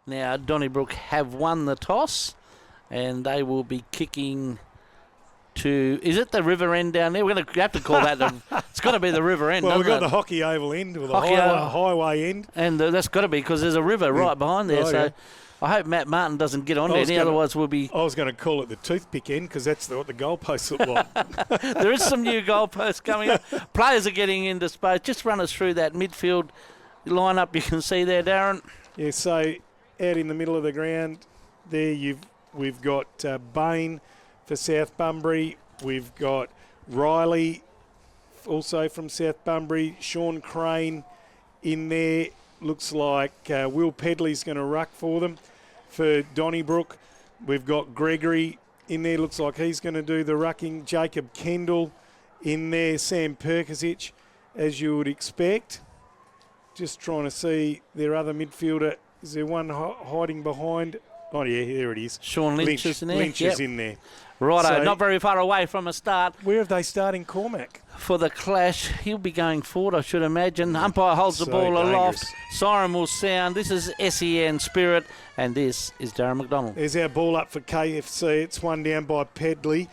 Now, Donnybrook have won the toss, and they will be kicking to... Is it the river end down there? We're going to have to call that... it's got to be the river end, Well, we've got it? the hockey oval end or the Hockey highway end. And that's got to be because there's a river right behind there. Oh, so yeah. I hope Matt Martin doesn't get on there. Otherwise we'll be... I was going to call it the toothpick end because that's what the goalposts look like. There is some new goalposts coming up. Players are getting into space. Just run us through that midfield lineup you can see there, Darren. Yeah, so out in the middle of the ground there we've got Bain for South Bunbury. We've got Riley also from South Bunbury. Sean Crane in there. Looks like Will Pedley's going to ruck for them. For Donnybrook, we've got Gregory in there. Looks like he's going to do the rucking. Jacob Kendall in there. Sam Perkisic, as you would expect. Just trying to see their other midfielder. Is there one hiding behind? Oh, yeah, there it is. Sean Lynch is in there. Lynch is in there. Righto, So, not very far away from a start. Where have they starting Cormac? For the clash, he'll be going forward, I should imagine. Umpire holds the So ball aloft. dangerous. Siren will sound. This is SEN Spirit, and this is Darren McDonald. There's our ball up for KFC. It's one down by Pedley.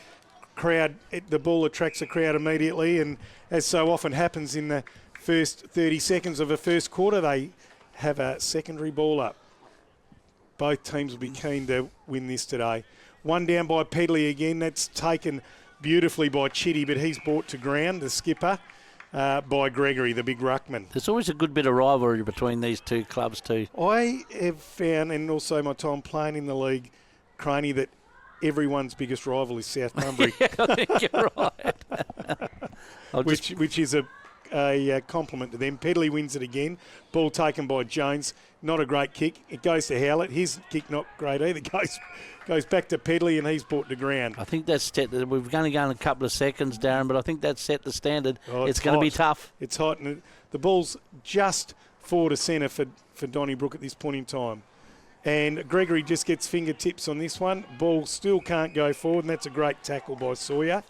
The ball attracts a crowd immediately, and as so often happens in the first 30 seconds of a first quarter, they have a secondary ball up. Both teams will be keen to win this today. One down by Pedley again. That's taken beautifully by Chitty, but he's brought to ground, the skipper, by Gregory, the big ruckman. There's always a good bit of rivalry between these two clubs too. I have found, and also my time playing in the league, Craney, that everyone's biggest rival is South Bunbury. Yeah, I think you're right. which is a compliment to them. Pedley wins it again. Ball taken by Jones. Not a great kick. It goes to Howlett. His kick not great either. Goes back to Pedley, and he's brought to ground. I think that's set. We've only gone a couple of seconds, Darren, but I think that's set the standard. Oh, it's going to be tough. It's hot, and the ball's just forward to centre for Donnybrook at this point in time. And Gregory just gets fingertips on this one. Ball still can't go forward, and that's a great tackle by Sawyer.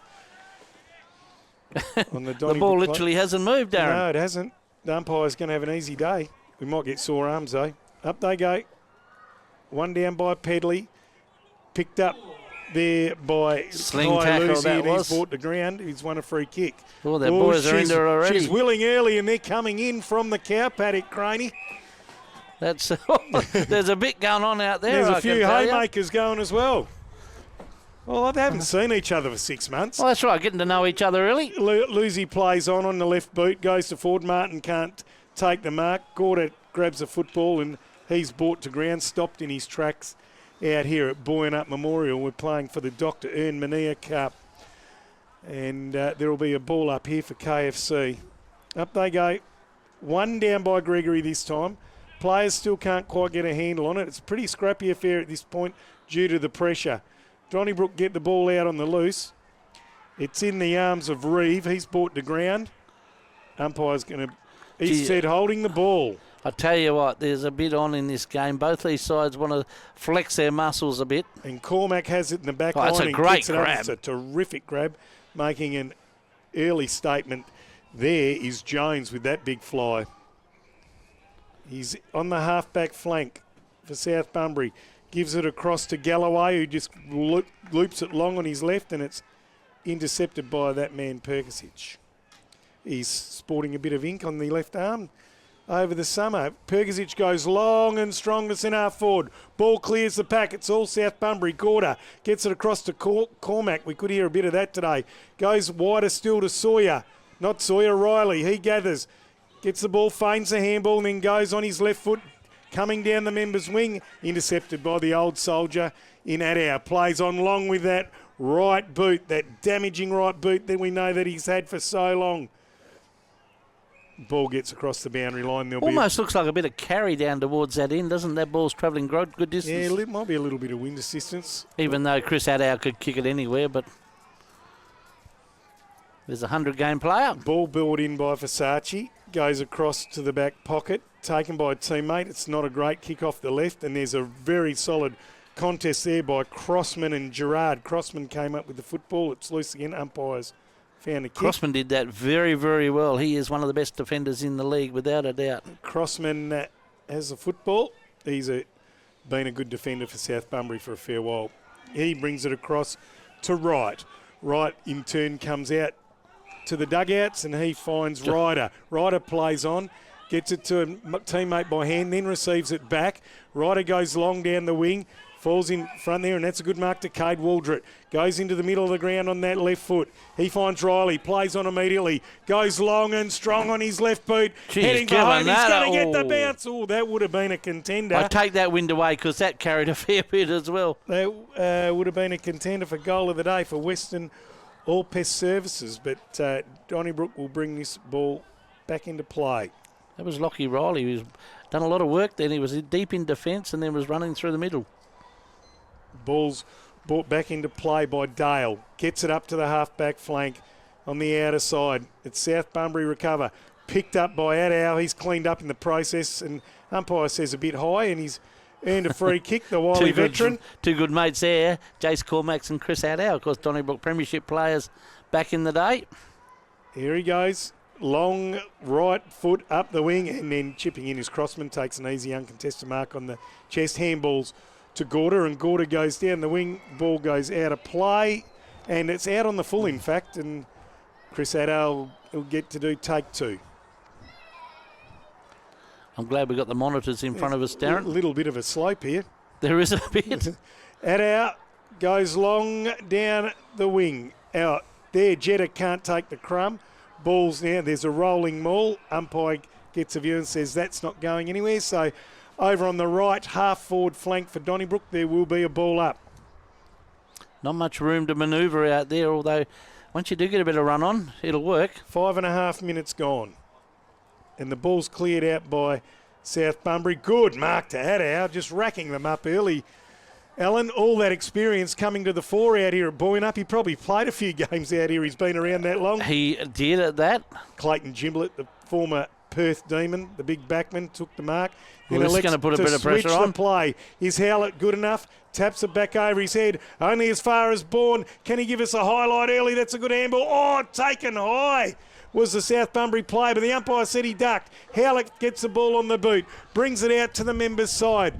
On the ball literally hasn't moved, Darren. No, it hasn't. The umpire's going to have an easy day. We might get sore arms, though. Up they go. One down by Pedley. Picked up there by Sling tackle, that was. He's brought to ground. He's won a free kick. Oh, their boys are in there already. She's willing early, and they're coming in from the cow paddock, Craney. There's a bit going on out there. There's a few haymakers going as well. Well, they haven't seen each other for 6 months. Well, that's right, getting to know each other early. Lucy plays on the left boot, goes to forward. Martin can't take the mark. Gorda grabs a football, and he's brought to ground, stopped in his tracks out here at Buoyant Up Memorial. We're playing for the Dr. Ern Mania Cup. And there will be a ball up here for KFC. Up they go. One down by Gregory this time. Players still can't quite get a handle on it. It's a pretty scrappy affair at this point due to the pressure. Donnybrook get the ball out on the loose. It's in the arms of Reeve. He's brought to ground. Umpire's going to... He said holding the ball. I tell you what, there's a bit on in this game. Both these sides want to flex their muscles a bit. And Cormac has it in the back line. That's a great grab. It's a terrific grab. Making an early statement there is Jones with that big fly. He's on the half-back flank for South Bunbury. Gives it across to Galloway, who just loops it long on his left, and it's intercepted by that man, Perkisic. He's sporting a bit of ink on the left arm over the summer. Perkisic goes long and strong to centre half forward. Ball clears the pack. It's all South Bunbury. Gorda gets it across to Cormac. We could hear a bit of that today. Goes wider still to Sawyer. Not Sawyer, Riley. He gathers. Gets the ball, feigns the handball, and then goes on his left foot. Coming down the member's wing. Intercepted by the old soldier in Adair. Plays on long with that right boot. That damaging right boot that we know that he's had for so long. Ball gets across the boundary line. Almost looks like a bit of carry down towards that end, doesn't that? Ball's travelling good distance. Yeah, it might be a little bit of wind assistance. Even though Chris Adair could kick it anywhere, but there's a 100-game player. Ball brought in by Versace. Goes across to the back pocket. Taken by a teammate. It's not a great kick off the left, and there's a very solid contest there by Crossman and Gerard. Crossman came up with the football. It's loose again. Umpires found a kick. Crossman did that very, very well. He is one of the best defenders in the league, without a doubt. Crossman has the football. He's a been a good defender for South Bunbury for a fair while. He brings it across to Wright. Wright, in turn, comes out to the dugouts and he finds Ryder. Ryder plays on, gets it to a teammate by hand, then receives it back. Ryder goes long down the wing, falls in front there, and that's a good mark to Cade Waldrett. Goes into the middle of the ground on that left foot. He finds Riley, plays on immediately, goes long and strong on his left boot, heading for home. He's going to get the bounce. Oh, that would have been a contender. I take that wind away because that carried a fair bit as well. That would have been a contender for goal of the day for Western All Pest Services, but Donnybrook will bring this ball back into play. That was Lockie Riley. He's done a lot of work then. He was deep in defence and then was running through the middle. Ball's brought back into play by Dale. Gets it up to the half-back flank on the outer side. It's South Bunbury recover. Picked up by Adow. He's cleaned up in the process, and umpire says a bit high, and he's earned a free kick, the wily veteran. Two good mates there, Jace Cormax and Chris Adow, of course, Donnybrook Premiership players back in the day. Here he goes. Long right foot up the wing, and then chipping in his crossman, takes an easy uncontested mark on the chest. Handballs to Gorder, and Gorder goes down the wing. Ball goes out of play, and it's out on the full, in fact, and Chris Adow will get to do take two. I'm glad we got the monitors in front of us, Darren. A little bit of a slope here. There is a bit. Adow goes long down the wing. Out there, Jetta can't take the crumb. Ball's now, there's a rolling maul. Umpire gets a view and says that's not going anywhere. So over on the right half-forward flank for Donnybrook, there will be a ball up. Not much room to manoeuvre out there, although once you do get a bit of run on, it'll work. 5.5 minutes gone. And the ball's cleared out by South Bunbury. Good mark to Adow, just racking them up early. Alan, all that experience coming to the fore out here at Boynup. He probably played a few games out here. He's been around that long. He did at that. Clayton Gimblett, the former Perth Demon, the big backman, took the mark. Well, this is going to put a bit of pressure on. The play. Is Howlett good enough? Taps it back over his head. Only as far as Bourne. Can he give us a highlight early? That's a good handball. Oh, taken high was the South Bunbury play, but the umpire said he ducked. Howlett gets the ball on the boot, brings it out to the members' side.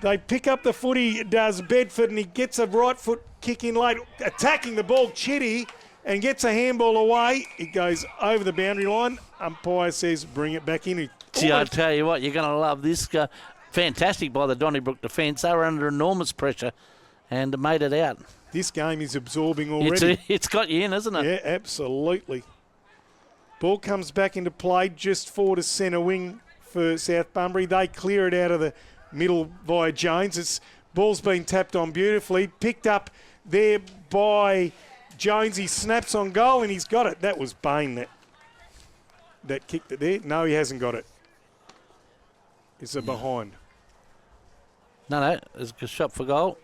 They pick up the footy, does Bedford, and he gets a right foot kick in late, attacking the ball, Chitty, and gets a handball away. It goes over the boundary line. Umpire says bring it back in. Gee, I tell you what, you're going to love this. Fantastic by the Donnybrook defence. They were under enormous pressure and made it out. This game is absorbing already. It's got you in, isn't it? Yeah, absolutely. Ball comes back into play just forward to centre wing for South Bunbury. They clear it out of the middle via Jones. It's ball's been tapped on beautifully. Picked up there by Jones. He snaps on goal and he's got it. That was Bain that kicked it there. No, he hasn't got it. It's a behind. No, it's a shot for goal.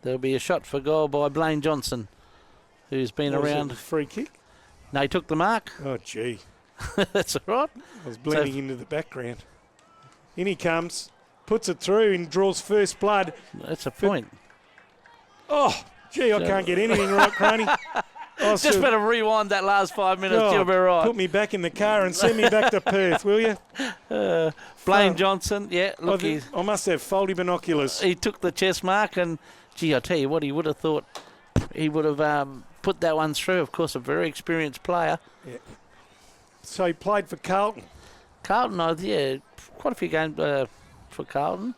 There'll be a shot for goal by Blaine Johnson, who's been around. Free kick? No, he took the mark. Oh, gee. That's all right. I was blending into the background. In he comes, puts it through and draws first blood. That's a point. Oh, gee, I can't get anything right, Crony. Just better rewind that last 5 minutes. You'll be right. Put me back in the car and send me back to Perth, will you? Blaine Johnson, yeah. Look, I must have faulty binoculars. He took the chest mark and, gee, I tell you what, he would have thought he would have put that one through. Of course, a very experienced player. Yeah. So he played for Carlton. Carlton, yeah, quite a few games for Carlton.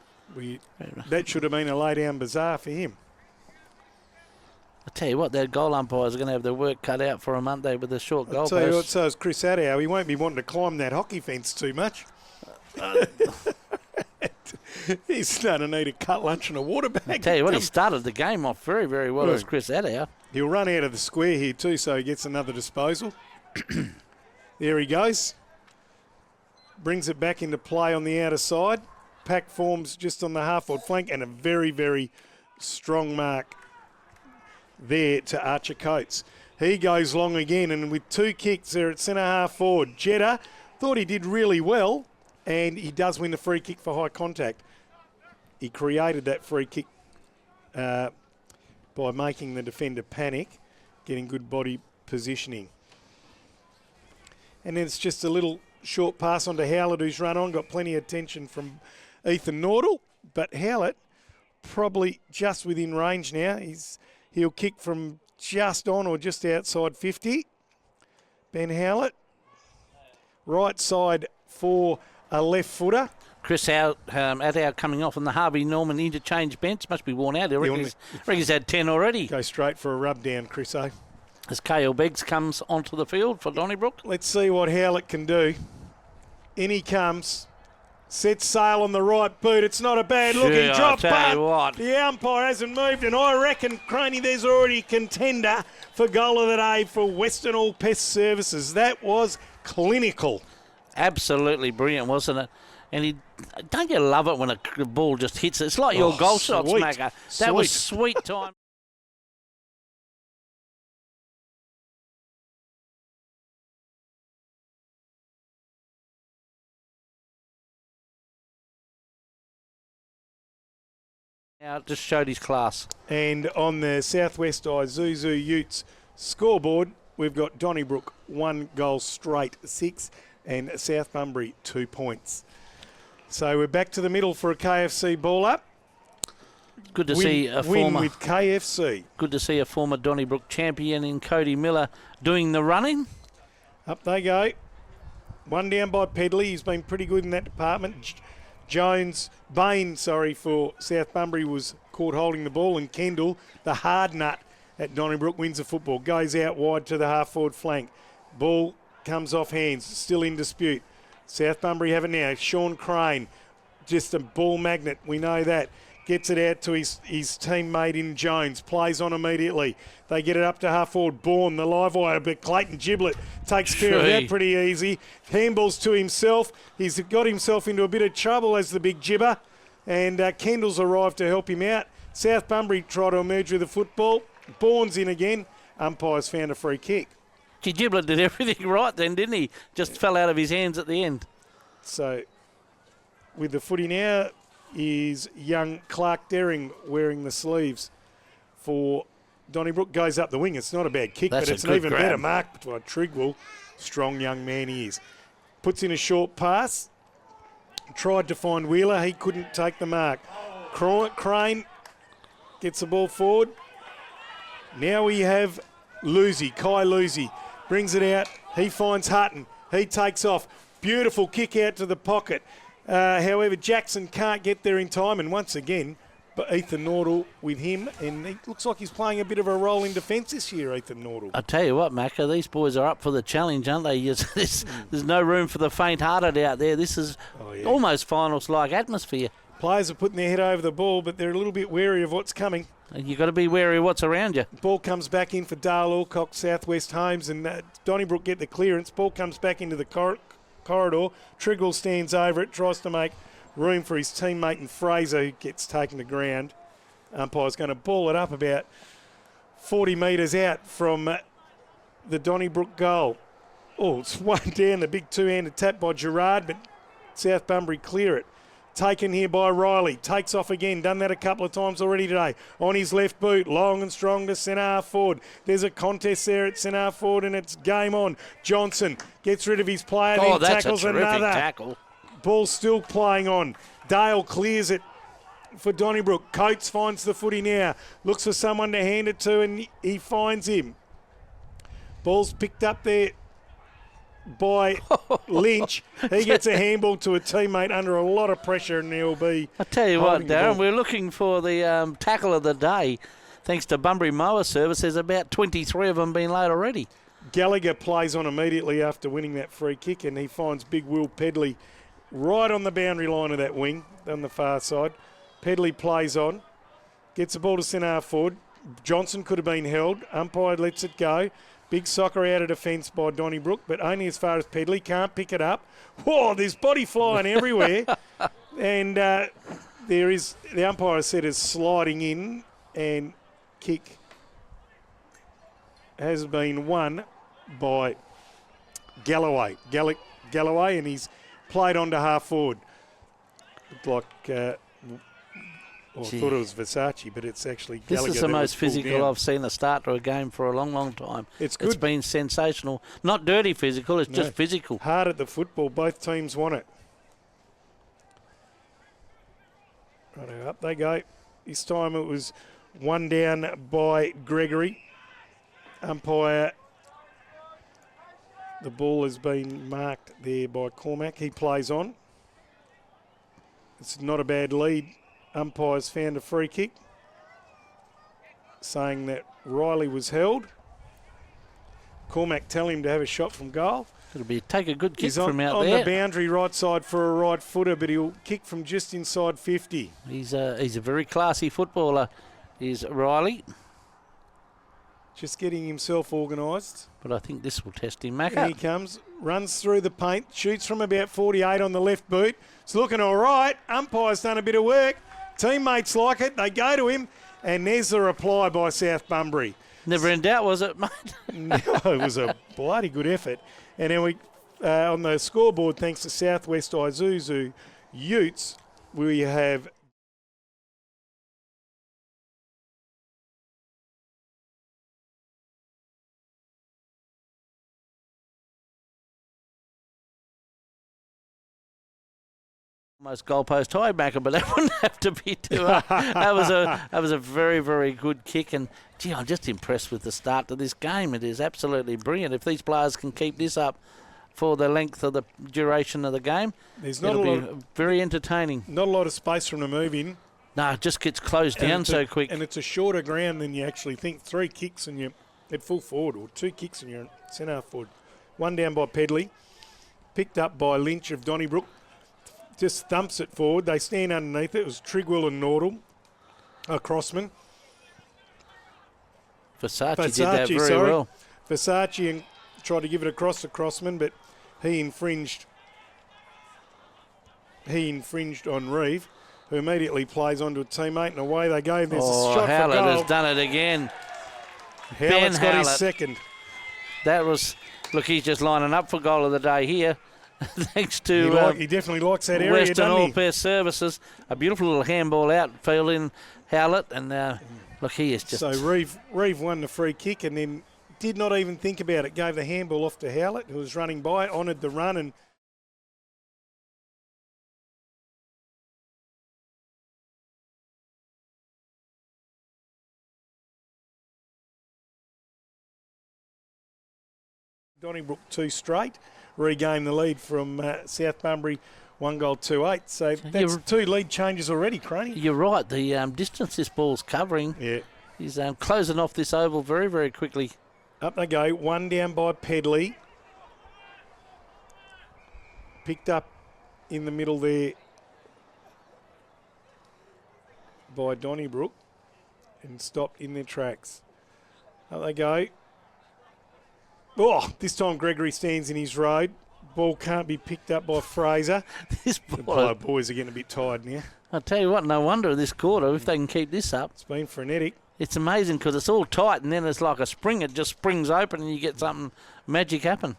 That should have been a lay-down bazaar for him. I tell you what, their goal umpires are going to have their work cut out for a Monday with the short goal post. Tell you what, so is Chris Adow. He won't be wanting to climb that hockey fence too much. He's starting to need a cut lunch and a water bag. I tell you what, he started the game off very, very well as Chris Adow. He'll run out of the square here too, so he gets another disposal. There he goes. Brings it back into play on the outer side. Pack forms just on the half-forward flank, and a very, very strong mark there to Archer Coates. He goes long again, and with two kicks there at centre-half forward. Jetta thought he did really well, and he does win the free kick for high contact. He created that free kick by making the defender panic, getting good body positioning. And then it's just a little short pass onto Howlett, who's run on, got plenty of attention from Ethan Nordell, But Howlett probably just within range now. He'll kick from just on or just outside 50. Ben Howlett. Right side for a left footer. Chris Adow coming off on the Harvey Norman interchange bench. Must be worn out. I reckon he's had 10 already. Go straight for a rub down, Chris O. As K.L. Beggs comes onto the field for Donnybrook. Let's see what Howlett can do. In he comes. Sets sail on the right boot. It's not a bad looking drop, but the umpire hasn't moved, and I reckon, Craney, there's already a contender for goal of the day for Western All Pest Services. That was clinical. Absolutely brilliant, wasn't it? And don't you love it when a ball just hits it? It's like your goal shots, Macca. That was sweet time. Now just showed his class. And on the Southwest Isuzu Utes scoreboard, we've got Donnybrook 1 goal straight, 6, and South Bunbury 2 points. So we're back to the middle for a KFC ball up. Good to see a win former with KFC. Good to see a former Donnybrook champion in Cody Miller doing the running. Up they go. One down by Pedley. He's been pretty good in that department. Bain, for South Bunbury was caught holding the ball, and Kendall, the hard nut at Donnybrook, wins the football. Goes out wide to the half-forward flank. Ball comes off hands, still in dispute. South Bunbury have it now. Sean Crane, just a ball magnet, we know that. Gets it out to his teammate in Jones. Plays on immediately. They get it up to half-forward. Bourne, the live wire, but Clayton Giblet takes care of that pretty easy. Handballs to himself. He's got himself into a bit of trouble as the big gibber. And Kendall's arrived to help him out. South Bunbury try to emerge with the football. Bourne's in again. Umpires found a free kick. Giblet did everything right then, didn't he? Just fell out of his hands at the end. So, with the footy now, is young Clark Dering wearing the sleeves for Donnybrook. Goes up the wing. It's not a bad kick, but it's an even better mark by Trigwell. Strong young man he is. Puts in a short pass. Tried to find Wheeler. He couldn't take the mark. Crane gets the ball forward. Now we have Lucy. Kai Lucy brings it out. He finds Hutton. He takes off. Beautiful kick out to the pocket. However, Jackson can't get there in time, and once again, but Ethan Nordell with him, and he looks like he's playing a bit of a role in defence this year, Ethan Nordell. I tell you what, Macca, these boys are up for the challenge, aren't they? There's no room for the faint-hearted out there. This is almost finals-like atmosphere. Players are putting their head over the ball, but they're a little bit wary of what's coming. You've got to be wary of what's around you. Ball comes back in for Dale Alcock, Southwest Homes, and Donnybrook get the clearance. Ball comes back into the corridor. Trigwell stands over it, tries to make room for his teammate and Fraser, who gets taken to ground. Umpire's going to ball it up about 40 metres out from the Donnybrook goal. Oh, it's one down, the big two-handed tap by Gerard, but South Bunbury clear it. Taken here by Riley. Takes off again. Done that a couple of times already today. On his left boot. Long and strong to centre half forward. There's a contest there at centre half forward, and it's game on. Johnson gets rid of his player. Then tackles another. Tackle. Ball still playing on. Dale clears it for Donnybrook. Coates finds the footy now. Looks for someone to hand it to, and he finds him. Ball's picked up there by Lynch. He gets a handball to a teammate under a lot of pressure, and he'll be. I tell you what, Darren, we're looking for the tackle of the day. Thanks to Bunbury Mower Service, there's about 23 of them being laid already. Gallagher plays on immediately after winning that free kick, and he finds big Will Pedley right on the boundary line of that wing on the far side. Pedley plays on, gets the ball to centre half forward. Johnson could have been held. Umpire lets it go. Big soccer out of defence by Donnybrook, but only as far as Pedley. Can't pick it up. Whoa, there's body flying everywhere. And there is, the umpire said, is sliding in, and kick has been won by Galloway. Galloway, and he's played on to half forward. Looked like... I thought it was Versace, but it's actually Gallagher. This is the most physical I've seen a start to a game for a long, long time. It's good. It's been sensational. Not dirty physical, it's just physical. Hard at the football. Both teams want it. Righto, up they go. This time it was one down by Gregory. Umpire, the ball has been marked there by Cormac. He plays on. It's not a bad lead. Umpires found a free kick, saying that Riley was held. Cormac telling him to have a shot from goal. It'll be take a good kick He's from out on there. The boundary right side for a right footer, but he'll kick from just inside 50. He's a very classy footballer, is Riley. Just getting himself organised. But I think this will test him, Macca. Here he comes, runs through the paint, shoots from about 48 on the left boot. It's looking all right. Umpire's done a bit of work. Teammates like it. They go to him, and there's the reply by South Bunbury. Never in doubt, was it, mate? No, it was a bloody good effort. And then we, on the scoreboard, thanks to Southwest Isuzu Utes, we have almost goalpost high, Macca, but that wouldn't have to be too hard. That was a very, very good kick. And, gee, I'm just impressed with the start to this game. It is absolutely brilliant. If these players can keep this up for the length of the duration of the game, it'll be very entertaining. Not a lot of space from the move in. No, it just gets closed down so quick. And it's a shorter ground than you actually think. 3 kicks and you're at full forward, or 2 kicks and you're centre half forward. One down by Pedley. Picked up by Lynch of Donnybrook. Just thumps it forward. They stand underneath it. It was Trigwell and Nordal, a crossman. Versace did that very well. Versace and tried to give it across the crossman, but he infringed on Reeve, who immediately plays onto a teammate, and away they go. There's a shot Howlett for goal. has done it again. Howlett's got his Howlett. second. That was, look, he's just lining up for goal of the day here. Thanks to He definitely likes that area, Western doesn't he? All-Pair Services. A beautiful little handball outfield in Howlett, and look, he is just... So Reeve won the free kick and then did not even think about it. Gave the handball off to Howlett, who was running by, honoured the run, and Donnybrook 2 straight, regained the lead from South Bunbury, 1-2-8. So that's 2 lead changes already, Craney. You're right. The distance this ball's covering, he's closing off this oval very, very quickly. Up they go, 1 down by Pedley. Picked up in the middle there by Donnybrook and stopped in their tracks. Up they go. Oh, this time Gregory stands in his road. Ball can't be picked up by Fraser. The boys are getting a bit tired now. I'll tell you what, no wonder this quarter, if they can keep this up. It's been frenetic. It's amazing because it's all tight and then it's like a spring. It just springs open and you get something magic happen.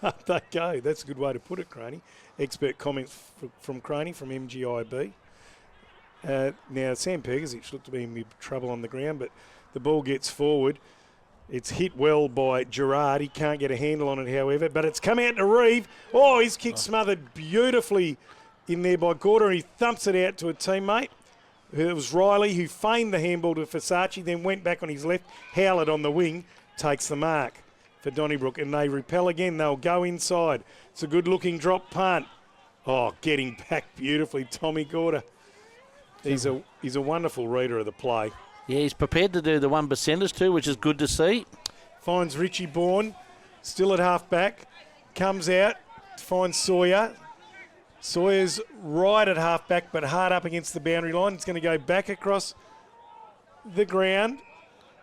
Up they go. That's a good way to put it, Craney. Expert comments from Craney from MGIB. Now, Sam Pergasic looked to be in trouble on the ground, but the ball gets forward. It's hit well by Gerard. He can't get a handle on it, however, but it's come out to Reeve. Oh, his kick smothered beautifully in there by Gorder. He thumps it out to a teammate. It was Riley who feigned the handball to Versace, then went back on his left. Howlett on the wing takes the mark for Donnybrook, and they repel again. They'll go inside. It's a good-looking drop punt. Oh, getting back beautifully, Tommy Gorder. He's a wonderful reader of the play. Yeah, he's prepared to do the 1%ers too, which is good to see. Finds Richie Bourne, still at half-back. Comes out, finds Sawyer. Sawyer's right at half-back, but hard up against the boundary line. It's going to go back across the ground.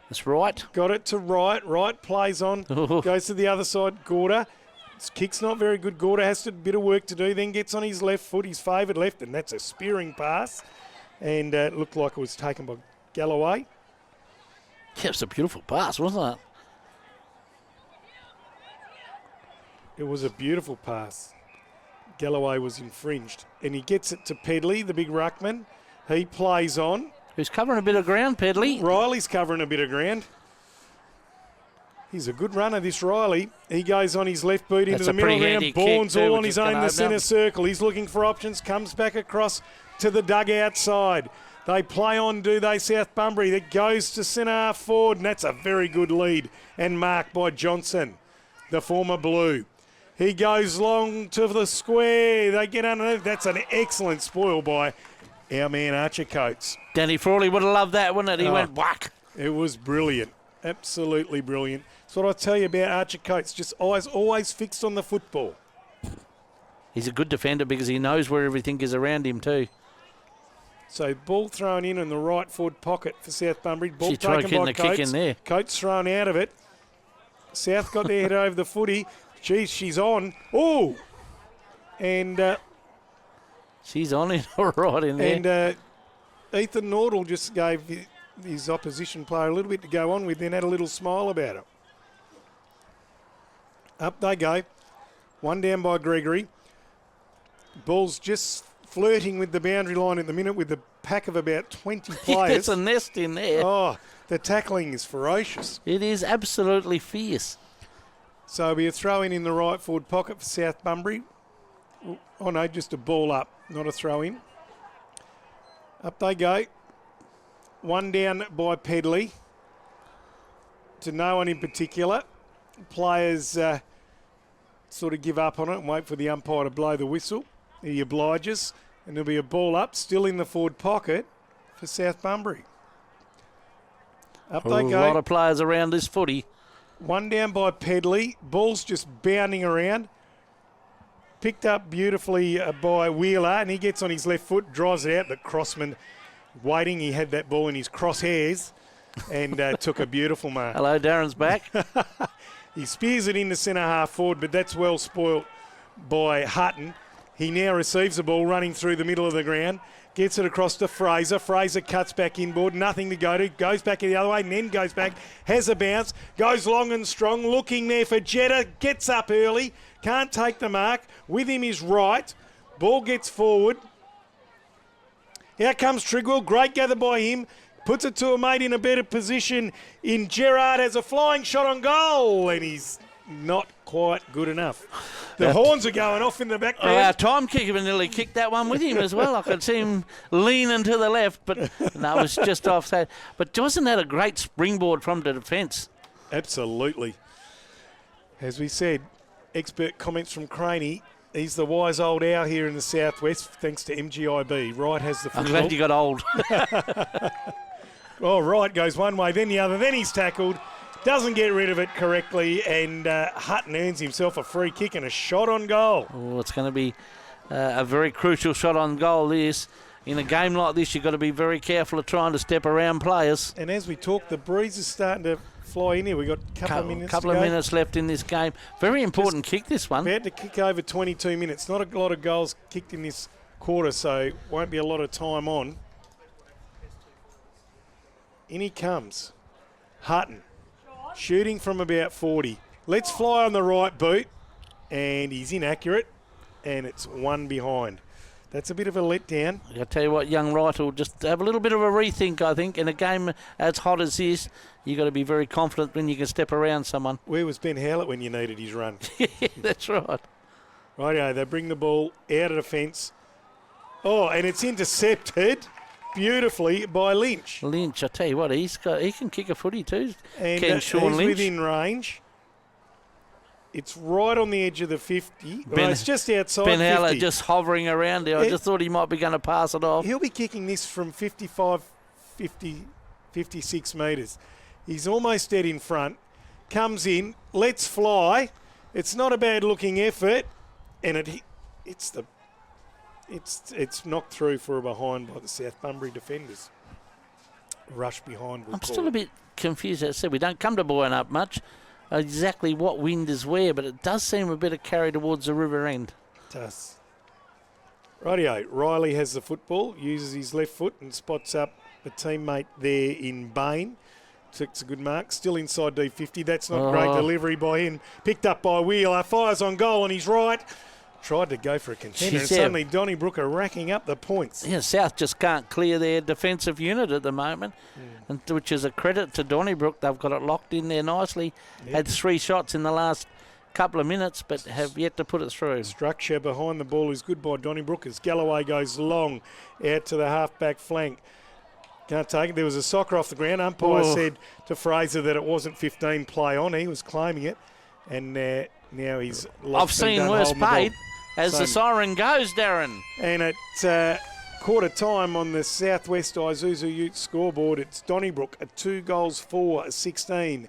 That's right. Got it to Wright. Wright plays on, goes to the other side. Gorder. His kick's not very good. Gorder has a bit of work to do, then gets on his left foot, his favoured left, and that's a spearing pass. And it looked like it was taken by Galloway. Yeah, it was a beautiful pass, wasn't it? It was a beautiful pass. Galloway was infringed. And he gets it to Pedley, the big ruckman. He plays on. Who's covering a bit of ground, Pedley? Riley's covering a bit of ground. He's a good runner, this Riley. He goes on his left boot into the middle ground. Bourne's all on his own in the centre circle. He's looking for options. Comes back across to the dugout side. They play on, do they, South Bunbury? That goes to centre half forward, and that's a very good lead. And marked by Johnson, the former Blue. He goes long to the square. They get underneath. That's an excellent spoil by our man Archer Coates. Danny Frawley would have loved that, wouldn't it? He went whack. It was brilliant. Absolutely brilliant. That's what I tell you about Archer Coates. Just always fixed on the football. He's a good defender because he knows where everything is around him too. So ball thrown in the right forward pocket for South Bunbury. Ball She tried taken by getting a kick Coates. in there. Coates thrown out of it. South got their head over the footy. Geez, she's on. Oh! And she's on it all right in there. And Ethan Nordell just gave his opposition player a little bit to go on with, then had a little smile about it. Up they go. One down by Gregory. Ball's just flirting with the boundary line at the minute with a pack of about 20 players. It's a nest in there. Oh, the tackling is ferocious. It is absolutely fierce. So it'll be a throw in the right forward pocket for South Bunbury. Oh no, just a ball up, not a throw in. Up they go. One down by Pedley. To no one in particular. Players sort of give up on it and wait for the umpire to blow the whistle. He obliges, and there'll be a ball up, still in the forward pocket for South Bunbury. Up they go. A lot of players around this footy. One down by Pedley. Ball's just bounding around. Picked up beautifully by Wheeler, and he gets on his left foot, drives it out. The crossman waiting. He had that ball in his crosshairs and took a beautiful mark. Hello, Darren's back. He spears it into centre half forward, but that's well spoilt by Hutton. He now receives the ball running through the middle of the ground. Gets it across to Fraser. Fraser cuts back inboard. Nothing to go to. Goes back the other way and then goes back. Has a bounce. Goes long and strong. Looking there for Jetta. Gets up early. Can't take the mark. With him is Wright. Ball gets forward. Here comes Trigwell. Great gather by him. Puts it to a mate in a better position. In Gerard has a flying shot on goal. And he's not quite good enough. The horns are going off in the background. Our time kicker nearly kicked that one with him as well. I could see him leaning to the left, but no, it was just offside. But wasn't that a great springboard from the defence? Absolutely. As we said, expert comments from Craney. He's the wise old owl here in the southwest, thanks to MGIB. Wright has the football. I'm glad you got old. Oh, Wright goes one way, then the other, then he's tackled. Doesn't get rid of it correctly, and Hutton earns himself a free kick and a shot on goal. Oh, it's going to be a very crucial shot on goal, this. In a game like this, you've got to be very careful of trying to step around players. And as we talk, the breeze is starting to fly in here. We've got a couple of minutes left in this game. Very important kick, this one. About to kick over 22 minutes. Not a lot of goals kicked in this quarter, so won't be a lot of time on. In he comes. Hutton. Shooting from about 40. Let's fly on the right boot. And he's inaccurate. And it's one behind. That's a bit of a letdown. I'll tell you what, young Wright will just have a little bit of a rethink, I think. In a game as hot as this, you've got to be very confident when you can step around someone. Where was Ben Howlett when you needed his run? Yeah, that's right. Rightio, they bring the ball out of defence. Oh, and it's intercepted beautifully by Lynch. Lynch, I tell you what, he can kick a footy too. And Can Sean he's Lynch. within range. It's right on the edge of the 50. It's just outside 50. Ben Howlett just hovering around there. I just thought he might be going to pass it off. He'll be kicking this from 55, 50, 56 metres. He's almost dead in front. Comes in. Let's fly. It's not a bad looking effort. And it's knocked through for a behind by the South Bunbury defenders. Rush behind. I'm still a bit confused. As I said, we don't come to buoying up much. Exactly what wind is where, but it does seem a bit of carry towards the river end. It does. Rightio, Riley has the football, uses his left foot and spots up a teammate there in Bain. Takes a good mark, still inside D50. That's not great delivery by him. Picked up by Wheeler, fires on goal on his right. Tried to go for a contender, and suddenly Donnybrook are racking up the points. Yeah, South just can't clear their defensive unit at the moment, and which is a credit to Donnybrook. They've got it locked in there nicely. Yep. Had 3 shots in the last couple of minutes, but have yet to put it through. Structure behind the ball is good by Donnybrook as Galloway goes long out to the half-back flank. Can't take it. There was a soccer off the ground. Umpire said to Fraser that it wasn't 15 play on. He was claiming it. And now he's lost. I've seen worse paid as the siren goes, Darren. And at quarter time on the Southwest Isuzu Ute scoreboard, it's Donnybrook at 2 goals for 16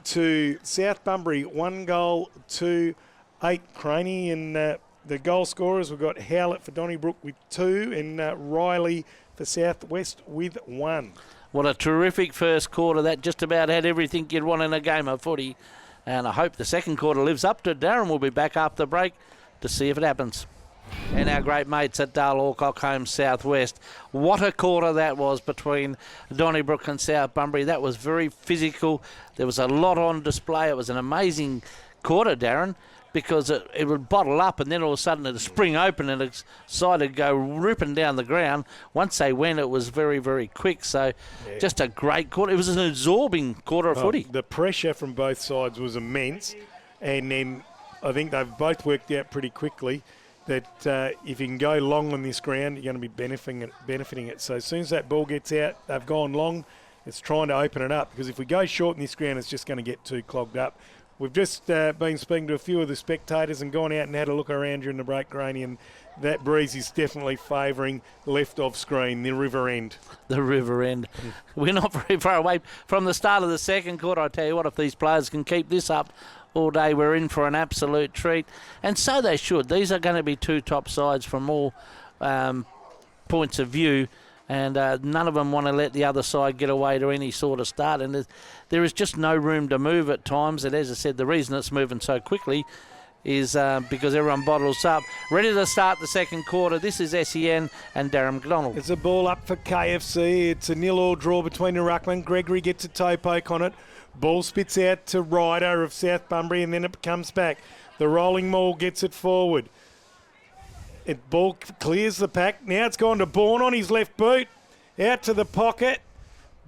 to South Bunbury 1 goal to 8. Craney and the goal scorers, we've got Howlett for Donnybrook with 2 and Riley for Southwest with 1. What a terrific first quarter. That just about had everything you'd want in a game of footy. And I hope the second quarter lives up to it. Darren will be back after the break to see if it happens. And our great mates at Dale Alcock Home Southwest. What a quarter that was between Donnybrook and South Bunbury. That was very physical. There was a lot on display. It was an amazing quarter, Darren, because it would bottle up and then all of a sudden it would spring open and its side would go ripping down the ground. Once they went, it was very, very quick. So just a great quarter. It was an absorbing quarter of footy. The pressure from both sides was immense. And then I think they've both worked out pretty quickly that if you can go long on this ground, you're going to be benefiting it. So as soon as that ball gets out, they've gone long. It's trying to open it up because if we go short in this ground, it's just going to get too clogged up. We've just been speaking to a few of the spectators and gone out and had a look around during the break, Graney, and that breeze is definitely favouring left of screen, the river end. The river end. We're not very far away from the start of the second quarter. I tell you what, if these players can keep this up all day, we're in for an absolute treat. And so they should. These are going to be 2 top sides from all points of view. And none of them want to let the other side get away to any sort of start. And there is just no room to move at times. And as I said, the reason it's moving so quickly is because everyone bottles up. Ready to start the second quarter. This is SEN and Darren McDonald. It's a ball up for KFC. It's a 0-0 draw between the Ruckman. Gregory gets a toe poke on it. Ball spits out to Ryder of South Bunbury and then it comes back. The rolling maul gets it forward. Ball clears the pack. Now it's gone to Bourne on his left boot. Out to the pocket.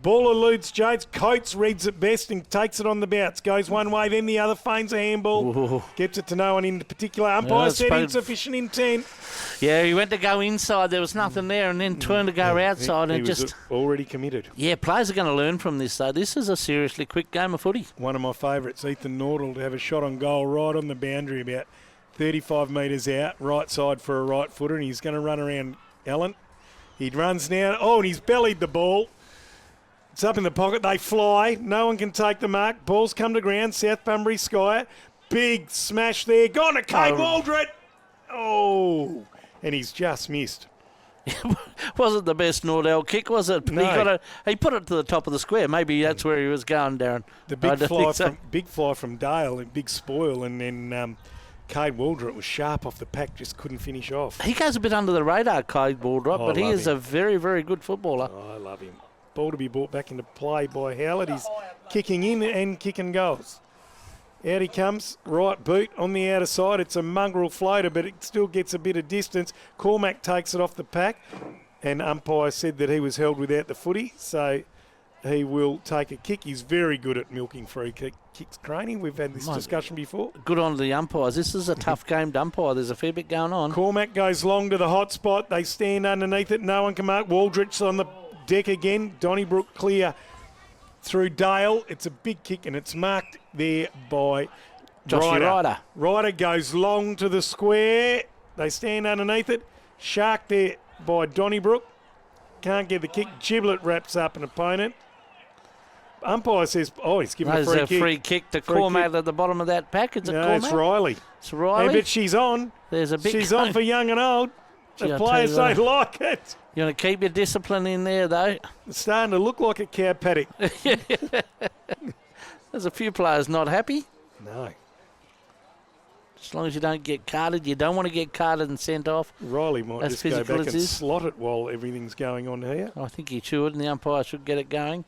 Ball eludes Jones. Coates reads it best and takes it on the bounce. Goes one way, then the other, feigns a handball. Ooh. Gets it to no one in particular. Umpire said insufficient intent. Yeah, he went to go inside. There was nothing there and then turned to go outside. He and was just already committed. Yeah, players are going to learn from this, though. This is a seriously quick game of footy. One of my favourites, Ethan Nordell, to have a shot on goal right on the boundary about 35 metres out, right side for a right footer, and he's going to run around Allen. He runs now. Oh, and he's bellied the ball. It's up in the pocket. They fly. No one can take the mark. Ball's come to ground. South Bunbury Sky. Big smash there. Gone to Kate Waldrett. Oh, and he's just missed. Wasn't the best Nordell kick, was it? No. He put it to the top of the square. Maybe that's where he was going, Darren. The big fly from Dale and big spoil, and then Cade Waldrop was sharp off the pack, just couldn't finish off. He goes a bit under the radar, Cade Waldrop, but he is a very, very good footballer. Oh, I love him. Ball to be brought back into play by Howlett. He's kicking in and kicking goals. Out he comes, right boot on the outer side. It's a mongrel floater, but it still gets a bit of distance. Cormac takes it off the pack, and umpire said that he was held without the footy, so he will take a kick. He's very good at milking free kicks, Craney. We've had this discussion before. Good on the umpires. This is a tough game to umpire. There's a fair bit going on. Cormac goes long to the hot spot. They stand underneath it. No one can mark. Waldrich's on the deck again. Donnybrook clear through Dale. It's a big kick, and it's marked there by Ryder. Ryder goes long to the square. They stand underneath it. Shark there by Donnybrook. Can't get the kick. Giblet wraps up an opponent. Umpire says, he's given a free kick. There's a free kick to Cormac at the bottom of that pack. Is it Cormac? It's Riley. It's Riley. I bet she's on. There's a big She's on for young and old. The players don't like it. You want to keep your discipline in there, though? It's starting to look like a cow paddock. There's a few players not happy. No. As long as you don't get carded. You don't want to get carded and sent off. Riley might just go back and slot it while everything's going on here. I think he should, and the umpire should get it going.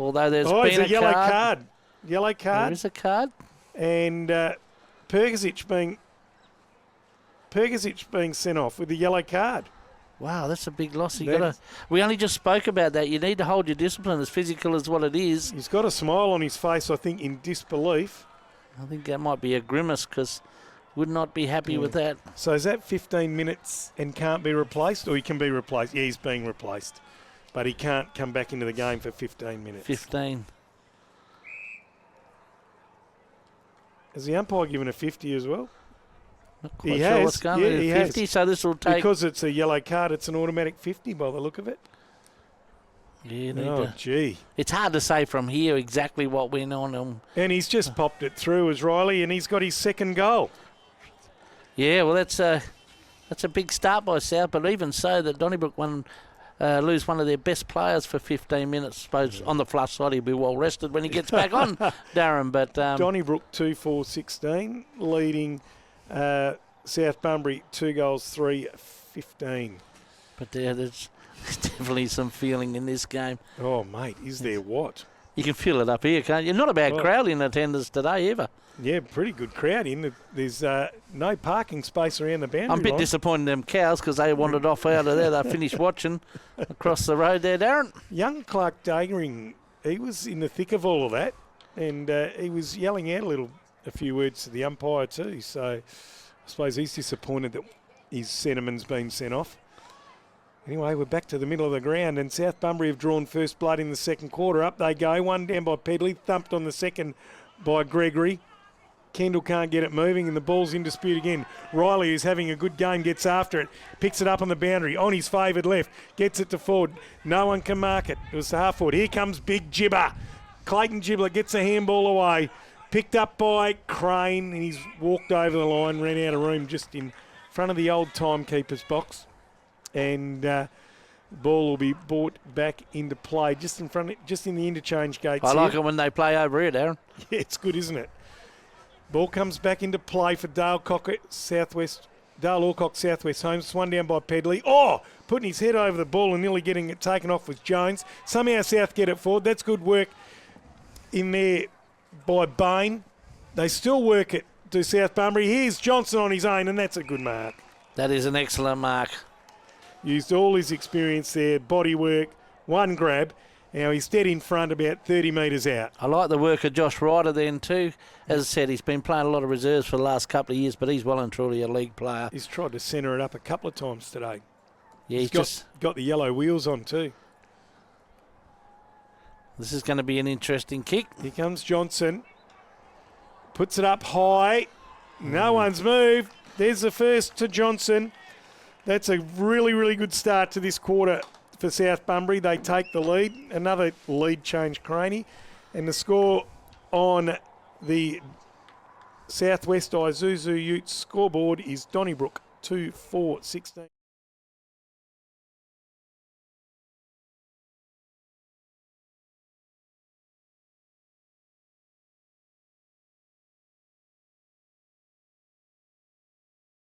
Although there's been it's a yellow card. Yellow card. There is a card. And Pergasic being sent off with a yellow card. Wow, that's a big loss. We only just spoke about that. You need to hold your discipline, as physical as what it is. He's got a smile on his face, I think, in disbelief. I think that might be a grimace because would not be happy with that. So is that 15 minutes and can't be replaced, or he can be replaced? Yeah, he's being replaced, but he can't come back into the game for 15 minutes. 15. Has the umpire given a 50 as well? Not quite sure what's going on. He 50, has. so this will take... Because it's a yellow card, it's an automatic 50 by the look of it. Yeah, gee. It's hard to say from here exactly what went on. And he's just popped it through as Riley, and he's got his second goal. Yeah, well, that's a big start by South, but even so, that Donnybrook lose one of their best players for 15 minutes. I suppose on the flush side, he'll be well rested when he gets back on, Darren. But Donnybrook 2-4-16, leading South Bunbury 2 goals 3-15. But there's definitely some feeling in this game. Oh, mate, is there what? You can feel it up here, can't you? Not a bad crowd in attendance today, ever. Yeah, pretty good crowd in. There's no parking space around the boundary I'm a bit disappointed in them cows because they wandered off out of there. They finished watching across the road there, Darren. Young Clark Dagering, he was in the thick of all of that, and he was yelling out a few words to the umpire too. So I suppose he's disappointed that his centreman's been sent off. Anyway, we're back to the middle of the ground, and South Bunbury have drawn first blood in the second quarter. Up they go, one down by Pedley, thumped on the second by Gregory. Kendall can't get it moving, and the ball's in dispute again. Riley, who's having a good game, gets after it, picks it up on the boundary, on his favoured left, gets it to forward. No one can mark it. It was the half forward. Here comes Big Gibber. Clayton Gibbler gets a handball away, picked up by Crane, and he's walked over the line, ran out of room just in front of the old timekeeper's box. And ball will be brought back into play just in the interchange gates. I like it when they play over here, Darren. Yeah, it's good, isn't it? Ball comes back into play for Dale Alcock, Southwest Home. Swung down by Pedley. Oh, putting his head over the ball and nearly getting it taken off with Jones. Somehow South get it forward. That's good work in there by Bain. They still work it to South Bunbury. Here's Johnson on his own, and that's a good mark. That is an excellent mark. Used all his experience there, body work, one grab. Now he's dead in front, about 30 metres out. I like the work of Josh Ryder then too. As I said, he's been playing a lot of reserves for the last couple of years, but he's well and truly a league player. He's tried to centre it up a couple of times today. Yeah, he's got the yellow wheels on too. This is going to be an interesting kick. Here comes Johnson. Puts it up high. No one's moved. There's the first to Johnson. That's a really, really good start to this quarter for South Bunbury. They take the lead. Another lead change, Craney. And the score on the Southwest Isuzu Ute scoreboard is Donnybrook 2-4-16.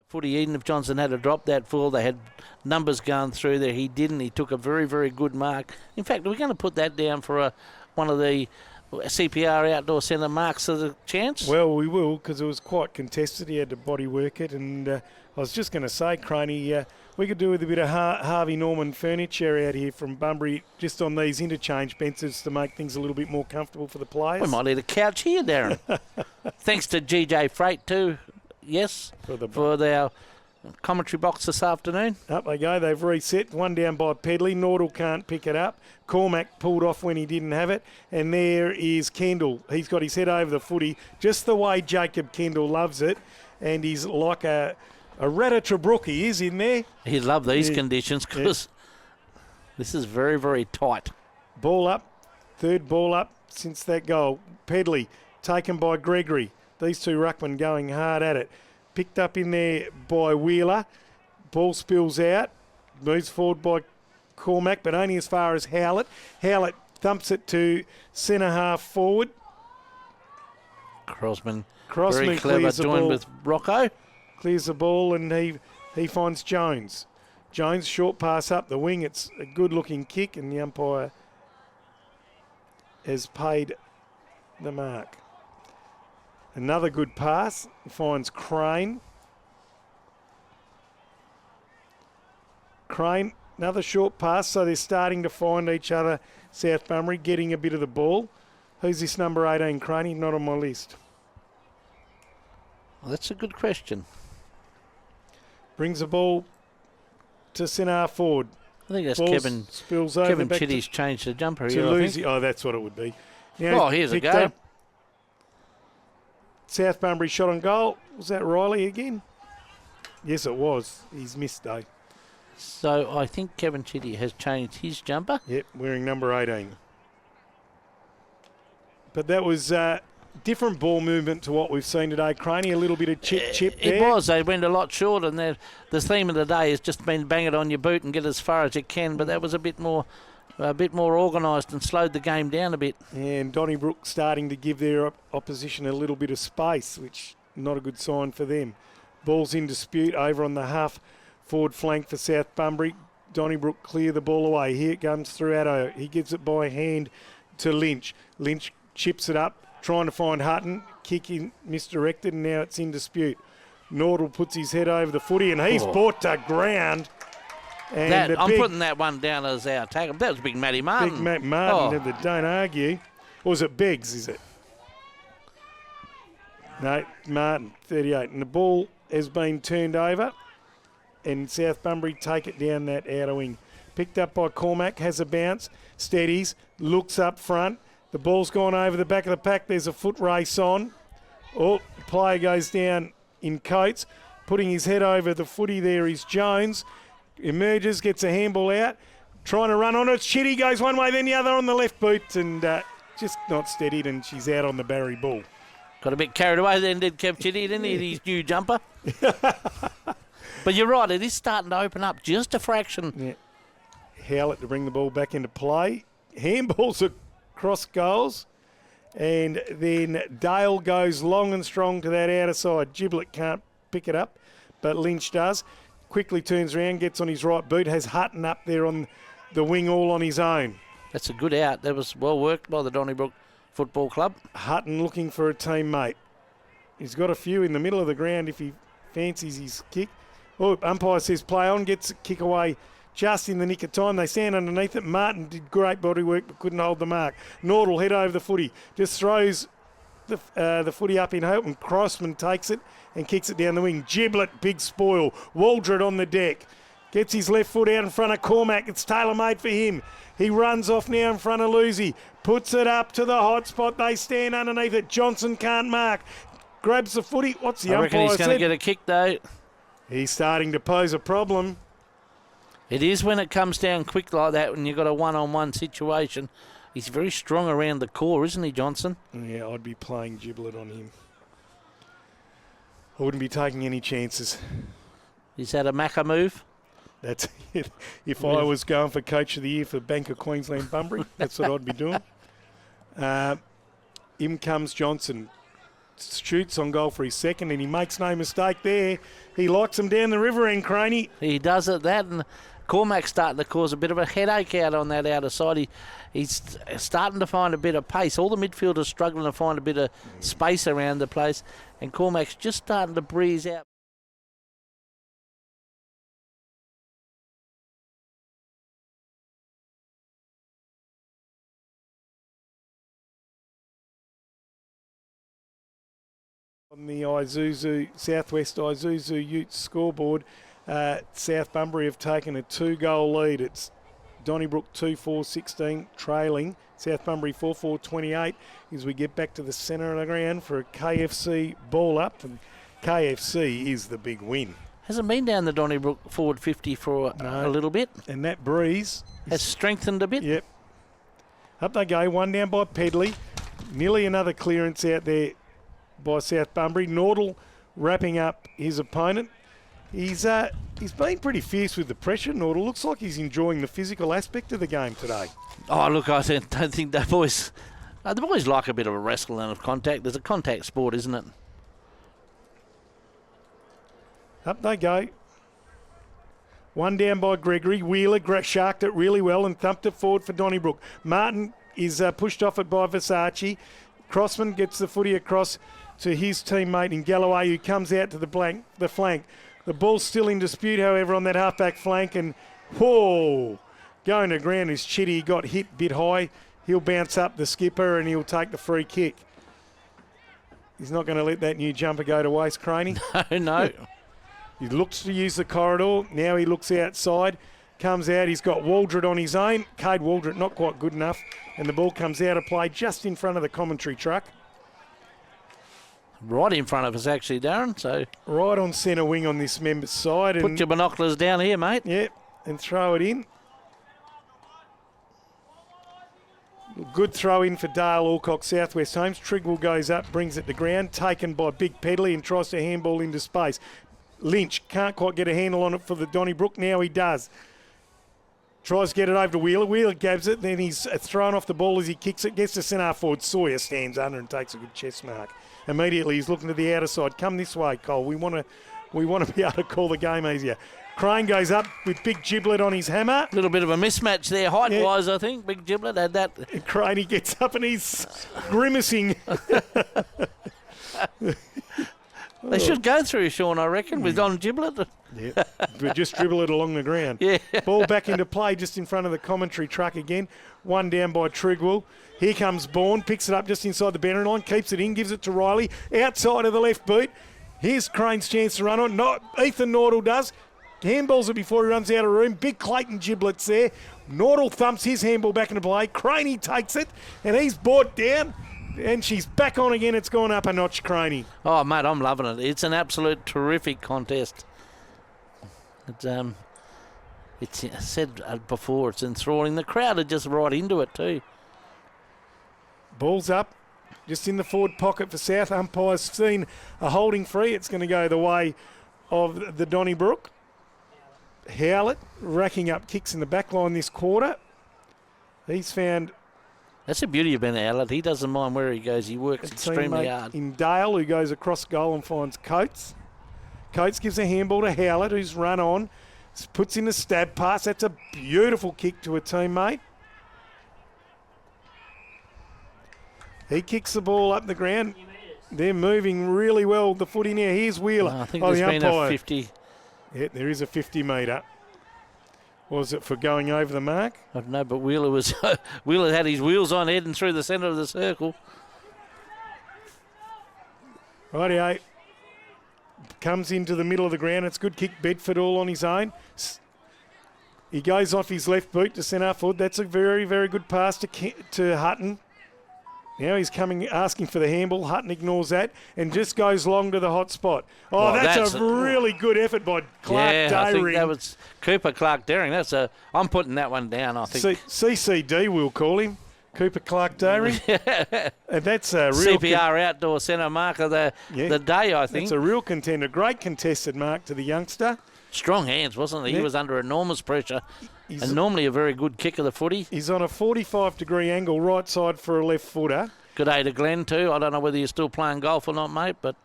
Footy, even if Johnson had to drop that full, they had numbers going through there. He didn't. He took a very, very good mark. In fact, we're going to put that down for one of the CPR outdoor centre marks of the chance. Well, we will, because it was quite contested. He had to body work it. And I was just going to say, Craney, we could do with a bit of Harvey Norman furniture out here from Bunbury just on these interchange benches to make things a little bit more comfortable for the players. We might need a couch here, Darren. Thanks to GJ Freight too. Yes, for their commentary box this afternoon. Up they go. They've reset. One down by Pedley. Nordell can't pick it up. Cormac pulled off when he didn't have it. And there is Kendall. He's got his head over the footy, just the way Jacob Kendall loves it. And he's like a Rattatrebrook. He is in there. He'd love these conditions because this is very, very tight. Ball up. Third ball up since that goal. Pedley taken by Gregory. These two ruckmen going hard at it. Picked up in there by Wheeler. Ball spills out. Moves forward by Cormac, but only as far as Howlett. Howlett thumps it to centre half forward. Crossman very clever, joined with Rocco. Clears the ball and he finds Jones. Jones, short pass up the wing. It's a good-looking kick, and the umpire has paid the mark. Another good pass. Finds Crane. Crane, another short pass. So they're starting to find each other. South Bunbury getting a bit of the ball. Who's this number 18, Crane? Not on my list. Well, that's a good question. Brings the ball to centre forward. I think that's Ball Kevin. spills over Kevin back Chitty's changed the jumper to here, I Lucy. think. Oh, that's what it would be. Now Here's a picked go. up. South Bunbury shot on goal. Was that Riley again? Yes, it was. He's missed, though. So I think Kevin Chitty has changed his jumper. Yep, wearing number 18. But that was different ball movement to what we've seen today. Craney, a little bit of chip there. It was. They went a lot short, and the theme of the day has just been bang it on your boot and get as far as you can. But that was a bit more organised and slowed the game down a bit. And Donnybrook starting to give their opposition a little bit of space, which not a good sign for them. Ball's in dispute over on the half forward flank for South Bunbury. Donnybrook clear the ball away. Here it comes through Addo. He gives it by hand to Lynch. Lynch chips it up, trying to find Hutton. Kick in misdirected, and now it's in dispute. Nordell puts his head over the footy, and he's brought to ground. And I'm putting that one down as our tackle. That was Big Matty Martin. Big Matt Martin, don't argue. Or was it Beggs, is it? No, Martin, 38. And the ball has been turned over, and South Bunbury take it down that outer wing. Picked up by Cormac, has a bounce, steadies, looks up front. The ball's gone over the back of the pack. There's a foot race on. Oh, player goes down in Coates. Putting his head over the footy there is Jones. Emerges, gets a handball out. Trying to run on it. Chitty goes one way, then the other on the left boot, and just not steadied, and she's out on the Barry ball. Got a bit carried away then, did Kev Chitty, didn't he? His new jumper. But you're right, it is starting to open up just a fraction. Yeah. Howlett to bring the ball back into play. Handballs across goals. And then Dale goes long and strong to that outer side. Giblet can't pick it up, but Lynch does. Quickly turns around, gets on his right boot, has Hutton up there on the wing all on his own. That's a good out. That was well worked by the Donnybrook Football Club. Hutton looking for a teammate. He's got a few in the middle of the ground if he fancies his kick. Oh, umpire says play on, gets a kick away just in the nick of time. They stand underneath it. Martin did great body work but couldn't hold the mark. Nordell head over the footy, just throws the footy up in hope, and Crossman takes it and kicks it down the wing. Giblet, big spoil. Waldred on the deck. Gets his left foot out in front of Cormac. It's tailor-made for him. He runs off now in front of Lucy. Puts it up to the hot spot. They stand underneath it. Johnson can't mark. Grabs the footy. What's the I umpire reckon he's going to get a kick, though. He's starting to pose a problem. It is when it comes down quick like that, when you've got a one-on-one situation. He's very strong around the core, isn't he, Johnson? Yeah, I'd be playing Giblet on him. I wouldn't be taking any chances. Is that a Macca move? That's it. If I was going for Coach of the Year for Bank of Queensland Bunbury, that's what I'd be doing. In comes Johnson. Shoots on goal for his second, and he makes no mistake there. He likes him down the river end, Craney. He does it, that, and Cormac's starting to cause a bit of a headache out on that outer side. He's starting to find a bit of pace. All the midfielders struggling to find a bit of space around the place, and Cormac's just starting to breeze out. On the Isuzu, Southwest Isuzu Utes scoreboard, South Bunbury have taken a 2-goal lead. It's Donnybrook 2-4-16 trailing. South Bunbury 4-4-28 as we get back to the centre of the ground for a KFC ball up. And KFC is the big win. Hasn't been down the Donnybrook forward 50 for a little bit. And that breeze has strengthened a bit. Yep. Up they go, one down by Pedley. Nearly another clearance out there by South Bunbury. Nordell wrapping up his opponent. He's been pretty fierce with the pressure. Nordell looks like he's enjoying the physical aspect of the game today. Oh, look, I don't think the boys like a bit of a wrestle and of contact. There's a contact sport, isn't it? Up they go. One down by Gregory. Wheeler sharked it really well and thumped it forward for Donnybrook. Martin is pushed off it by Versace. Crossman gets the footy across to his teammate in Galloway, who comes out to the flank. The ball's still in dispute, however, on that halfback flank, and whoa, going to ground is Chitty. He got hit a bit high. He'll bounce up the skipper and he'll take the free kick. He's not going to let that new jumper go to waste, Craney. No. He looks to use the corridor. Now he looks outside. Comes out. He's got Waldrett on his own. Cade Waldrett not quite good enough. And the ball comes out of play just in front of the commentary truck. Right in front of us, actually, Darren. So right on centre wing on this member's side. Put your binoculars down here, mate. Yep, and throw it in. Good throw in for Dale Alcock, Southwest Homes. Trigwell goes up, brings it to ground, taken by Big Pedley and tries to handball into space. Lynch can't quite get a handle on it for the Donnybrook. Now he does. Tries to get it over to Wheeler. Wheeler gabs it, then he's thrown off the ball as he kicks it. Gets to centre forward. Sawyer stands under and takes a good chest mark. Immediately he's looking to the outer side. Come this way, Cole. We want to be able to call the game easier. Crane goes up with Big Giblet on his hammer. A little bit of a mismatch there, height-wise, I think. Big Giblet had that. And Crane, he gets up and he's grimacing. They should go through, Sean, I reckon, with Don Giblet. Yeah, but just dribble it along the ground. Yeah. Ball back into play just in front of the commentary truck again. One down by Trigwell. Here comes Bourne, picks it up just inside the boundary line, keeps it in, gives it to Riley. Outside of the left boot. Here's Crane's chance to run on. Not Ethan Nordell does. Handballs it before he runs out of room. Big Clayton Giblets there. Nordell thumps his handball back into play. Craney takes it, and he's brought down. And she's back on again. It's gone up a notch, Craney. Oh, mate, I'm loving it. It's an absolute terrific contest. It's I said before, it's enthralling. The crowd are just right into it too. Ball's up, just in the forward pocket for South. Umpire's seen a holding free. It's going to go the way of the Donnybrook. Howlett racking up kicks in the back line this quarter. He's found... That's the beauty of Ben Howlett. He doesn't mind where he goes. He works extremely hard. In Dale, who goes across goal and finds Coates. Coates gives a handball to Howlett, who's run on. Puts in a stab pass. That's a beautiful kick to a teammate. He kicks the ball up the ground. They're moving really well, the footy now. Here's Wheeler. I think there's been a 50. Yeah, there is a 50 metre. Was it for going over the mark? I don't know, but Wheeler had his wheels on heading through the centre of the circle. Rightio. Comes into the middle of the ground. It's good kick. Bedford all on his own. He goes off his left boot to centre forward. That's a very, very good pass to Hutton. Now he's coming, asking for the handball. Hutton ignores that and just goes long to the hot spot. Oh, that's a really good effort by Clark Dayring. I think that was Cooper Clark Dayring. I'm putting that one down, I think. CCD, we'll call him. Cooper Clark Dayring. And that's a real... CPR outdoor centre mark of the day, I think. It's a real contender. Great contested mark to the youngster. Strong hands, wasn't he? Yeah. He was under enormous pressure. And normally a very good kick of the footy. He's on a 45-degree angle right side for a left footer. Good day to Glenn too. I don't know whether you're still playing golf or not, mate, but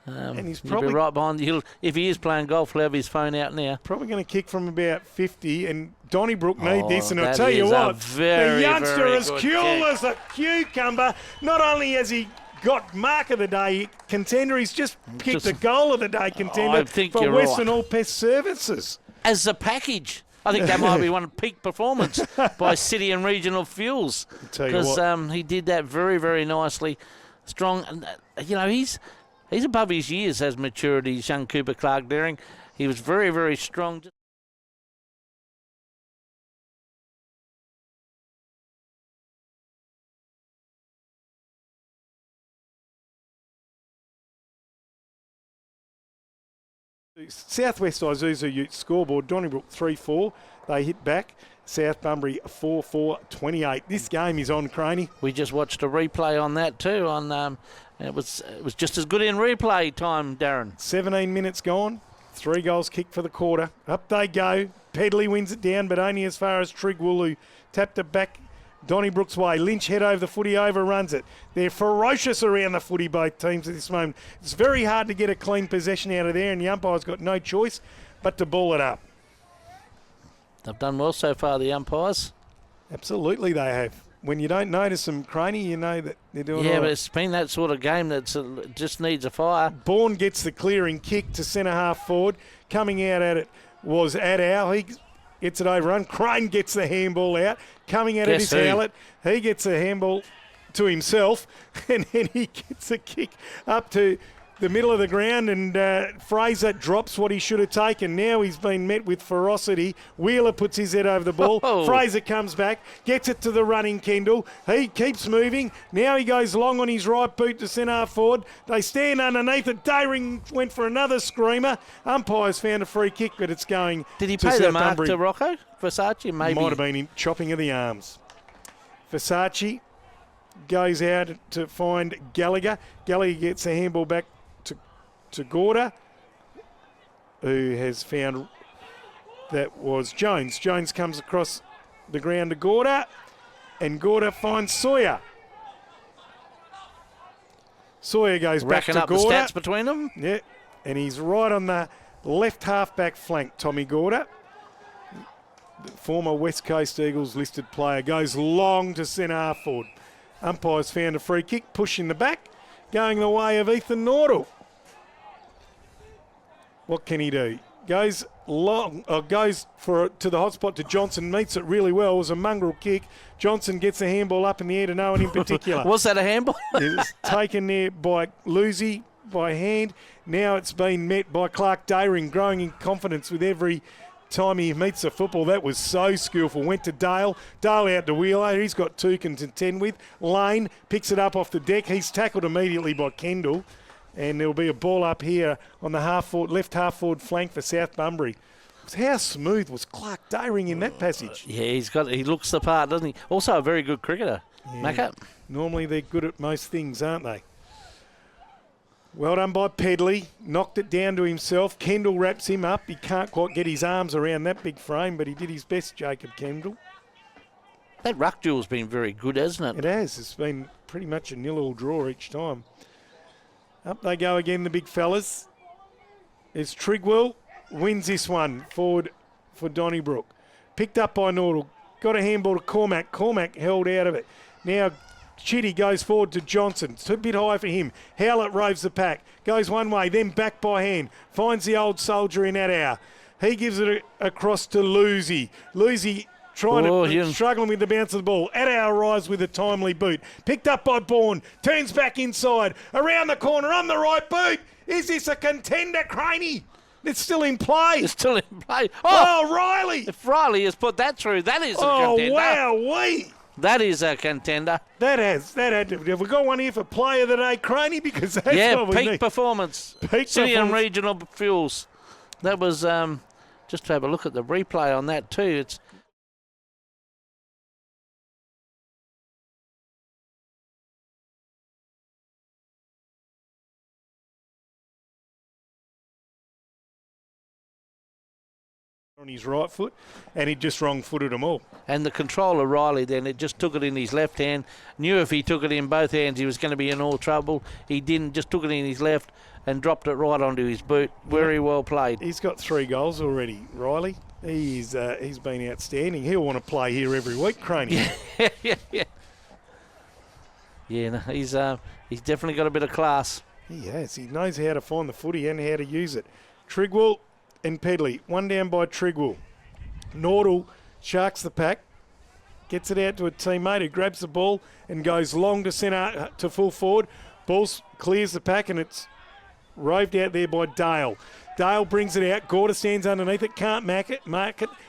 and he's he'll probably be right behind you. If he is playing golf, he'll have his phone out now. Probably going to kick from about 50, and Donnybrook need this. And I'll tell you what, the youngster is cool as a cucumber. Not only has he got mark of the day contender, he's just kicked the goal of the day contender for Western All Pest Services. As a package. I think that might be one peak performance by City and Regional Fuels, because he did that very, very nicely, strong. And he's above his years as maturity. Young Cooper Clark Dayring, he was very, very strong. Southwest Isuzu Ute scoreboard, Donnybrook 3-4. They hit back. South Bunbury 4-4-28. This game is on, Craney. We just watched a replay on that too. It was just as good in replay time, Darren. 17 minutes gone. 3 goals kicked for the quarter. Up they go. Pedley wins it down, but only as far as Trigwell, who tapped it back Donnybrook's way. Lynch head over the footy, overruns it. They're ferocious around the footy, both teams at this moment. It's very hard to get a clean possession out of there, and the umpire's got no choice but to ball it up. They've done well so far, the umpires. Absolutely they have. When you don't notice them, Craney, you know that they're doing all right. But it's been that sort of game that just needs a fire. Bourne gets the clearing kick to centre half forward. Coming out at it was Adow. He gets it overrun. Crane gets the handball out. Coming at it is Howlett. He gets a handball to himself, and then he gets a kick up to the middle of the ground, and Fraser drops what he should have taken. Now he's been met with ferocity. Wheeler puts his head over the ball. Oh. Fraser comes back, gets it to the running Kendall. He keeps moving. Now he goes long on his right boot to centre forward. They stand underneath it. Dayring went for another screamer. Umpires found a free kick, but it's going Did he to pay the South mark Bunbury. to Rocco Versace? Maybe. Might have been in chopping of the arms. Versace goes out to find Gallagher. Gallagher gets a handball back to Gorda, who has found that was Jones. Jones comes across the ground to Gorda, and Gorda finds Sawyer. Sawyer goes Racking back to up Gorda. the stats between them. Yeah, and he's right on the left half-back flank, Tommy Gorda. The former West Coast Eagles listed player goes long to centre half forward. Umpires found a free kick, pushing the back, going the way of Ethan Nordell. What can he do? Goes long, goes to the hot spot to Johnson, meets it really well. It was a mongrel kick. Johnson gets the handball up in the air to no one in particular. Was that a handball? It was taken there by Lucy by hand. Now it's been met by Clark Dayring, growing in confidence with every time he meets the football. That was so skillful. Went to Dale. Dale out to Wheeler. He's got two to contend with. Lane picks it up off the deck. He's tackled immediately by Kendall. And there'll be a ball up here on the left half forward flank for South Bunbury. How smooth was Clark Dayring in that passage? Yeah, he looks the part, doesn't he? Also a very good cricketer, Macca. Normally they're good at most things, aren't they? Well done by Pedley. Knocked it down to himself. Kendall wraps him up. He can't quite get his arms around that big frame, but he did his best, Jacob Kendall. That ruck duel's been very good, hasn't It it? has. It's been pretty much a 0-0 draw each time. Up they go again, the big fellas. It's Trigwell, wins this one forward for Donnybrook. Picked up by Nordell. Got a handball to Cormac. Cormac held out of it. Now Chitty goes forward to Johnson. It's a bit high for him. Howlett roves the pack. Goes one way, then back by hand. Finds the old soldier in that hour. He gives it across to Lucy. Lucy struggling with the bounce of the ball. Addow arrives with a timely boot. Picked up by Bourne. Turns back inside. Around the corner on the right boot. Is this a contender, Craney? It's still in play. It's still in play. Oh, Riley. If Riley has put that through, that is a contender. Oh, wow-wee. That is a contender. That had to. Have we got one here for Player of the Day, Craney? Because that's what we peak need. performance. Peak City and performance. regional fuels. That was, just to have a look at the replay on that too. It's on his right foot, and he just wrong-footed them all. and the controller Riley then, it just took it in his left hand. Knew if he took it in both hands he was going to be in all trouble. He didn't, just took it in his left and dropped it right onto his boot. Very well played. He's got 3 goals already, Riley. He's been outstanding. He'll want to play here every week, Craney. Yeah, no, he's definitely got a bit of class. He has. He knows how to find the footy and how to use it. Trigwell and Pedley. One down by Trigwell. Nordell sharks the pack. Gets it out to a teammate who grabs the ball and goes long to centre to full forward. Ball clears the pack and it's roved out there by Dale. Dale brings it out. Gorda stands underneath it. Can't mark it.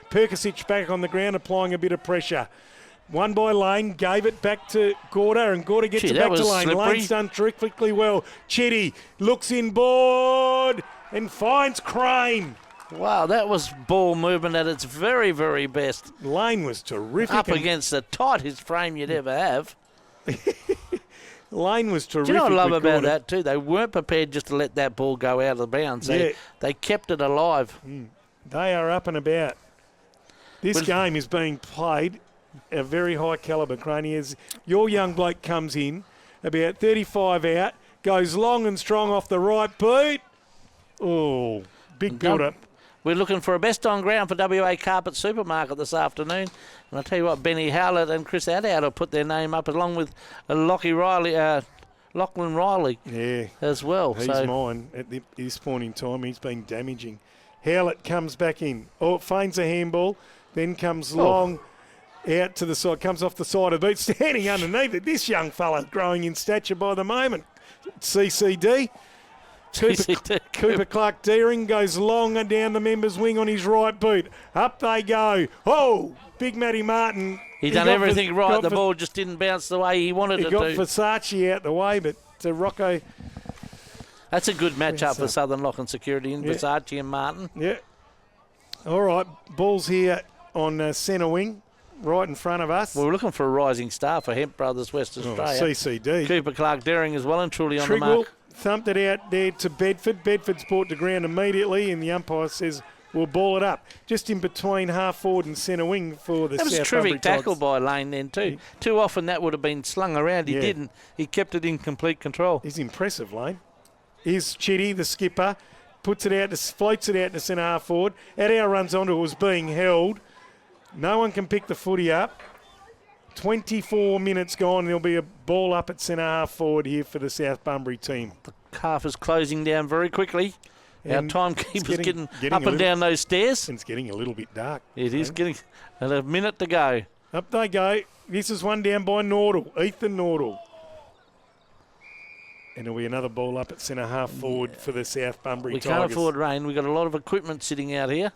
Perkisic back on the ground applying a bit of pressure. One by Lane, gave it back to Gorda, and Gorda gets it back to Lane. Slippery. Lane's done terrifically well. Chitty looks inboard and finds Crane. Wow, that was ball movement at its very, very best. Lane was terrific. Up against the tightest frame you'd ever have. Lane was terrific. Do you know what I love with about Gorda. that too? They weren't prepared just to let that ball go out of the bounds. They kept it alive. They are up and about. This game is being played at a very high calibre, Craney. As your young bloke comes in, about 35 out, goes long and strong off the right boot. Oh, big build-up. We're looking for a best on ground for WA Carpet Supermarket this afternoon. And I'll tell you what, Benny Howlett and Chris Addow have put their name up along with Lachlan Riley as well. He's mine at this point in time. He's been damaging. Howlett comes back in. Oh, feigns a handball. Then comes long. out to the side, comes off the side of the boot, standing underneath it. This young fella growing in stature by the moment. CCD. Cooper Clark Deering goes long and down the member's wing on his right boot. Up they go. Oh, Big Matty Martin. He done everything right. The ball just didn't bounce the way he wanted it to. He got Versace out the way, but Rocco. That's a good match-up for Southern Lock and Security in Versace and Martin. Yeah. All right, ball's here on centre wing, right in front of us. Well, we're looking for a rising star for Hemp Brothers West Australia. CCD. Cooper Clark Deering is well and truly on the mark. Thumped it out there to Bedford. Bedford's brought to ground immediately, and the umpire says we'll ball it up. Just in between half forward and centre wing for the South Bunbury Tigers. That was a terrific tackle by Lane then too. Yeah. Too often that would have been slung around. He didn't. He kept it in complete control. He's impressive, Lane. Here's Chitty, the skipper. Puts it out, floats it out to centre half forward. Addow runs onto it, was being held. No one can pick the footy up. 24 minutes gone. There'll be a ball up at centre half forward here for the South Bunbury team. The half is closing down very quickly. Our timekeeper's getting up and down those stairs. And it's getting a little bit dark. It is getting a minute to go. Up they go. This is one down by Nordell, Ethan Nordell. And there'll be another ball up at centre half forward for the South Bunbury Tigers. We can't afford rain. We've got a lot of equipment sitting out here.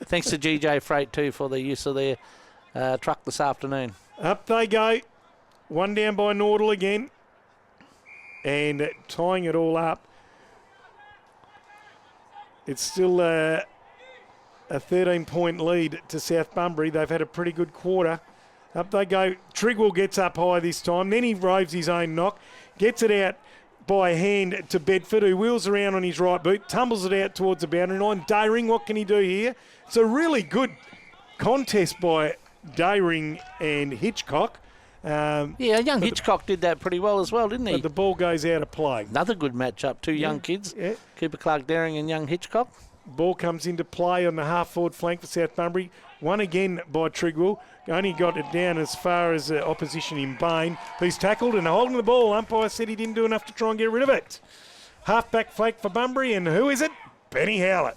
Thanks to GJ Freight too for the use of their truck this afternoon. Up they go. One down by Nordell again. And tying it all up. It's still a 13-point lead to South Bunbury. They've had a pretty good quarter. Up they go. Trigwell gets up high this time. Then he roves his own knock. Gets it out by hand to Bedford, who wheels around on his right boot, tumbles it out towards the boundary line. Dayring, what can he do here? It's a really good contest by Dayring and Hitchcock. Young Hitchcock did that pretty well as well, didn't he? But the ball goes out of play. Another good match-up, two young kids, Cooper Clark Daring and young Hitchcock. Ball comes into play on the half-forward flank for South Bunbury. One again by Trigwell. Only got it down as far as opposition in Bain, who's tackled and holding the ball. Umpire said he didn't do enough to try and get rid of it. Half-back flank for Bunbury, and who is it? Benny Howlett.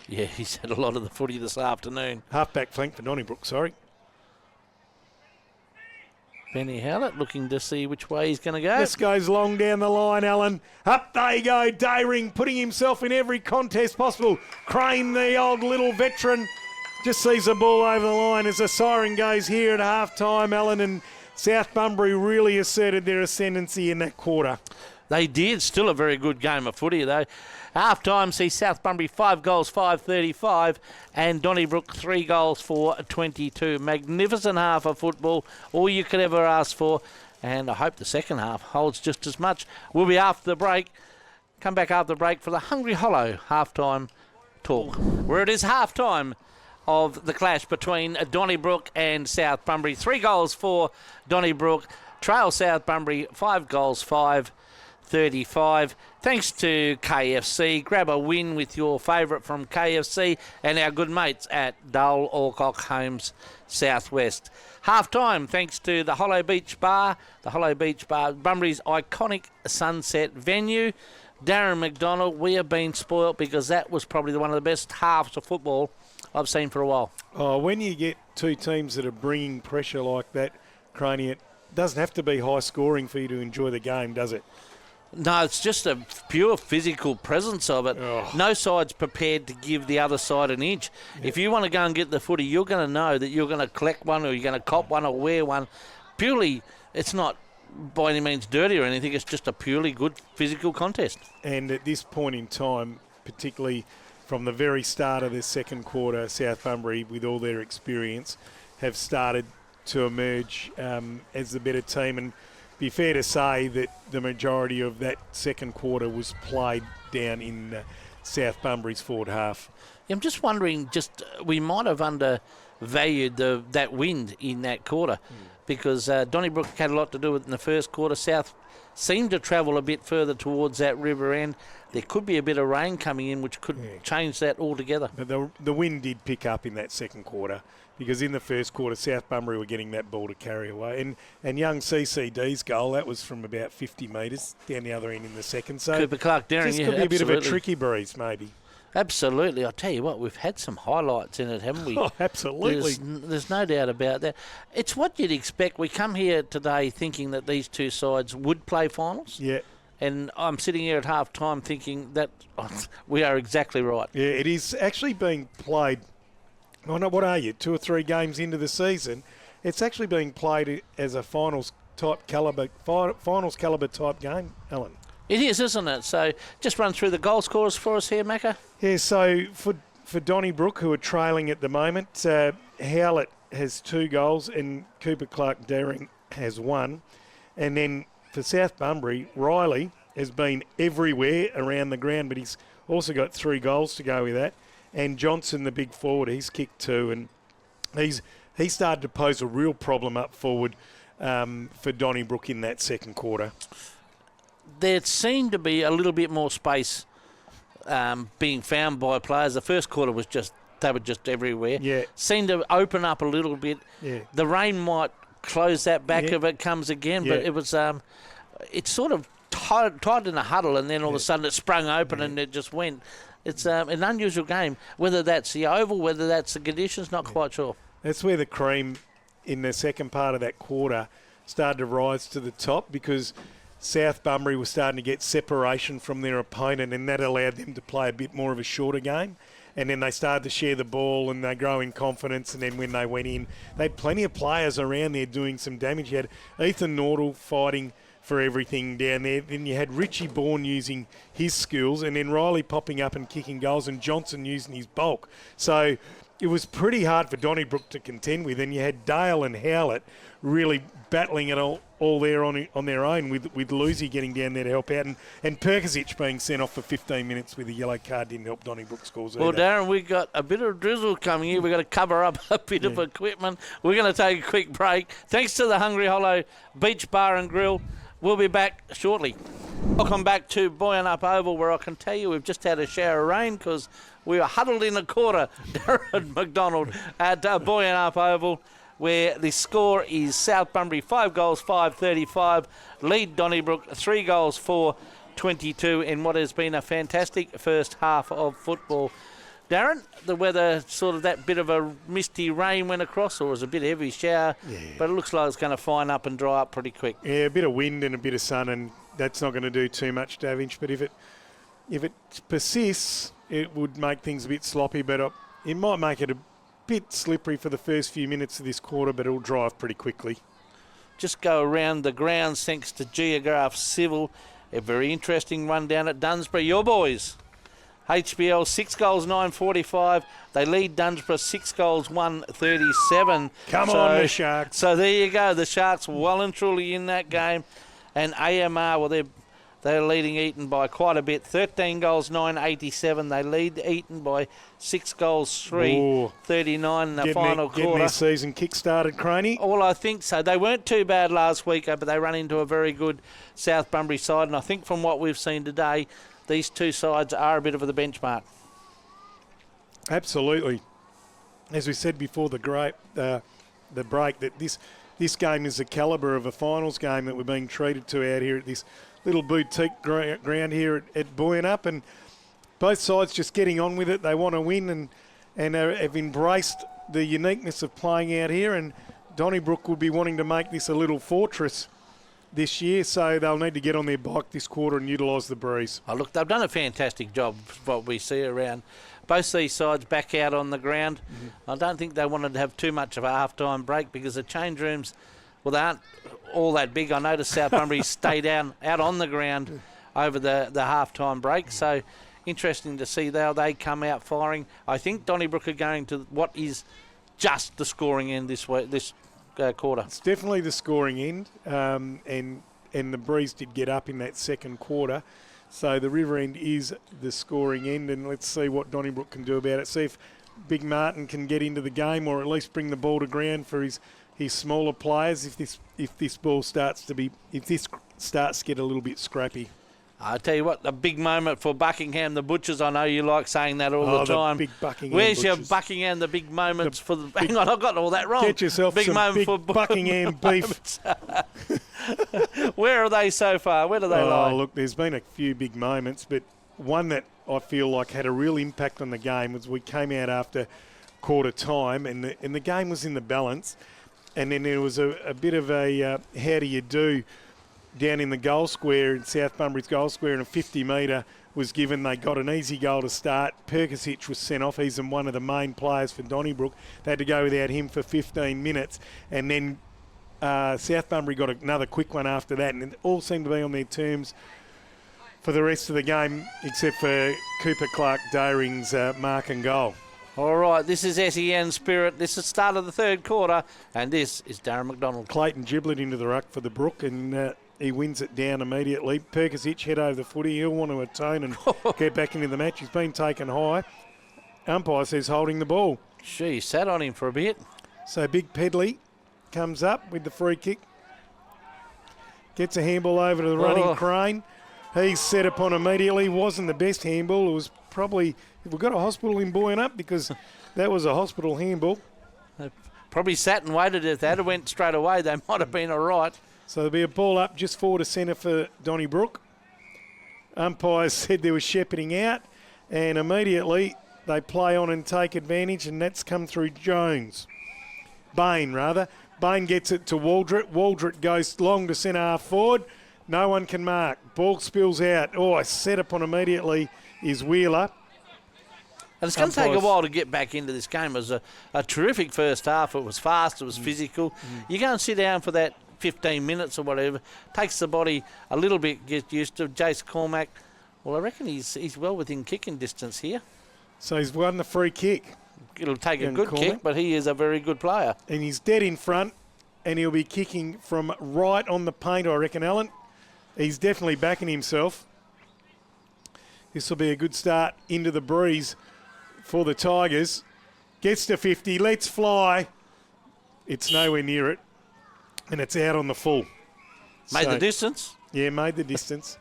Yeah, he's had a lot of the footy this afternoon. Half-back flank for Donnybrook, sorry. Benny Howlett looking to see which way he's going to go. This goes long down the line, Alan. Up they go. Dayring putting himself in every contest possible. Crane, the old little veteran, just sees the ball over the line as the siren goes here at half-time, Alan, and South Bunbury really asserted their ascendancy in that quarter. They did. Still a very good game of footy, though. Half-time sees South Bunbury 5 goals, 5-35, and Donnybrook 3 goals for 22. Magnificent half of football, all you could ever ask for, and I hope the second half holds just as much. We'll be after the break. Come back after the break for the Hungry Hollow half-time talk, where it is half-time of the clash between Donnybrook and South Bunbury. 3 goals for Donnybrook, trail South Bunbury 5 goals, 5-35. Thanks to KFC. Grab a win with your favourite from KFC and our good mates at Dull Alcock Homes Southwest. Half-time thanks to the Hollow Beach Bar. The Hollow Beach Bar, Bunbury's iconic sunset venue. Darren McDonald, we have been spoilt because that was probably one of the best halves of football I've seen for a while. Oh, when you get two teams that are bringing pressure like that, Craney, it doesn't have to be high scoring for you to enjoy the game, does it? No, it's just a pure physical presence of it. Oh. No side's prepared to give the other side an inch. Yeah. If you want to go and get the footy, you're going to know that you're going to collect one or you're going to cop one or wear one. Purely, it's not by any means dirty or anything. It's just a purely good physical contest. And at this point in time, particularly from the very start of this second quarter, South Bunbury, with all their experience, have started to emerge as the better team. And be fair to say that the majority of that second quarter was played down in South Bunbury's forward half. Yeah, I'm just wondering, we might have undervalued that wind in that quarter because Donnybrook had a lot to do with it in the first quarter. South seemed to travel a bit further towards that river end. There could be a bit of rain coming in which could change that altogether. But the wind did pick up in that second quarter because in the first quarter, South Bunbury were getting that ball to carry away. And young CCD's goal, that was from about 50 metres down the other end in the second. So Cooper Clark Daring, just could be a bit of a tricky breeze, maybe. Absolutely. I'll tell you what, we've had some highlights in it, haven't we? Oh, absolutely. There's no doubt about that. It's what you'd expect. We come here today thinking that these two sides would play finals. Yeah. And I'm sitting here at half-time thinking that we are exactly right. Yeah, it is actually being played. Oh, no, what are you, 2 or 3 games into the season? It's actually being played as a finals caliber type game, Alan. It is, isn't it? So just run through the goal scorers for us here, Macca. Yeah, so for Donnybrook, who are trailing at the moment, Howlett has 2 goals and Cooper Clark-Daring has 1. And then for South Bunbury, Riley has been everywhere around the ground, but he's also got 3 goals to go with that. And Johnson, the big forward, he's kicked 2, and he started to pose a real problem up forward for Donnybrook in that second quarter. There seemed to be a little bit more space being found by players. The first quarter was they were just everywhere. Yeah. Seemed to open up a little bit. Yeah. The rain might close that back if it comes again, but it was it's sort of tied in a huddle, and then all of a sudden it sprung open and it just went. It's an unusual game. Whether that's the oval, whether that's the conditions, not quite sure. That's where the cream in the second part of that quarter started to rise to the top, because South Bunbury was starting to get separation from their opponent, and that allowed them to play a bit more of a shorter game. And then they started to share the ball and they grow in confidence. And then when they went in, they had plenty of players around there doing some damage. You had Ethan Nordell fighting for everything down there. Then you had Richie Bourne using his skills, and then Riley popping up and kicking goals, and Johnson using his bulk. So it was pretty hard for Donnybrook to contend with. And you had Dale and Howlett really battling it all there on their own, with Lucy getting down there to help out, and Perkasic being sent off for 15 minutes with a yellow card didn't help Donnybrook scores either. Well, Darren, we've got a bit of drizzle coming here. We've got to cover up a bit of equipment. We're going to take a quick break. Thanks to the Hungry Hollow Beach Bar and Grill. We'll be back shortly. Welcome back to Buoyant Up Oval, where I can tell you we've just had a shower of rain because we were huddled in a quarter, Darren McDonald, at Buoyant Up Oval, where the score is South Bunbury 5 goals, 5-35, lead Donnybrook 3 goals, 4-22 in what has been a fantastic first half of football. Darren, the weather, sort of that bit of a misty rain went across, or was a bit heavy shower, but it looks like it's going to fine up and dry up pretty quick. Yeah, a bit of wind and a bit of sun, and that's not going to do too much damage. But if it persists, it would make things a bit sloppy, but it might make it a bit slippery for the first few minutes of this quarter, but it'll dry off pretty quickly. Just go around the grounds thanks to Geograph Civil. A very interesting one down at Dunsborough. Your boys, HBL 6 goals, 9-45. They lead Dunsborough 6 goals, 1-37. Come on, the Sharks. So there you go. The Sharks well and truly in that game. And AMR, well, they're leading Eton by quite a bit. 13 goals, 9-87. They lead Eton by 6 goals, 3-39 in the final quarter. Getting their season kick-started, Craney? Well, I think so. They weren't too bad last week, but they run into a very good South Bunbury side. And I think from what we've seen today, these two sides are a bit of the benchmark. Absolutely. As we said before the break, that this game is the calibre of a finals game that we're being treated to out here at this little boutique ground here at Buoyant Up, and both sides just getting on with it. They want to win and have embraced the uniqueness of playing out here, and Donnybrook will be wanting to make this a little fortress this year, so they'll need to get on their bike this quarter and utilise the breeze. Oh, look, they've done a fantastic job, what we see around. Both these sides back out on the ground. I don't think they wanted to have too much of a half-time break because the change rooms, well, they aren't all that big. I noticed South Bunbury stayed out on the ground over the half-time break, so interesting to see how they come out firing. I think Donnybrook are going to what is just the scoring end this quarter. It's definitely the scoring end, and the breeze did get up in that second quarter. So the river end is the scoring end, and let's see what Donnybrook can do about it. See if Big Martin can get into the game, or at least bring the ball to ground for his smaller players. If this starts to get a little bit scrappy. I tell you what, a big moment for Buckingham, the Butchers. I know you like saying that all the time. Big Buckingham Where's Butchers. your Buckingham, the big moments for the... Hang on, I've got all that wrong. Get yourself big some moment big for Buckingham beef. Where are they so far? Where do they lie? Oh, look, there's been a few big moments, but one that I feel like had a real impact on the game was we came out after quarter time and the game was in the balance, and then there was a bit of a how do you do down in the goal square, in South Bunbury's goal square, and a 50 metre was given. They got an easy goal to start. Perkisic was sent off. He's one of the main players for Donnybrook. They had to go without him for 15 minutes. And then South Bunbury got another quick one after that. And it all seemed to be on their terms for the rest of the game, except for Cooper Clark Daring's mark and goal. All right, this is SEN Spirit. This is the start of the third quarter, and this is Darren McDonald. Clayton Giblet into the ruck for the Brook, and he wins it down immediately. Perkisic head over the footy. He'll want to atone and get back into the match. He's been taken high. Umpire says holding the ball. Gee, sat on him for a bit. So Big Pedley comes up with the free kick. Gets a handball over to the running Crane. He's set upon immediately. Wasn't the best handball. It was probably, we've got a hospital in buoying up because that was a hospital handball. They probably sat and waited. If that had went straight away, they might have been all right. So there'll be a ball up just forward to centre for Donnybrook. Umpires said there was shepherding out, and immediately they play on and take advantage, and that's come through Bain, rather. Bain gets it to Waldrett. Waldrett goes long to centre half forward. No one can mark. Ball spills out. Set upon immediately is Wheeler. And it's going to take a while to get back into this game. It was a terrific first half. It was fast. It was physical. You go and sit down for that 15 minutes or whatever. Takes the body a little bit, get used to. Jace Cormack, well, I reckon he's well within kicking distance here. So he's won the free kick. It'll take a good kick, but he is a very good player. And he's dead in front, and he'll be kicking from right on the paint, I reckon, Alan. He's definitely backing himself. This will be a good start into the breeze for the Tigers. Gets to 50, lets fly. It's nowhere near it, and it's out on the full. Made the distance? Yeah, made the distance.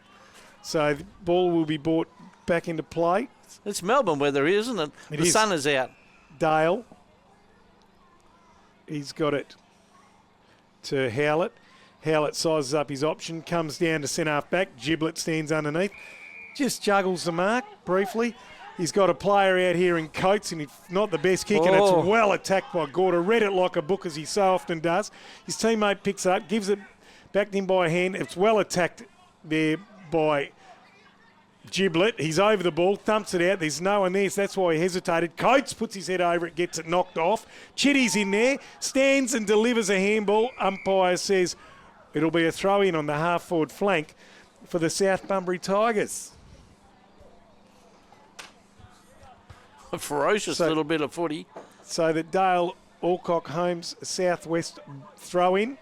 So the ball will be brought back into play. It's Melbourne weather, isn't it? The sun is out. Dale. He's got it to Howlett. Howlett sizes up his option, comes down to centre half back. Giblet stands underneath. Just juggles the mark briefly. He's got a player out here in Coates, and it's not the best kick, and it's well attacked by Gorder. Read it like a book, as he so often does. His teammate picks it up, gives it back to him by hand. It's well attacked there by Giblet. He's over the ball, thumps it out. There's no one there, so that's why he hesitated. Coates puts his head over it, gets it knocked off. Chitty's in there, stands and delivers a handball. Umpire says it'll be a throw-in on the half-forward flank for the South Bunbury Tigers. A ferocious little bit of footy. So the Dale Alcock Holmes Southwest throw-in.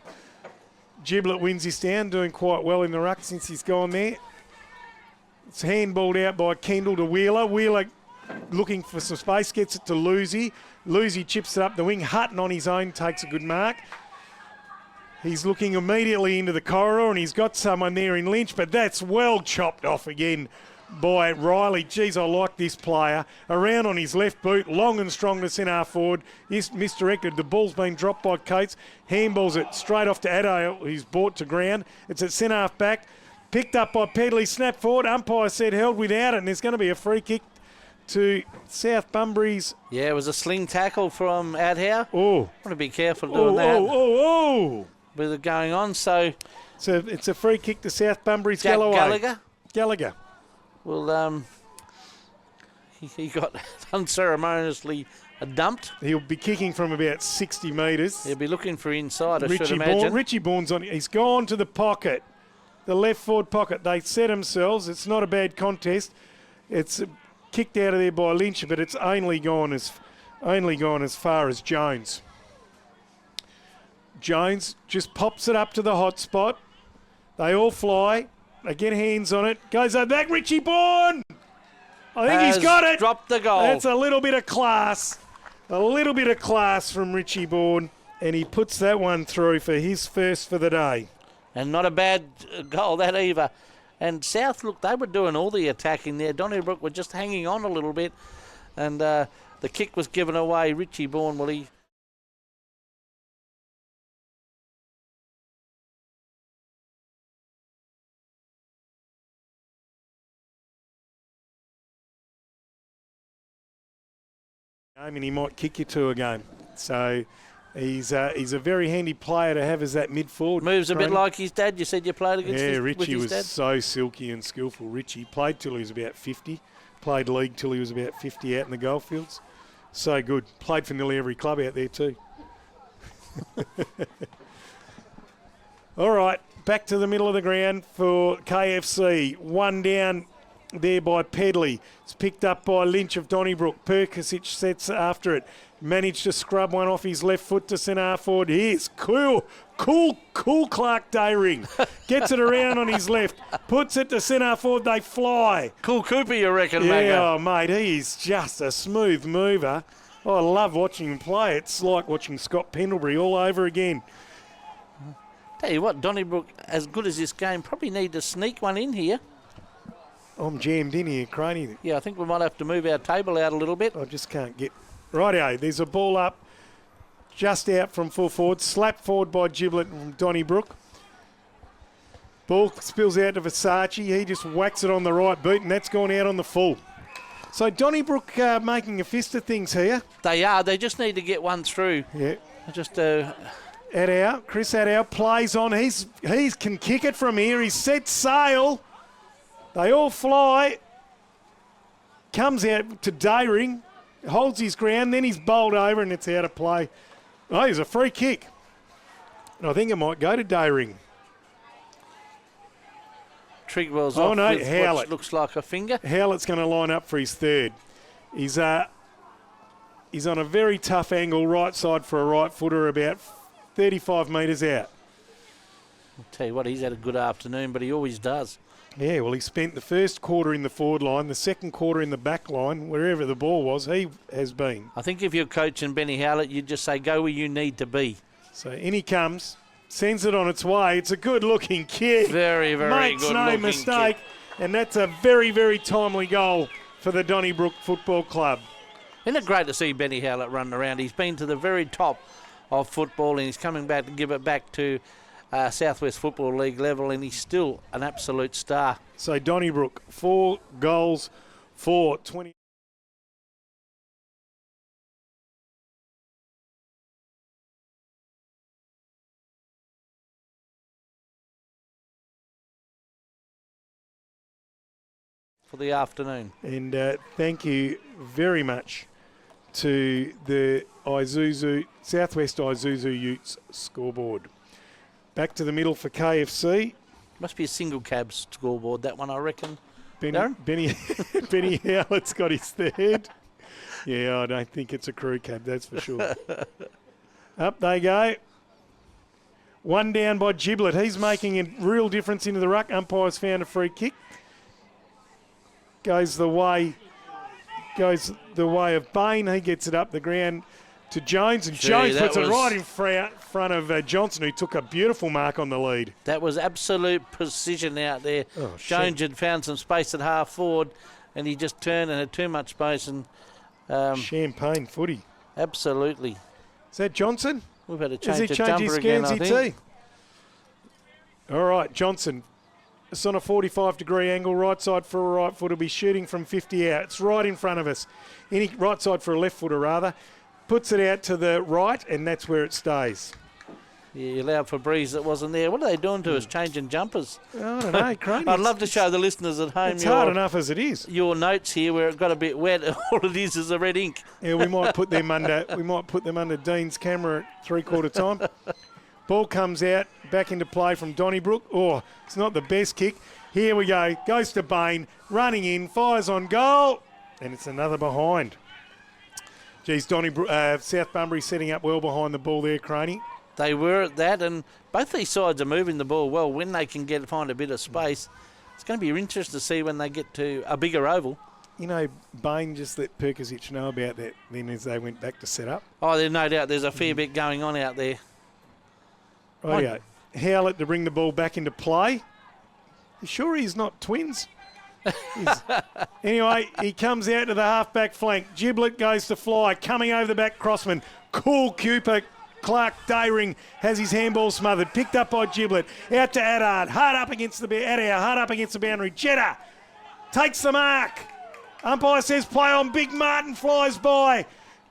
Giblet wins this down, doing quite well in the ruck since he's gone there. It's handballed out by Kendall to Wheeler. Wheeler looking for some space, gets it to Lucy. Lucy chips it up the wing. Hutton on his own takes a good mark. He's looking immediately into the corridor, and he's got someone there in Lynch, but that's well chopped off again by Riley. Geez, I like this player. Around on his left boot, long and strong to centre half forward. He's misdirected. The ball's been dropped by Coates. Handballs it straight off to Addo, who's brought to ground. It's at centre half back. Picked up by Pedley, snap forward. Umpire said held without it, and there's going to be a free kick to South Bunbury's. Yeah, it was a sling tackle from Adhow. Oh. Want to be careful doing that. Oh. With it going on, so it's a free kick to South Bunbury's. Jack Gallagher. Well, he got unceremoniously dumped. He'll be kicking from about 60 metres. He'll be looking for inside, I should imagine. Richie Bourne's on. He's gone to the pocket. The left forward pocket. They set themselves. It's not a bad contest. It's kicked out of there by Lynch, but it's only gone as far as Jones. Jones just pops it up to the hot spot. They all fly. They get hands on it. Goes over back. Richie Bourne. I think he's got it. Dropped the goal. That's a little bit of class. A little bit of class from Richie Bourne. And he puts that one through for his first for the day. And not a bad goal, that either. And South, look, they were doing all the attacking there. Donnybrook were just hanging on a little bit. And the kick was given away. Richie Bourne, well, he And he might kick you to a game. So he's a very handy player to have as that mid-forward. Moves a bit like his dad. You said you played against with his was dad? so silky and skillful. Richie played till he was about 50. Played league till he was about 50 out in the goldfields. So good. Played for nearly every club out there too. All right, back to the middle of the ground for KFC. One down there by Pedley. It's picked up by Lynch of Donnybrook. Perkisic sets after it. Managed to scrub one off his left foot to centre half forward. Here's cool Clark Dayring. Gets it around on his left. Puts it to centre half forward. They fly. Cool Cooper, you reckon, Yeah, Magger? oh, mate, he is just a smooth mover. Oh, I love watching him play. It's like watching Scott Pendlebury all over again. Tell you what, Donnybrook, as good as this game, probably need to sneak one in here. I'm jammed in here, Craney. Yeah, I think we might have to move our table out a little bit. I just can't get... Rightio, there's a ball up just out from full forward. Slapped forward by Giblet from Donnybrook. Ball spills out to Versace. He just whacks it on the right boot, and that's gone out on the full. So Donnybrook making a fist of things here. They are. They just need to get one through. Yeah. Just Adow, Chris Adow plays on. He can kick it from here. He's set sail. They all fly. Comes out to Dayring. Holds his ground. Then he's bowled over and it's out of play. Oh, here's a free kick. And I think it might go to Dayring. Trigwell's off no, with Howlett. what looks like a finger. Howlett's going to line up for his third. He's on a very tough angle, right side for a right footer, about 35 metres out. I'll tell you what, he's had a good afternoon, but he always does. Yeah, well, he spent the first quarter in the forward line, the second quarter in the back line, wherever the ball was, he has been. I think if you're coaching Benny Howlett, you'd just say, go where you need to be. So in he comes, sends it on its way. It's a good-looking kick. Very, very Makes good no looking mistake. kick. And that's a very, very timely goal for the Donnybrook Football Club. Isn't it great to see Benny Howlett running around? He's been to the very top of football and he's coming back to give it back to Southwest Football League level, and he's still an absolute star. So Donnybrook, 4 goals for 20. For the afternoon. And thank you very much to the Southwest Isuzu Utes scoreboard. Back to the middle for KFC. Must be a single cab scoreboard, that one, I reckon. Benny Howlett's got his third. Yeah, I don't think it's a crew cab, that's for sure. Up they go. One down by Giblet. He's making a real difference into the ruck. Umpire's found a free kick. Goes the way of Bain. He gets it up the ground to Jones, and Jones puts it right in front of Johnson, who took a beautiful mark on the lead. That was absolute precision out there. Oh, Jones had found some space at half forward, and he just turned and had too much space. And Champagne footy. Absolutely. Is that Johnson? We've had to change Has the he changed his jumper again, I think. All right, Johnson. It's on a 45-degree angle, right side for a right footer. Will be shooting from 50 out. It's right in front of us. Right side for a left footer, rather. Puts it out to the right, and that's where it stays. Yeah, you allowed for breeze that wasn't there. What are they doing to us, changing jumpers? I don't know, Crane. I'd love to show the listeners at home it's hard enough as it is. Your notes here where it got a bit wet. All it is a red ink. Yeah, we might put them under Dean's camera at 3/4 time. Ball comes out, back into play from Donnybrook. Oh, it's not the best kick. Here we go. Goes to Bain, running in, fires on goal, and it's another behind. Geez, South Bunbury setting up well behind the ball there, Craney. They were at that, and both these sides are moving the ball well when they can find a bit of space. It's going to be interesting to see when they get to a bigger oval. You know, Bain just let Perkisic know about that then as they went back to set up. Oh, there's no doubt there's a fair bit going on out there. Rightio. Howlett to bring the ball back into play. You sure he's not twins? Anyway, he comes out to the half-back flank. Giblet goes to fly, coming over the back crossman. Cool Cooper. Clark Dayring has his handball smothered. Picked up by Giblet. Out to Addard. Hard up against the boundary. Jetta takes the mark. Umpire says play on. Big Martin flies by.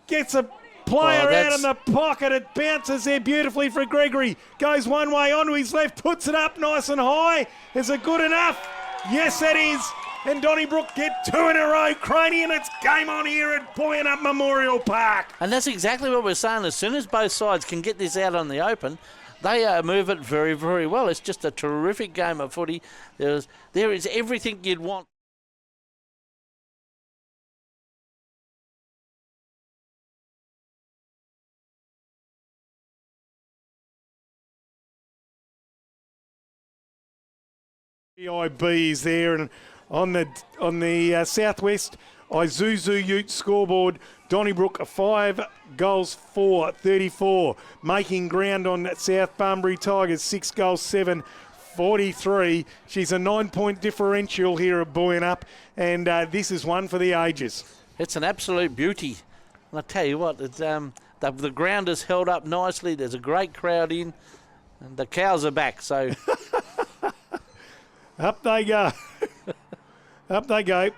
Gets a player out in the pocket. It bounces there beautifully for Gregory. Goes one way onto his left, puts it up nice and high. Is it good enough? Yes, it is. And Donnybrook get 2 in a row. Craney, and it's game on here at Buoyant Up Memorial Park. And that's exactly what we're saying. As soon as both sides can get this out on the open, they move it very, very well. It's just a terrific game of footy. There is everything you'd want. EIB is there, and on the southwest Isuzu Ute scoreboard, Donnybrook 5 goals 4, 34, making ground on South Bunbury Tigers 6 goals 7, 43. She's a 9-point differential here at Buoyant Up, and this is one for the ages. It's an absolute beauty. And I tell you what, it's, the ground is held up nicely. There's a great crowd in, and the cows are back. So up they go. Up they go.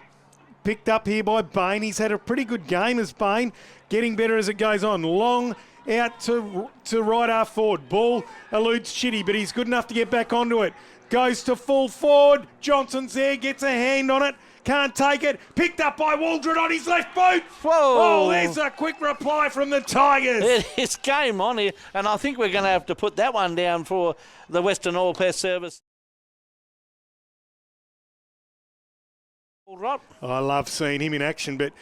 Picked up here by Bain. He's had a pretty good game as Bain, getting better as it goes on. Long out to right half forward. Ball eludes Chitty, but he's good enough to get back onto it. Goes to full forward. Johnson's there, gets a hand on it. Can't take it. Picked up by Waldron on his left boot. Whoa! Oh, there's a quick reply from the Tigers. It's game on here, and I think we're going to have to put that one down for the Western Oil Pass Service. All right. I love seeing him in action, but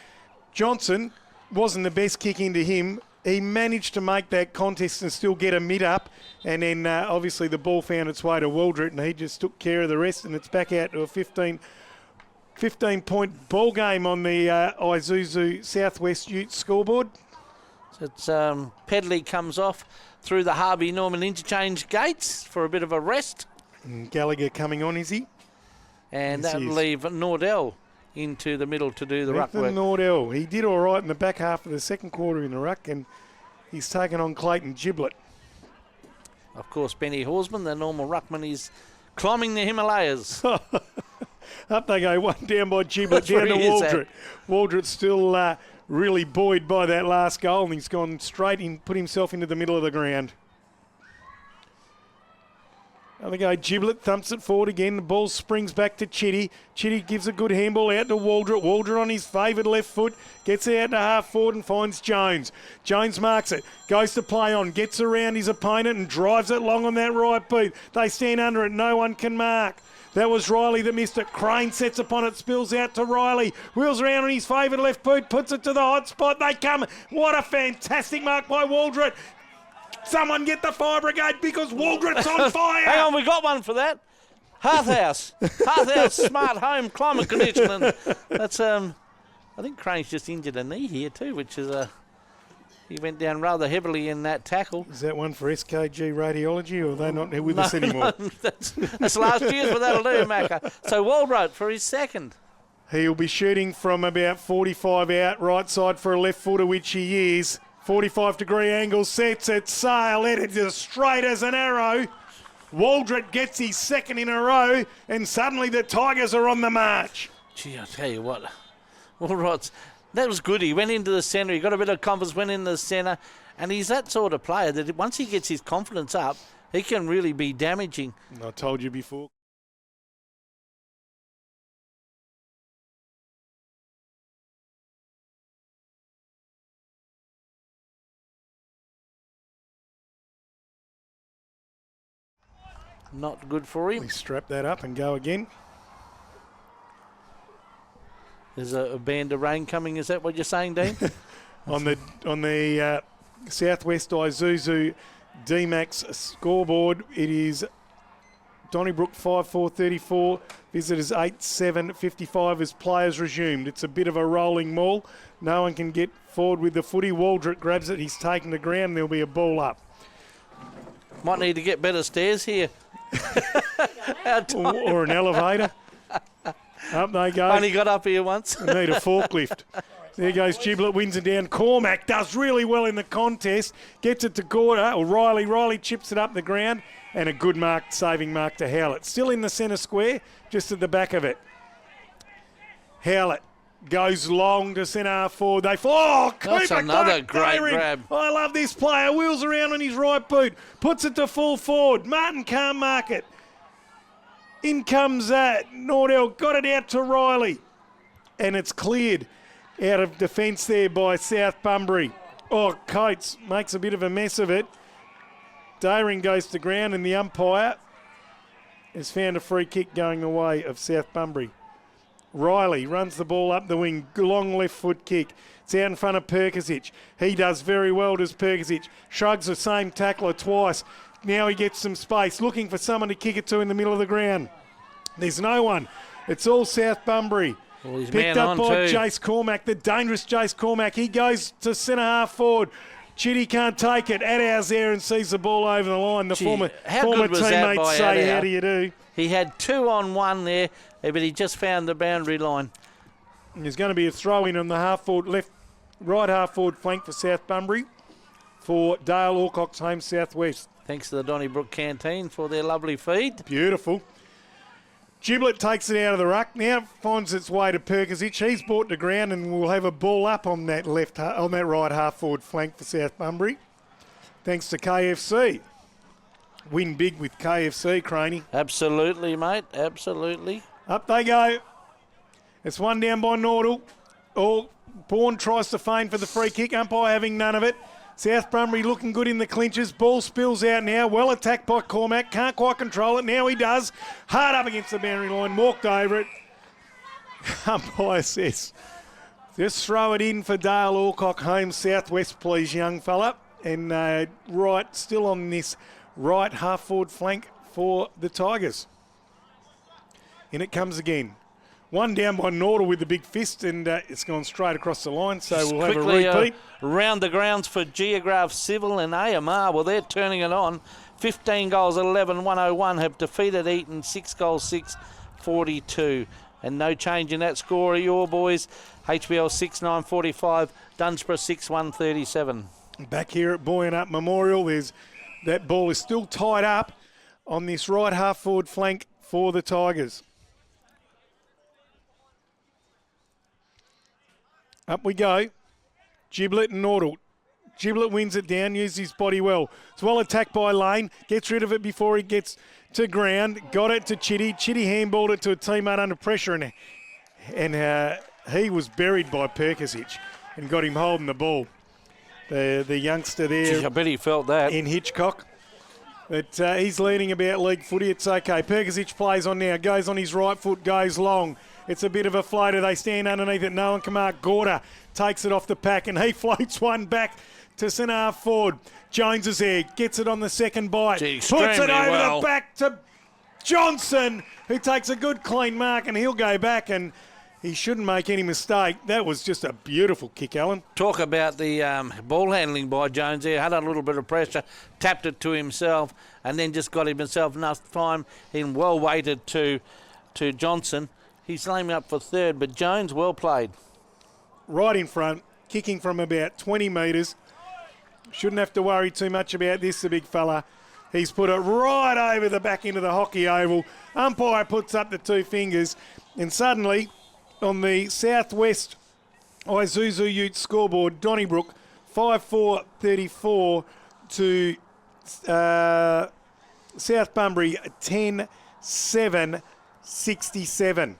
Johnson wasn't the best kick into him. He managed to make that contest and still get a mid up, and then obviously the ball found its way to Waldron, and he just took care of the rest, and it's back out to a 15-point ball game on the Isuzu Southwest Ute scoreboard. So it's Pedley comes off through the Harvey Norman interchange gates for a bit of a rest. And Gallagher coming on, is he? And yes, that'll leave Nordell into the middle to do the ruck work. Nordell, he did all right in the back half of the second quarter in the ruck, and he's taken on Clayton Giblett. Of course, Benny Horsman, the normal ruckman, is climbing the Himalayas. Up they go, one down by Giblett, down to Waldron. Waldron's still really buoyed by that last goal, and he's gone straight in, put himself into the middle of the ground. There they go, Giblett thumps it forward again. The ball springs back to Chitty. Chitty gives a good handball out to Waldron. Waldron on his favoured left foot. Gets it out to half forward and finds Jones. Jones marks it. Goes to play on. Gets around his opponent and drives it long on that right boot. They stand under it. No one can mark. That was Riley that missed it. Crane sets upon it, spills out to Riley. Wheels around on his favoured left boot, puts it to the hot spot. They come. What a fantastic mark by Waldron. Someone get the fire brigade because Waldron's on fire. Hang on, we got one for that. Hearthhouse. Hearthhouse Smart Home Climate Conditioning. That's, I think Crane's just injured a knee here too, which is he went down rather heavily in that tackle. Is that one for SKG Radiology, or are they not with us anymore? No, that's last year's, but that'll do, Macca. So Waldron for his second. He'll be shooting from about 45 out, right side for a left footer, which he is. 45-degree angle, sets it, sail, let it as straight as an arrow. Waldron gets his second in a row, and suddenly the Tigers are on the march. Gee, I'll tell you what. Waldron's, that was good. He went into the centre, he got a bit of confidence, went into the centre, and he's that sort of player that once he gets his confidence up, he can really be damaging. I told you before. Not good for him. We strap that up and go again. There's a band of rain coming. Is that what you're saying, Dean? on the Southwest Isuzu D-Max scoreboard, it is Donnybrook 5-4-34, visitors 8-7-55 as players resumed. It's a bit of a rolling maul. No one can get forward with the footy. Waldron grabs it. He's taken the ground. And there'll be a ball up. Might need to get better stairs here. or an elevator. Up they go. Only got up here once. I need a forklift. There goes Giblett, wins it down. Cormac does really well in the contest. Gets it to Gorda, or Riley. Riley chips it up the ground. And a good mark, saving mark to Howlett. Still in the centre square, just at the back of it. Howlett Goes long to centre half forward. They fall. Oh, That's Cooper another great Daring. grab. I love this player. Wheels around on his right boot. Puts it to full forward. Martin can't mark it. In comes Nordell. Got it out to Riley. And it's cleared out of defence there by South Bunbury. Oh, Coates makes a bit of a mess of it. Daring goes to ground and the umpire has found a free kick going the way of South Bunbury. Riley runs the ball up the wing, long left foot kick. It's out in front of Perkisic. He does very well, does Perkisic. Shrugs the same tackler twice. Now he gets some space, looking for someone to kick it to in the middle of the ground. There's no one. It's all South Bunbury. Well, he's Picked man up on by too. Jace Cormack, the dangerous Jace Cormack. He goes to centre half forward. Chitty can't take it. Adow's there and sees the ball over the line. The former good was that teammates by say, Adow? how do you do? He had 2-on-1 there, but he just found the boundary line. There's going to be a throw-in on the right half forward flank for South Bunbury for Dale Alcock's home southwest. Thanks to the Donnybrook canteen for their lovely feed. Beautiful. Giblet takes it out of the ruck now, finds its way to Perkisic. He's brought to ground and will have a ball up on that right half forward flank for South Bunbury. Thanks to KFC. Win big with KFC, Craney. Absolutely, mate. Absolutely. Up they go. It's one down by Nordell. Oh, Bourne tries to feign for the free kick. Umpire having none of it. South Bunbury looking good in the clinches. Ball spills out now. Well attacked by Cormack. Can't quite control it. Now he does. Hard up against the boundary line. Walked over it. Umpire says, just throw it in for Dale Alcock, home southwest, please, young fella. And right, still on this right half forward flank for the Tigers. In it comes again. One down by Nordell with the big fist, and it's gone straight across the line, so Just we'll have a quickly, repeat. Round the grounds for Geograph Civil and AMR. Well, they're turning it on. 15 goals, 11, 101 have defeated Eton, 6 goals, 6, 42. And no change in that score of your boys. HBL 6, 9, 45, Dunsborough 6, 137. Back here at Buoyant Up Memorial, that ball is still tied up on this right half forward flank for the Tigers. Up we go. Giblet and Nordell. Giblet wins it down, uses his body well. It's well attacked by Lane. Gets rid of it before he gets to ground. Got it to Chitty. Chitty handballed it to a teammate under pressure, and he was buried by Perkisic and got him holding the ball. The youngster there. Gee, I bet he felt that. In Hitchcock. But he's leading about league footy. It's okay. Perkisic plays on now. Goes on his right foot. Goes long. It's a bit of a floater. They stand underneath it. No one can mark. Gorder takes it off the pack and he floats one back to centre half forward. Jones is there. Gets it on the second bite. Puts it over the back to Johnson, who takes a good clean mark, and he'll go back, and he shouldn't make any mistake. That was just a beautiful kick, Alan. Talk about the ball handling by Jones there. Had a little bit of pressure, tapped it to himself, and then just got himself enough time and well weighted to Johnson. He's laying up for third, but Jones well played. Right in front, kicking from about 20 metres. Shouldn't have to worry too much about this, the big fella. He's put it right over the back into the hockey oval. Umpire puts up the two fingers, and suddenly on the southwest Isuzu Ute scoreboard, Donnybrook 5-4-34 to South Bunbury 10-7-67.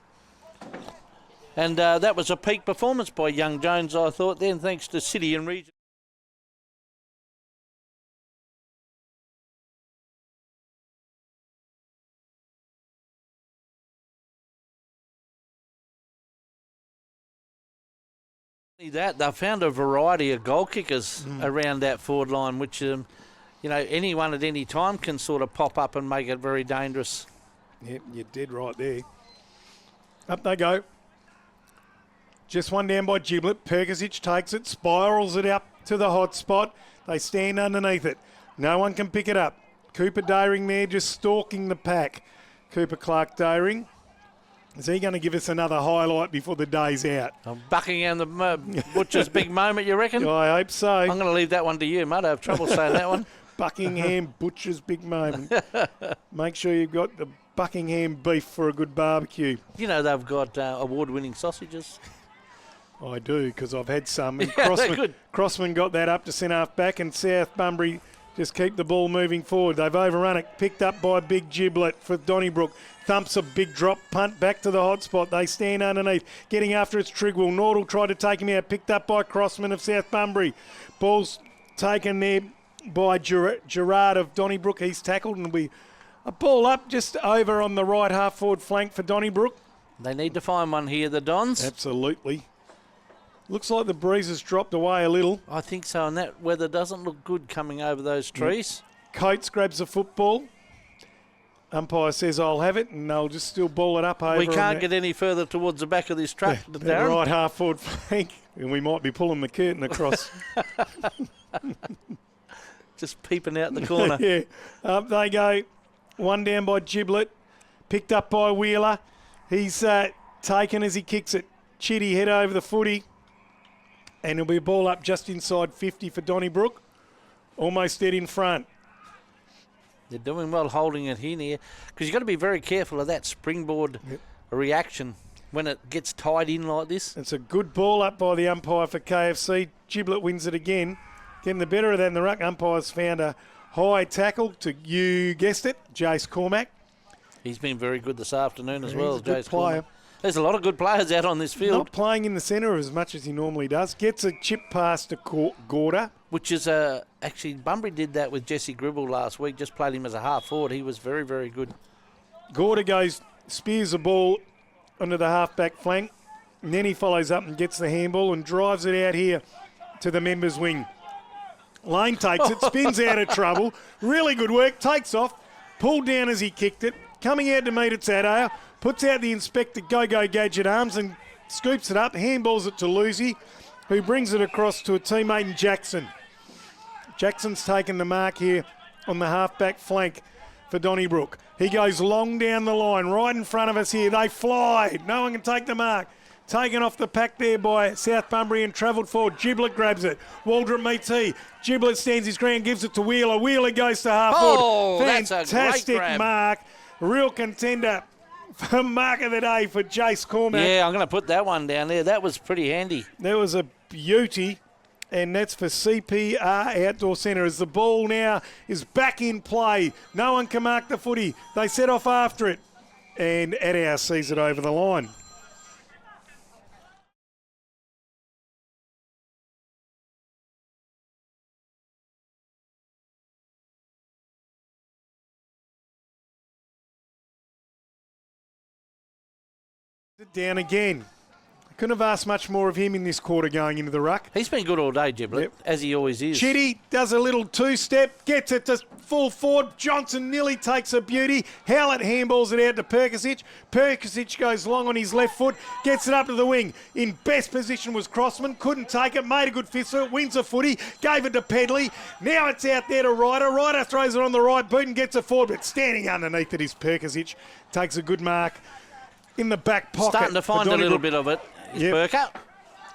And that was a peak performance by young Jones, I thought, then, thanks to City and Region. That they found a variety of goal kickers around that forward line, which anyone at any time can sort of pop up and make it very dangerous. Yep, you're dead right there. Up they go. Just one down by Giblet. Perkisic takes it, spirals it up to the hot spot. They stand underneath it. No one can pick it up. Cooper Daring there just stalking the pack. Cooper Clark Daring. Is he going to give us another highlight before the day's out? Buckingham the Butcher's big moment, you reckon? I hope so. I'm going to leave that one to you, mate. I have trouble saying that one. Buckingham Butcher's big moment. Make sure you've got the Buckingham beef for a good barbecue. You know they've got award-winning sausages. I do, because I've had some. And Yeah, they're good. Crossman got that up to centre-half back, and South Bunbury just keep the ball moving forward. They've overrun it. Picked up by Big Giblet for Donnybrook. Thumps a big drop punt back to the hot spot. They stand underneath. Getting after it's Trigwell. Nordell tried to take him out. Picked up by Crossman of South Bunbury. Ball's taken there by Gerard of Donnybrook. He's tackled, and we a ball up just over on the right half-forward flank for Donnybrook. They need to find one here, the Dons. Absolutely. Looks like the breeze has dropped away a little. I think so, and that weather doesn't look good coming over those trees. Coates grabs the football. Umpire says, I'll have it, and they'll just still ball it up over. We can't get any further towards the back of this truck, the Darren. right half-forward flank, and we might be pulling the curtain across. Just peeping out the corner. Yeah, up they go. One down by Giblet, picked up by Wheeler. He's taken as he kicks it. Chitty head over the footy, and it'll be a ball up just inside 50 for Donnybrook. Almost dead in front. They're doing well holding it in here, because you've got to be very careful of that springboard reaction when it gets tied in like this. It's a good ball up by the umpire for KFC. Giblet wins it again. Getting the better of that in the ruck. Umpire's found a high tackle to, you guessed it, Jace Cormack. He's been very good this afternoon as well, He's a good Jace player. Cormack. There's a lot of good players out on this field. Not playing in the centre as much as he normally does. Gets a chip pass to Gorda. Which is, actually, Bunbury did that with Jesse Gribble last week, just played him as a half forward. He was very, very good. Gorda goes, spears the ball onto the half-back flank, and then he follows up and gets the handball and drives it out here to the members' wing. Lane takes it, spins out of trouble. Really good work, takes off, pulled down as he kicked it, coming out to meet it Adair, puts out the Inspector Go-Go Gadget arms and scoops it up, handballs it to Lucy, who brings it across to a teammate in Jackson. Jackson's taken the mark here on the half-back flank for Donnybrook. He goes long down the line, right in front of us here. They fly. No one can take the mark. Taken off the pack there by South Bunbury and travelled forward. Giblet grabs it. Waldrop meets he. Giblet stands his ground, gives it to Wheeler. Wheeler goes to half forward. Oh, fantastic that's a great grab. mark. Real contender for mark of the day for Jace Cormack. Yeah, I'm going to put that one down there. That was pretty handy. That was a beauty. And that's for CPR Outdoor Centre as the ball now is back in play. No one can mark the footy. They set off after it. And Adair sees it over the line. Down again. Couldn't have asked much more of him in this quarter going into the ruck. He's been good all day, Giblet, as he always is. Chitty does a little two-step, gets it to full forward. Johnson nearly takes a beauty. Howlett handballs it out to Perkisic. Perkisic goes long on his left foot, gets it up to the wing. In best position was Crossman. Couldn't take it, made a good fist, wins a footy, gave it to Pedley. Now it's out there to Ryder. Ryder throws it on the right boot and gets it forward, but standing underneath it is Perkisic. Takes a good mark in the back pocket. Starting to find a little bit of it. Burker.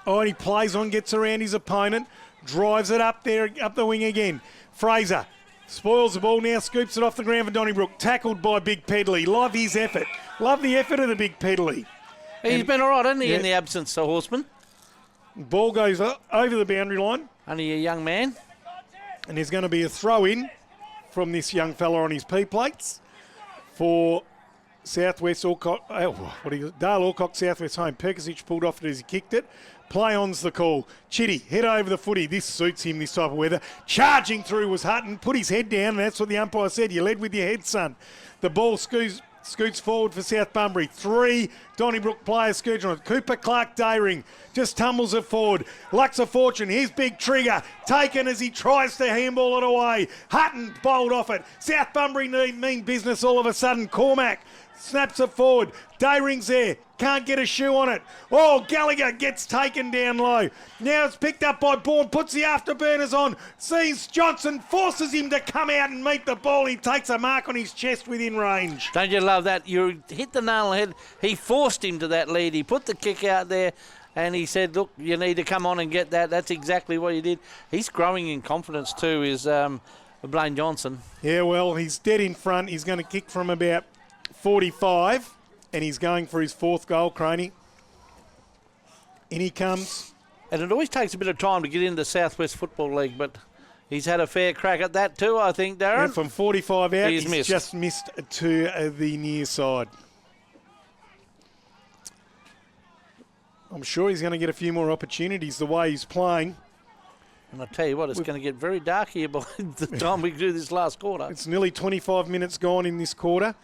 Oh, and he plays on, gets around his opponent, drives it up there, up the wing again. Fraser spoils the ball now, scoops it off the ground for Donnybrook. Tackled by Big Pedley. Love his effort. Love the effort of the Big Pedley. He's been all right, hasn't he, in the absence of Horseman? Ball goes over the boundary line. Only a young man. And there's going to be a throw-in from this young fella on his P-plates for Southwest Alcock, Dale Alcock, Southwest home. Perkisic pulled off it as he kicked it. Play on's the call. Chitty, head over the footy. This suits him, this type of weather. Charging through was Hutton, put his head down, and that's what the umpire said. You led with your head, son. The ball scoots forward for South Bunbury. 3 Donnybrook players scooting on it. Cooper Clark Dayring just tumbles it forward. Lux of Fortune, his big trigger, taken as he tries to handball it away. Hutton bowled off it. South Bunbury need mean business all of a sudden. Cormack snaps it forward. Dayring's there. Can't get a shoe on it. Oh, Gallagher gets taken down low. Now it's picked up by Bourne. Puts the afterburners on. Sees Johnson. Forces him to come out and meet the ball. He takes a mark on his chest within range. Don't you love that? You hit the nail on the head. He forced him to that lead. He put the kick out there. And he said, look, you need to come on and get that. That's exactly what he did. He's growing in confidence too, is Blaine Johnson. Yeah, well, he's dead in front. He's going to kick from about 45, and he's going for his 4th goal, Croney. In he comes. And it always takes a bit of time to get into the Southwest Football League, but he's had a fair crack at that too, I think, Darren. And from 45 out, he's missed. Just missed to the near side. I'm sure he's going to get a few more opportunities the way he's playing. And I tell you what, it's going to get very dark here by the time we do this last quarter. It's nearly 25 minutes gone in this quarter.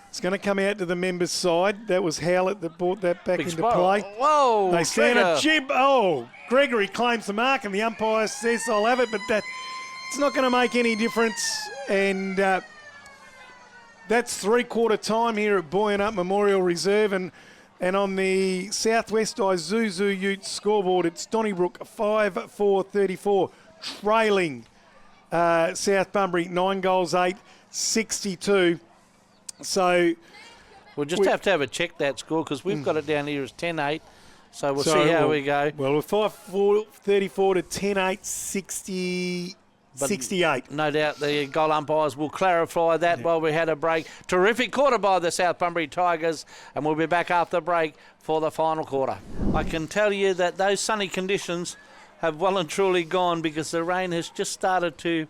It's going to come out to the members' side. That was Howlett that brought that back into play. Whoa! They stand a jib. Oh, Gregory claims the mark, and the umpire says I'll have it, but it's not going to make any difference. And that's three-quarter time here at Buoyant Up Memorial Reserve. And on the Southwest Isuzu Ute scoreboard, it's Donnybrook 5-4-34, trailing South Bunbury 9 goals 8-62. So we'll just have to have a check that score because we've got it down here as 10-8. So we'll see how we go. Well, we're 5-4-34 to 10-8, 68. No doubt the goal umpires will clarify that while we had a break. Terrific quarter by the South Bunbury Tigers, and we'll be back after the break for the final quarter. I can tell you that those sunny conditions have well and truly gone because the rain has just started to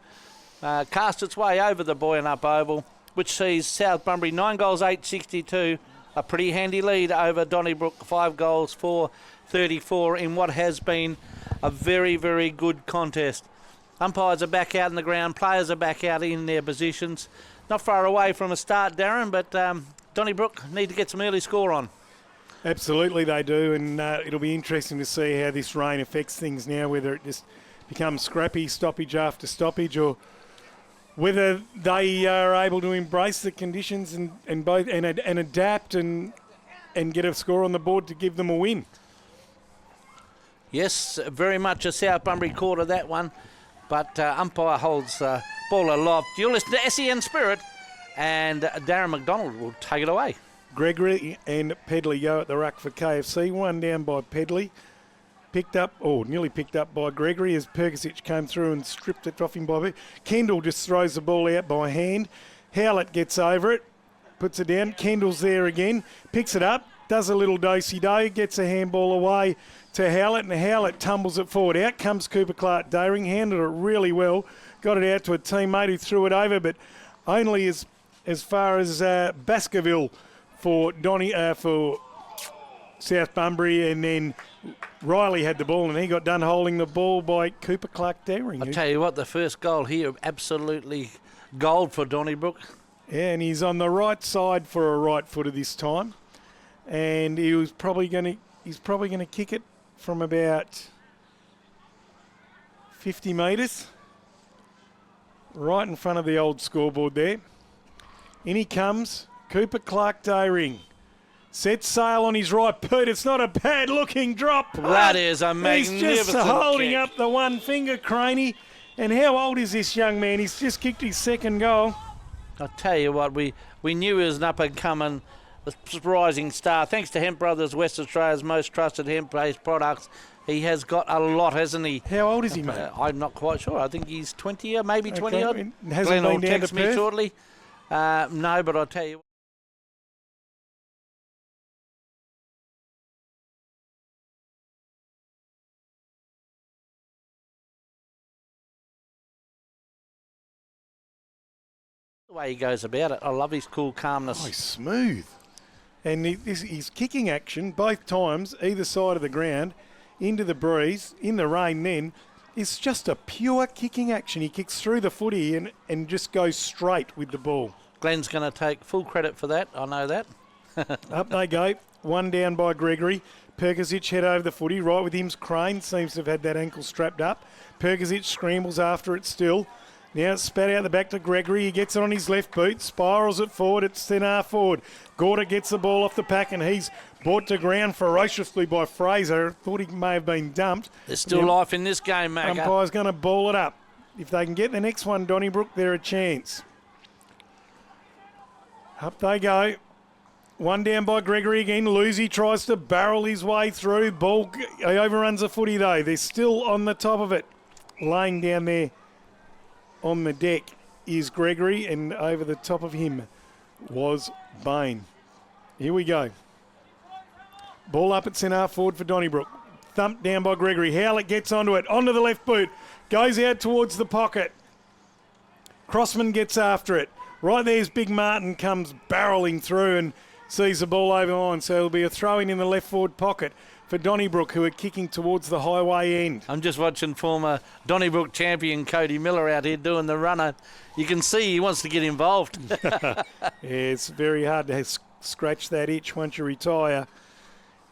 cast its way over the Buoyant Up Oval, which sees South Bunbury 9 goals 8-62, a pretty handy lead over Donnybrook 5 goals 4-34 in what has been a very, very good contest. Umpires are back out in the ground. Players are back out in their positions. Not far away from a start, Darren, but Donnybrook need to get some early score on. Absolutely they do, and it'll be interesting to see how this rain affects things now, whether it just becomes scrappy, stoppage after stoppage, or whether they are able to embrace the conditions and adapt and get a score on the board to give them a win. Yes, very much a South Bunbury quarter, that one. But umpire holds ball aloft. You'll listen to SEN Spirit, and Darren McDonald will take it away. Gregory and Pedley go at the ruck for KFC. One down by Pedley. Nearly picked up by Gregory as Perkisic came through and stripped it off him by Kendall just throws the ball out by hand. Howlett gets over it, puts it down. Kendall's there again, picks it up, does a little do-si-do, gets a handball away to Howlett, and Howlett tumbles it forward. Out comes Cooper Clark Daring, handled it really well, got it out to a teammate who threw it over, but only as far as Baskerville for South Bunbury, and then Riley had the ball and he got done holding the ball by Cooper Clark Daring. I'll tell you what, the first goal here, absolutely gold for Donnybrook. Yeah, and he's on the right side for a right footer this time, and he's probably going to kick it from about 50 metres, right in front of the old scoreboard there. In he comes, Cooper Clark Daring. Sets sail on his right boot. It's not a bad looking drop. That is a magnificent He's just holding kick. up the one finger, Craney. And how old is this young man? He's just kicked his second goal. I'll tell you what, we knew he was an up-and-coming rising star. Thanks to Hemp Brothers, West Australia's most trusted hemp-based products. He has got a lot, hasn't he? How old is he, mate? I'm not quite sure. I think he's 20 or maybe 20-odd. Hasn't Glenn will been down text to me Perth? shortly. No, but I'll tell you. The way he goes about it, I love his cool calmness. Oh, he's smooth. And his kicking action, both times, either side of the ground, into the breeze, in the rain then, is just a pure kicking action. He kicks through the footy and just goes straight with the ball. Glenn's going to take full credit for that. I know that. Up they go. One down by Gregory. Perkisic head over the footy. Right with him's Crane. Seems to have had that ankle strapped up. Perkisic scrambles after it still. Now it's spat out the back to Gregory. He gets it on his left boot. Spirals it forward. It's centre forward. Gorder gets the ball off the pack and he's brought to ground ferociously by Fraser. Thought he may have been dumped. There's still life in this game, Macca. Umpire's going to ball it up. If they can get the next one, Donnybrook, they're a chance. Up they go. One down by Gregory again. Lucy tries to barrel his way through. Ball, he overruns the footy though. They're still on the top of it. Laying down there on the deck is Gregory, and over the top of him was Bain. Here we go. Ball up at centre forward for Donnybrook. thumped down by Gregory. Howlett gets onto it, onto the left boot, goes out towards the pocket. Crossman gets after it. Right there's Big Martin comes barrelling through and sees the ball over the line. So it'll be a throw-in the left forward pocket for Donnybrook, who are kicking towards the highway end. I'm just watching former Donnybrook champion Cody Miller out here doing the runner. You can see he wants to get involved. Yeah, it's very hard to scratch that itch once you retire.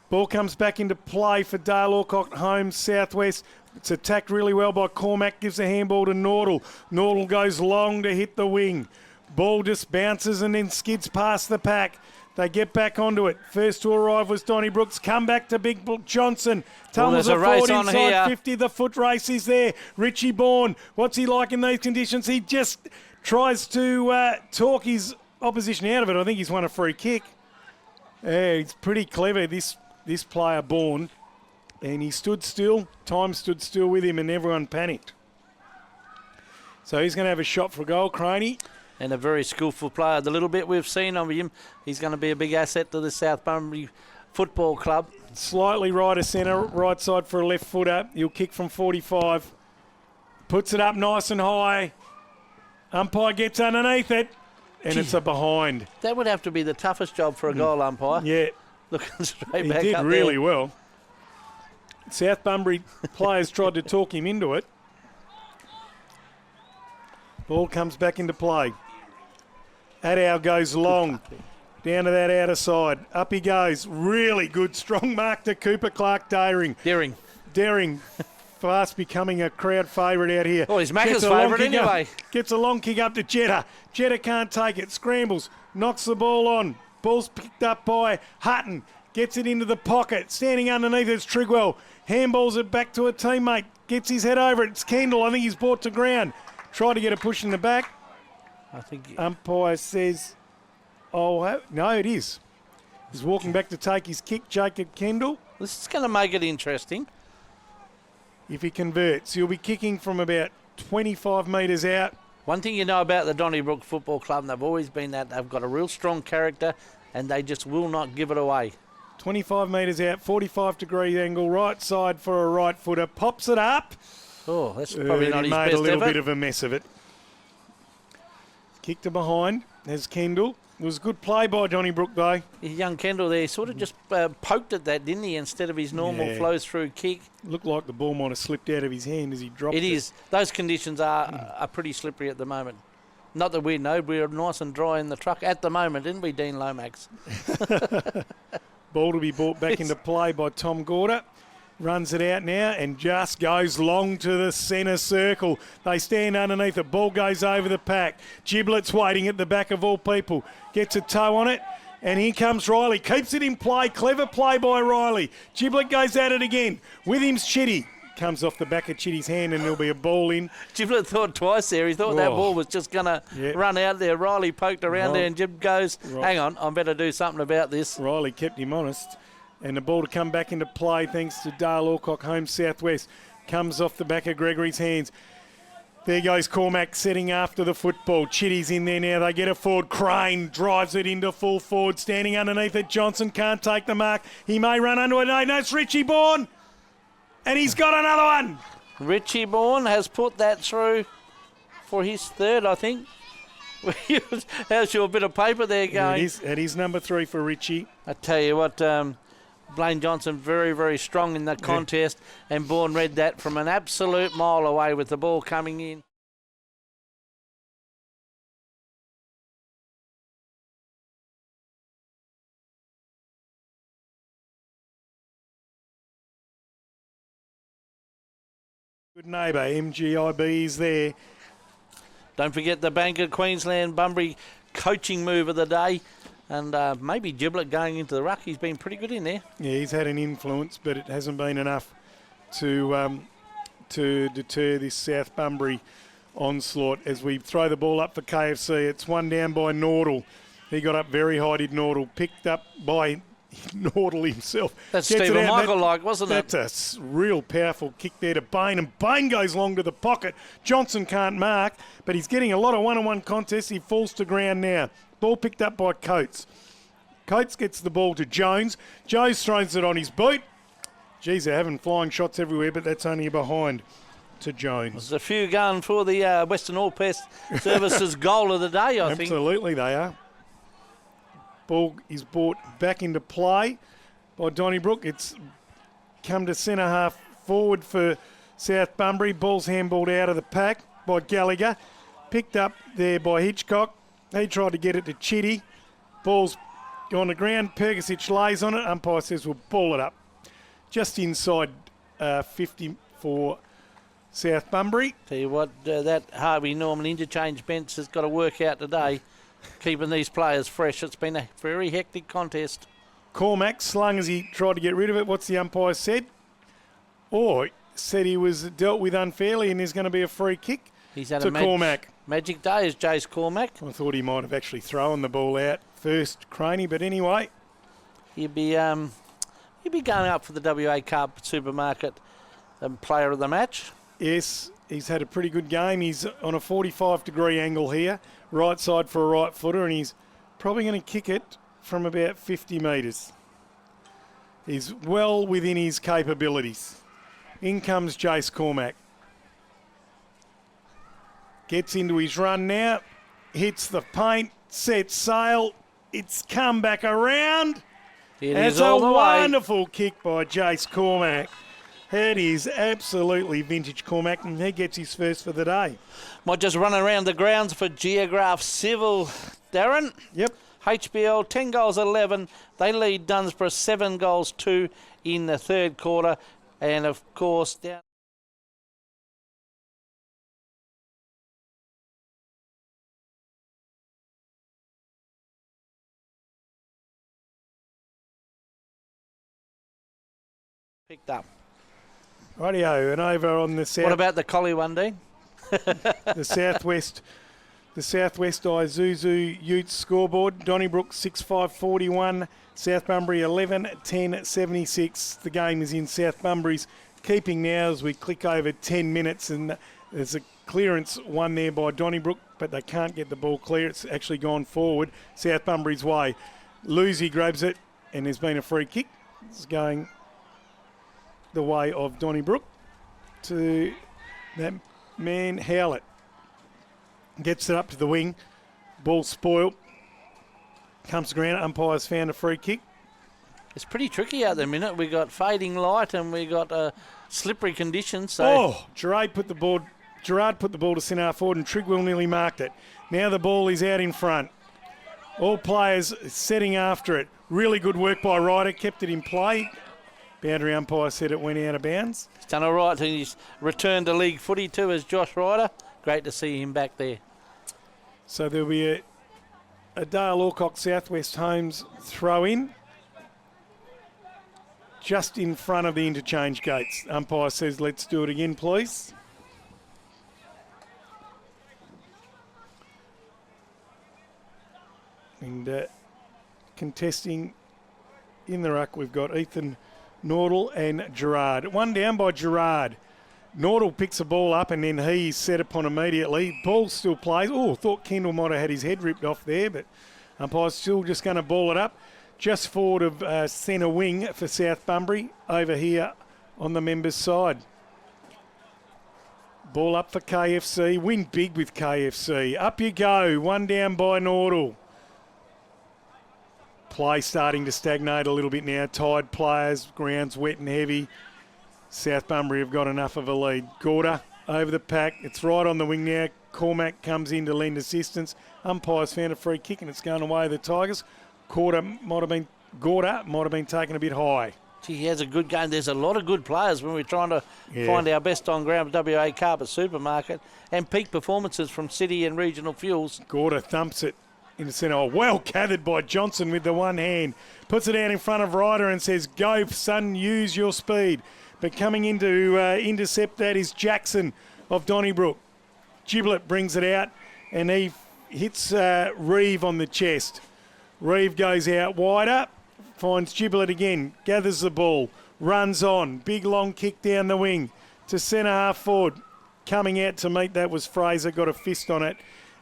Ball comes back into play for Dale Alcock, home southwest. It's attacked really well by Cormac, gives a handball to Nordal. Nordal goes long to hit the wing. Ball just bounces and then skids past the pack. They get back onto it. First to arrive was Donnybrook's. Come back to Big Brook Johnson. Tumbles a forward inside here. 50. The foot race is there. Richie Bourne, what's he like in these conditions? He just tries to talk his opposition out of it. I think he's won a free kick. He's pretty clever, this player Bourne. And he stood still. Time stood still with him and everyone panicked. So he's going to have a shot for a goal, Craney. And a very skillful player. The little bit we've seen of him, he's going to be a big asset to the South Bunbury Football Club. Slightly right of centre, right side for a left footer. He'll kick from 45. Puts it up nice and high. Umpire gets underneath it. And it's a behind. That would have to be the toughest job for a goal umpire. Yeah. Looking straight back up He did really there. well. South Bunbury players tried to talk him into it. Ball comes back into play. Adow goes long. Down to that outer side. Up he goes. Really good, strong mark to Cooper Clark Daring. Daring. Fast becoming a crowd favourite out here. Oh, he's Macca's favourite anyway. Gets a long kick up to Jetta. Jetta can't take it. Scrambles. Knocks the ball on. Ball's picked up by Hutton. Gets it into the pocket. Standing underneath it's Trigwell. Handballs it back to a teammate. Gets his head over it. It's Kendall. I think he's brought to ground. Tried to get a push in the back. I think umpire says, oh, no, it is. He's walking back to take his kick, Jacob Kendall. This is going to make it interesting. If he converts, he'll be kicking from about 25 metres out. One thing you know about the Donnybrook Football Club, and they've always been that, they've got a real strong character and they just will not give it away. 25 metres out, 45-degree angle, right side for a right footer. Pops it up. Oh, that's probably not his best effort. He made a little bit of a mess of it. Kick to behind. There's Kendall. It was a good play by Donnybrook, though. Young Kendall there sort of just poked at that, didn't he, instead of his normal flow-through kick. Looked like the ball might have slipped out of his hand as he dropped it. It is. Those conditions are pretty slippery at the moment. Not that we know. We're nice and dry in the truck at the moment, didn't we, Dean Lomax? Ball to be brought back into play by Tom Gorder. Runs it out now and just goes long to the centre circle. They stand underneath it. Ball goes over the pack. Giblet's waiting at the back of all people. Gets a toe on it. And here comes Riley. Keeps it in play. Clever play by Riley. Giblet goes at it again. With him's Chitty. Comes off the back of Chitty's hand and there'll be a ball in. Giblet thought twice there. He thought that ball was just going to run out there. Riley poked around there and Jib goes, hang on, I better do something about this. Riley kept him honest. And the ball to come back into play thanks to Dale Alcock, home southwest. Comes off the back of Gregory's hands. There goes Cormac setting after the football. Chitty's in there now. They get a forward. Crane drives it into full forward. Standing underneath it. Johnson can't take the mark. He may run under it. No, it's Richie Bourne. And he's got another one. Richie Bourne has put that through for his third, I think. How's your bit of paper there going? It is number 3 for Richie. I tell you what, Blaine Johnson very, very strong in the contest, and Bourne read that from an absolute mile away with the ball coming in. Good neighbour, MGIB is there. Don't forget the Bank of Queensland Bunbury coaching move of the day. And maybe Giblet going into the ruck. He's been pretty good in there. Yeah, he's had an influence, but it hasn't been enough to deter this South Bunbury onslaught. As we throw the ball up for KFC, it's one down by Nordal. He got up very high, did Nordal. Picked up by Nordal himself. That's Stephen Michael-like, wasn't it? That's a real powerful kick there to Bain, and Bain goes long to the pocket. Johnson can't mark, but he's getting a lot of one-on-one contests. He falls to ground now. Ball picked up by Coates. Coates gets the ball to Jones. Jones throws it on his boot. Geez, they're having flying shots everywhere, but that's only a behind to Jones. There's a few going for the Western All Pest Services goal of the day, I think. Absolutely, they are. Ball is brought back into play by Donnybrook. It's come to centre half forward for South Bunbury. Ball's handballed out of the pack by Gallagher. Picked up there by Hitchcock. He tried to get it to Chitty. Ball's on the ground. Pergasic lays on it. Umpire says we'll ball it up. Just inside 50 for South Bunbury. Tell you what, that Harvey Norman interchange bench has got to work out today, keeping these players fresh. It's been a very hectic contest. Cormac slung as he tried to get rid of it. What's the umpire said? Or said he was dealt with unfairly and there's going to be a free kick. He's had to Cormac. Magic day is Jace Cormac. I thought he might have actually thrown the ball out first, Craney, but anyway. He'd be going up for the WA Cup Supermarket player of the match. Yes, he's had a pretty good game. He's on a 45-degree angle here, right side for a right footer, and he's probably going to kick it from about 50 metres. He's well within his capabilities. In comes Jace Cormac. Gets into his run now, hits the paint, sets sail. It's come back around. It's a wonderful kick by Jace Cormac. That is absolutely vintage Cormac, and he gets his first for the day. Might just run around the grounds for Geograph Civil, Darren. Yep. HBL 10 goals 11. They lead Dunsborough 7 goals 2 in the third quarter, and of course down. Picked up. Rightio, and over on the south. What about the collie one, Dean? the southwest Isuzu Utes scoreboard. Donnybrook 6-5-41, South Bunbury 11-10-76. The game is in South Bunbury's keeping now as we click over 10 minutes, and there's a clearance won there by Donnybrook, but they can't get the ball clear. It's actually gone forward South Bunbury's way. Lucy grabs it, and there's been a free kick. It's going the way of Donnybrook to that man Howlett. Gets it up to the wing. Ball spoiled. Comes to ground. Umpire's found a free kick. It's pretty tricky out there, minute. We got fading light and we got slippery conditions. So. Oh, Gerard put the ball to centre half forward, and Trigwell nearly marked it. Now the ball is out in front. All players setting after it. Really good work by Ryder. Kept it in play. Boundary umpire said it went out of bounds. He's done all right, and he's returned to league footy too as Josh Ryder. Great to see him back there. So there'll be a Dale Alcock Southwest Homes throw-in just in front of the interchange gates. Umpire says, let's do it again, please. And contesting in the ruck, we've got Ethan Nordal and Gerard. One down by Gerard. Nordal picks the ball up and then he's set upon immediately. Ball still plays. Oh, thought Kendall might have had his head ripped off there, but umpire's still just going to ball it up. Just forward of centre wing for South Bunbury over here on the members' side. Ball up for KFC. Win big with KFC. Up you go. One down by Nordal. Play starting to stagnate a little bit now. Tired players, ground's wet and heavy. South Bunbury have got enough of a lead. Gorda over the pack. It's right on the wing now. Cormac comes in to lend assistance. Umpire's found a free kick and it's going away the Tigers. Gorda might have been taken a bit high. Gee, he has a good game. There's a lot of good players when we're trying to find our best on ground WA Carpet Supermarket, and peak performances from City and Regional Fuels. Gorda thumps it in the centre. Oh, well gathered by Johnson with the one hand. Puts it out in front of Ryder and says, go, son, use your speed. But coming in to intercept that is Jackson of Donnybrook. Giblet brings it out and he hits Reeve on the chest. Reeve goes out wider, finds Giblet again, gathers the ball, runs on. Big long kick down the wing to centre half forward. Coming out to meet that was Fraser, got a fist on it,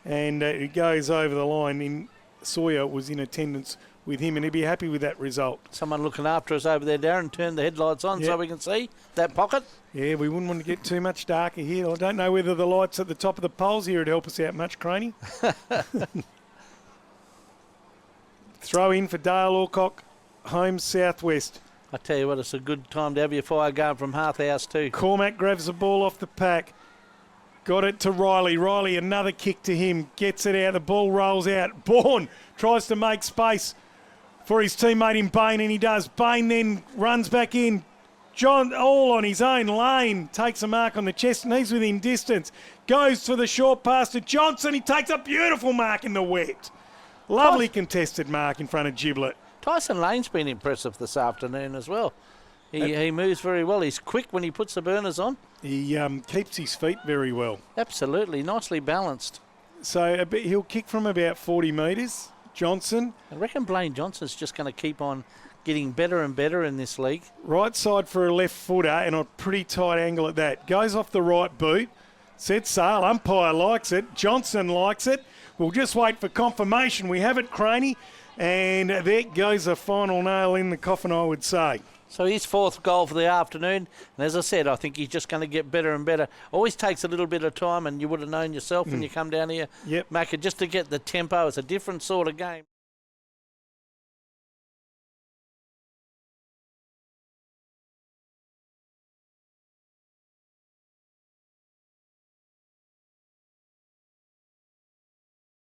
and it goes over the line in Sawyer was in attendance with him, and he'd be happy with that result. Someone looking after us over there, Darren. Turn the headlights on so we can see that pocket. Yeah, we wouldn't want to get too much darker here. I don't know whether the lights at the top of the poles here would help us out much, Craney. Throw in for Dale Alcock, home southwest. I tell you what, it's a good time to have your fire going from Hearth House too. Cormac grabs the ball off the pack. Got it to Riley. Riley, another kick to him. Gets it out. The ball rolls out. Bourne tries to make space for his teammate in Bain, and he does. Bain then runs back in. John, all on his own lane, takes a mark on the chest, and he's within distance. Goes for the short pass to Johnson. He takes a beautiful mark in the wet. Lovely contested mark in front of Giblet. Tyson Lane's been impressive this afternoon as well. He moves very well. He's quick when he puts the burners on. He keeps his feet very well. Absolutely, nicely balanced. So he'll kick from about 40 metres. Johnson. I reckon Blaine Johnson's just going to keep on getting better and better in this league. Right side for a left footer, and a pretty tight angle at that. Goes off the right boot. Set sail. Umpire likes it. Johnson likes it. We'll just wait for confirmation. We have it, Craney. And there goes a final nail in the coffin, I would say. So his fourth goal for the afternoon. And as I said, I think he's just going to get better and better. Always takes a little bit of time, and you would have known yourself when you come down here, Macca, just to get the tempo. It's a different sort of game.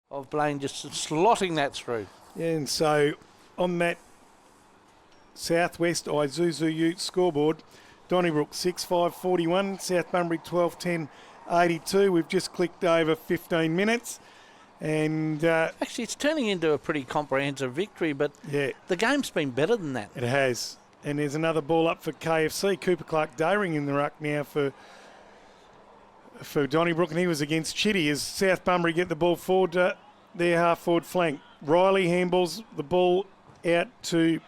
Of Blaine just slotting that through. And so on that Southwest Isuzu Ute scoreboard, Donnybrook 6-5-41, South Bunbury 12-10-82. We've just clicked over 15 minutes. And actually, it's turning into a pretty comprehensive victory, but the game's been better than that. It has. And there's another ball up for KFC. Cooper Clark-Dayring in the ruck now for Donnybrook, and he was against Chitty as South Bunbury get the ball forward their half-forward flank. Riley handballs the ball out to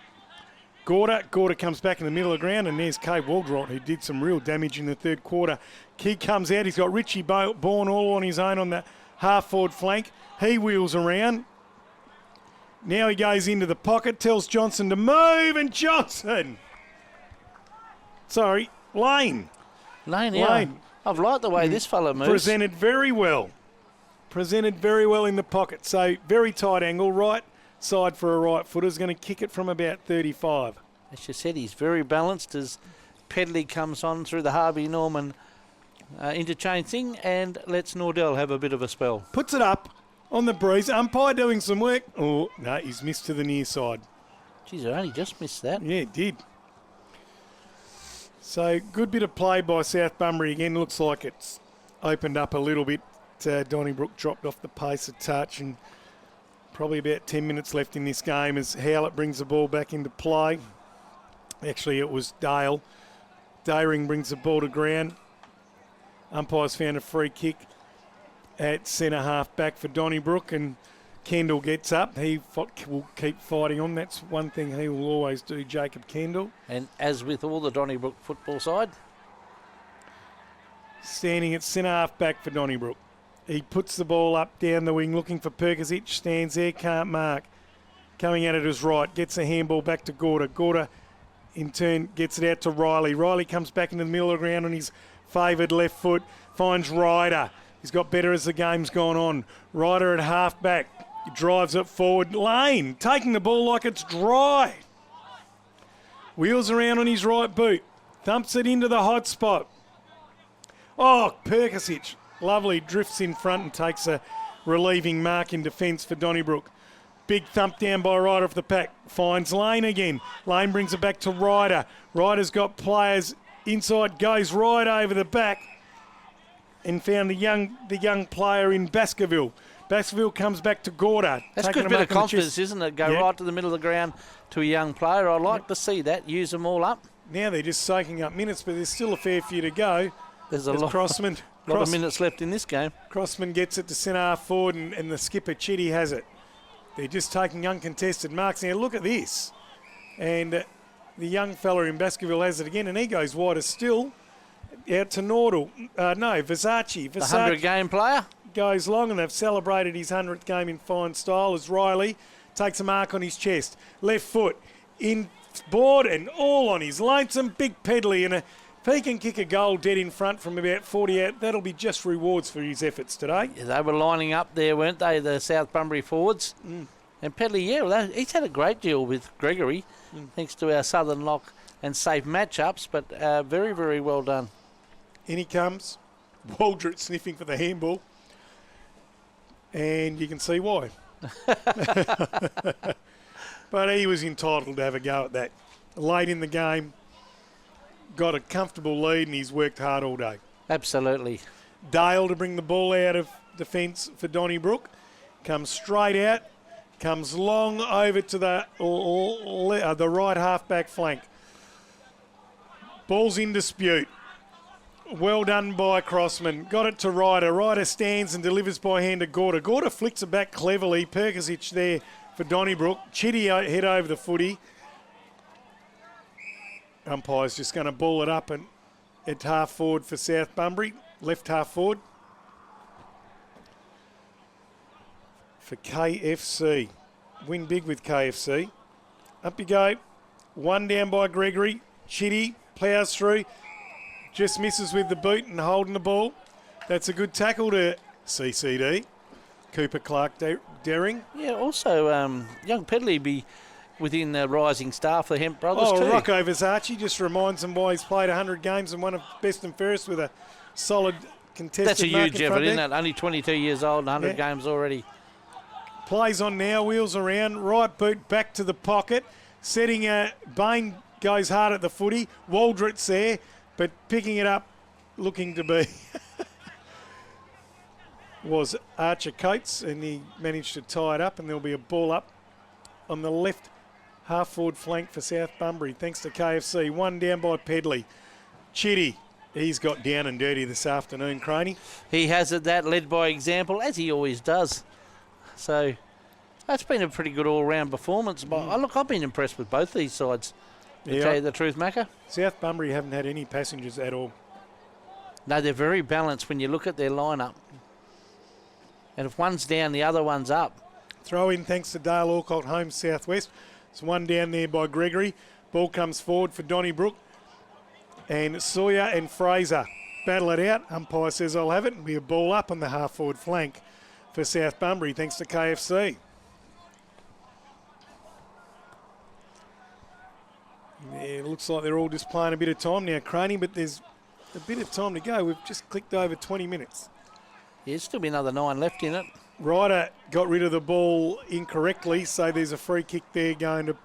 Gorder. Gorder comes back in the middle of the ground, and there's Cave Waldrot, who did some real damage in the third quarter. He comes out. He's got Richie Bourne all on his own on the half-forward flank. He wheels around. Now he goes into the pocket, tells Johnson to move, and Johnson! Sorry, Lane. Lane. I've liked the way this fella moves. Presented very well in the pocket. So very tight angle, right side for a right footer. Is going to kick it from about 35. As you said, he's very balanced as Pedley comes on through the Harvey Norman interchange thing and lets Nordell have a bit of a spell. Puts it up on the breeze. Umpire doing some work. Oh, no, he's missed to the near side. Geez, I only just missed that. Yeah, it did. So good bit of play by South Bunbury again. Looks like it's opened up a little bit. Donnybrook dropped off the pace a touch, and probably about 10 minutes left in this game as Howlett brings the ball back into play. Actually, it was Dale. Dayring brings the ball to ground. Umpires found a free kick at centre half back for Donnybrook, and Kendall gets up. He will keep fighting on. That's one thing he will always do, Jacob Kendall. And as with all the Donnybrook football side. Standing at centre half back for Donnybrook. He puts the ball up down the wing, looking for Perkasic. Stands there, can't mark. Coming at it his right. Gets the handball back to Gorder. Gorder, in turn, gets it out to Riley. Riley comes back into the middle of the ground on his favoured left foot. Finds Ryder. He's got better as the game's gone on. Ryder at half back. He drives it forward. Lane taking the ball like it's dry. Wheels around on his right boot. Thumps it into the hot spot. Oh, Perkasic. Lovely. Drifts in front and takes a relieving mark in defence for Donnybrook. Big thump down by Ryder off the pack. Finds Lane again. Lane brings it back to Ryder. Ryder's got players inside. Goes right over the back and found the young player in Baskerville. Baskerville comes back to Gorder. That's a good bit of confidence, isn't it? Go right to the middle of the ground to a young player. I like to see that. Use them all up. Now they're just soaking up minutes, but there's still a fair few to go. There's a lot of minutes left in this game. Crossman gets it to centre half forward, and the skipper, Chitty, has it. They're just taking uncontested marks. Now look at this. And the young fella in Baskerville has it again, and he goes wider still. Out to Nordell. Versace. The 100 game player? goes long, and they've celebrated his 100th game in fine style as Riley takes a mark on his chest. Left foot in board and all on his lonesome. Big Pedley, and if he can kick a goal dead in front from about 40 out, that'll be just rewards for his efforts today. Yeah, they were lining up there, weren't they, the South Bunbury forwards? And Pedley, he's had a great deal with Gregory, thanks to our southern lock and safe matchups, but very, very well done. In he comes. Waldrett sniffing for the handball. And you can see why. But he was entitled to have a go at that. Late in the game, got a comfortable lead, and he's worked hard all day. Absolutely. Dale to bring the ball out of defence for Donnybrook. Comes straight out. Comes long over to the right half-back flank. Ball's in dispute. Well done by Crossman. Got it to Ryder. Ryder stands and delivers by hand to Gorder. Gorder flicks it back cleverly. Perkisic there for Donnybrook. Chitty head over the footy. Umpire's just going to ball it up and at half forward for South Bunbury. Left half forward for KFC. Win big with KFC. Up you go. One down by Gregory. Chitty ploughs through. Just misses with the boot and holding the ball. That's a good tackle to CCD. Cooper Clark Daring. Yeah, also young Pedley be within the rising star for the Hemp Brothers too. Rocco Versace just reminds them why he's played 100 games and won a best and fairest with a solid contested That's a huge effort, isn't it? it? Only 22 years old and 100 games already. Plays on now, wheels around, right boot back to the pocket. Setting Bain goes hard at the footy. Waldrett's there, but picking it up, looking to be, was Archer Coates, and he managed to tie it up, and there'll be a ball up on the left half-forward flank for South Bunbury, thanks to KFC. One down by Pedley. Chitty, he's got down and dirty this afternoon, Craney. He has it, that led by example, as he always does. So that's been a pretty good all-round performance. But look, I've been impressed with both these sides. To tell you the truth, Macca. South Bunbury haven't had any passengers at all. No, they're very balanced when you look at their lineup. And if one's down, the other one's up. Throw in thanks to Dale Alcott, home southwest. There's one down there by Gregory. Ball comes forward for Donnybrook. And Sawyer and Fraser battle it out. Umpire says I'll have it. It'll be a ball up on the half-forward flank for South Bunbury, thanks to KFC. Yeah, it looks like they're all just playing a bit of time now, Craney, but there's a bit of time to go. We've just clicked over 20 minutes. Yeah, there's still be another 9 left in it. Ryder got rid of the ball incorrectly, so there's a free kick there going to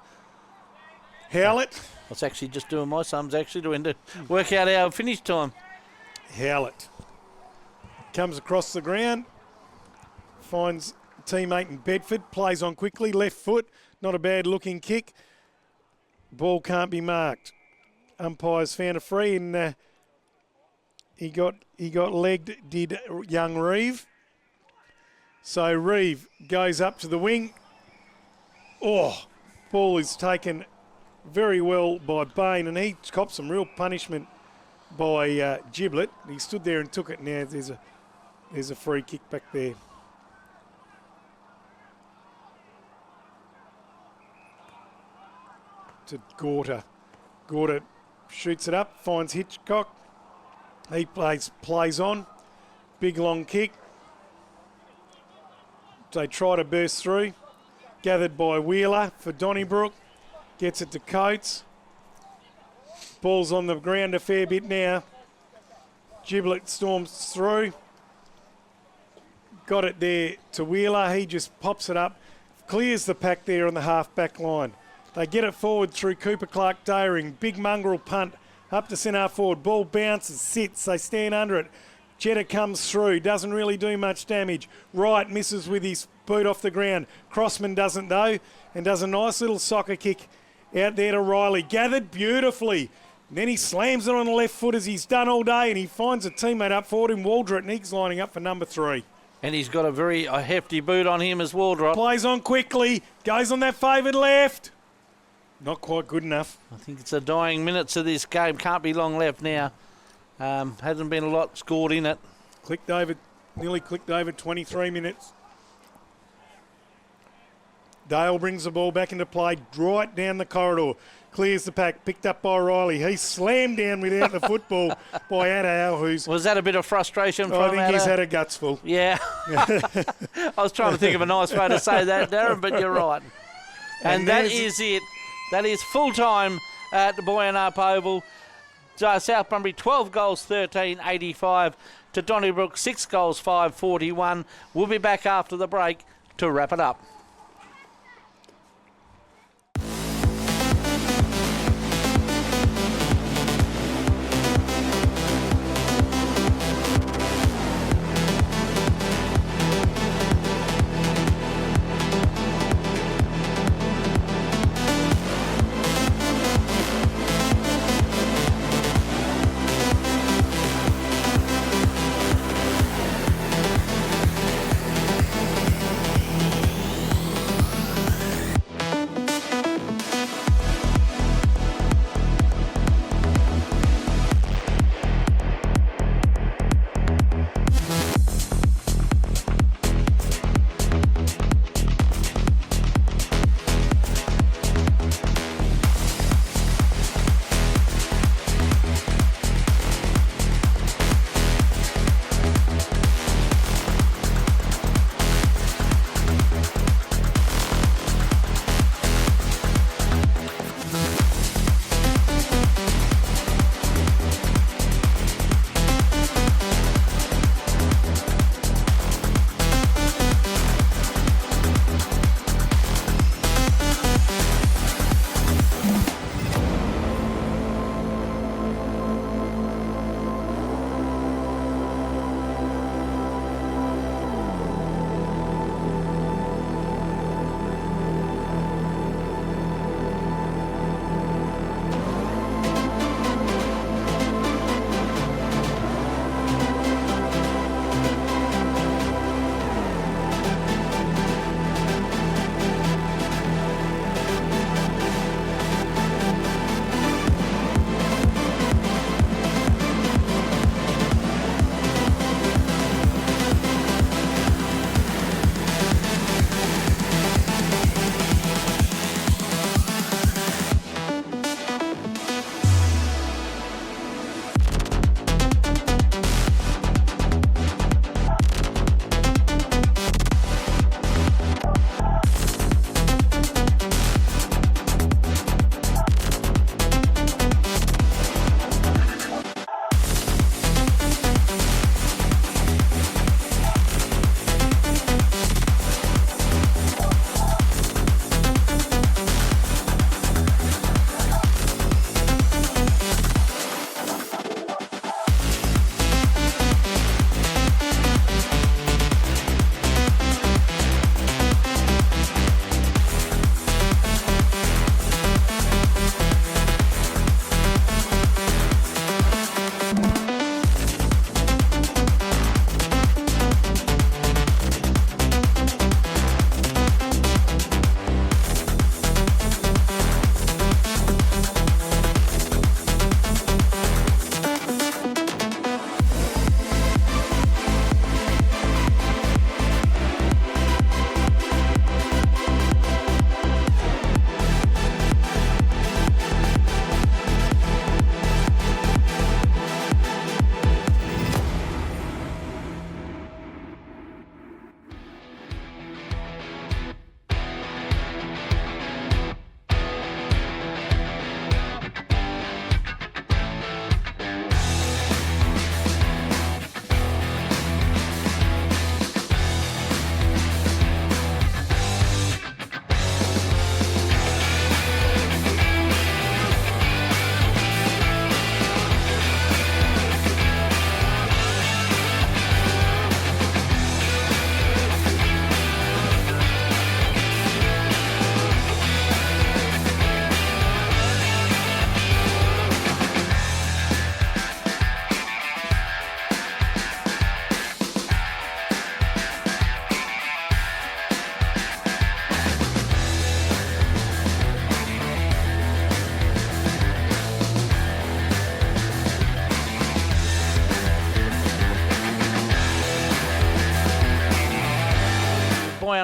Howlett. I was actually just doing my sums, actually, to work out our finish time. Howlett comes across the ground, finds teammate in Bedford, plays on quickly, left foot, not a bad looking kick. Ball can't be marked. Umpires found a free, and he got legged, did young Reeve. So Reeve goes up to the wing. Oh, ball is taken very well by Bain, and he copped some real punishment by Giblet. He stood there and took it. Now there's a free kick back there. To Gorter. Gorter shoots it up, finds Hitchcock. He plays on. Big long kick. They try to burst through. Gathered by Wheeler for Donnybrook. Gets it to Coates. Ball's on the ground a fair bit now. Giblet storms through. Got it there to Wheeler. He just pops it up. Clears the pack there on the half-back line. They get it forward through Cooper Clark Daring. Big mongrel punt up to centre forward. Ball bounces, sits. They stand under it. Jetta comes through. Doesn't really do much damage. Wright misses with his boot off the ground. Crossman doesn't though, and does a nice little soccer kick out there to Riley. Gathered beautifully. And then he slams it on the left foot as he's done all day, and he finds a teammate up forward in Waldrett, and he's lining up for number 3. And he's got a hefty boot on him as Waldrop. Plays on quickly. Goes on that favoured left. Not quite good enough. I think it's the dying minutes of this game. Can't be long left now. Hasn't been a lot scored in it. Clicked over Nearly clicked over 23 minutes. Dale brings the ball back into play, right down the corridor. Clears the pack, picked up by Riley. He's slammed down without the football by Adao, who's... Was that a bit of frustration from I think he's Addo? had a gutsful. Yeah. I was trying to think of a nice way to say that, Darren, but you're right. And that is it. That is full time at the Boyne Up Oval. South Bunbury 12 goals, 13.85 to Donnybrook 6 goals, 5.41. We'll be back after the break to wrap it up.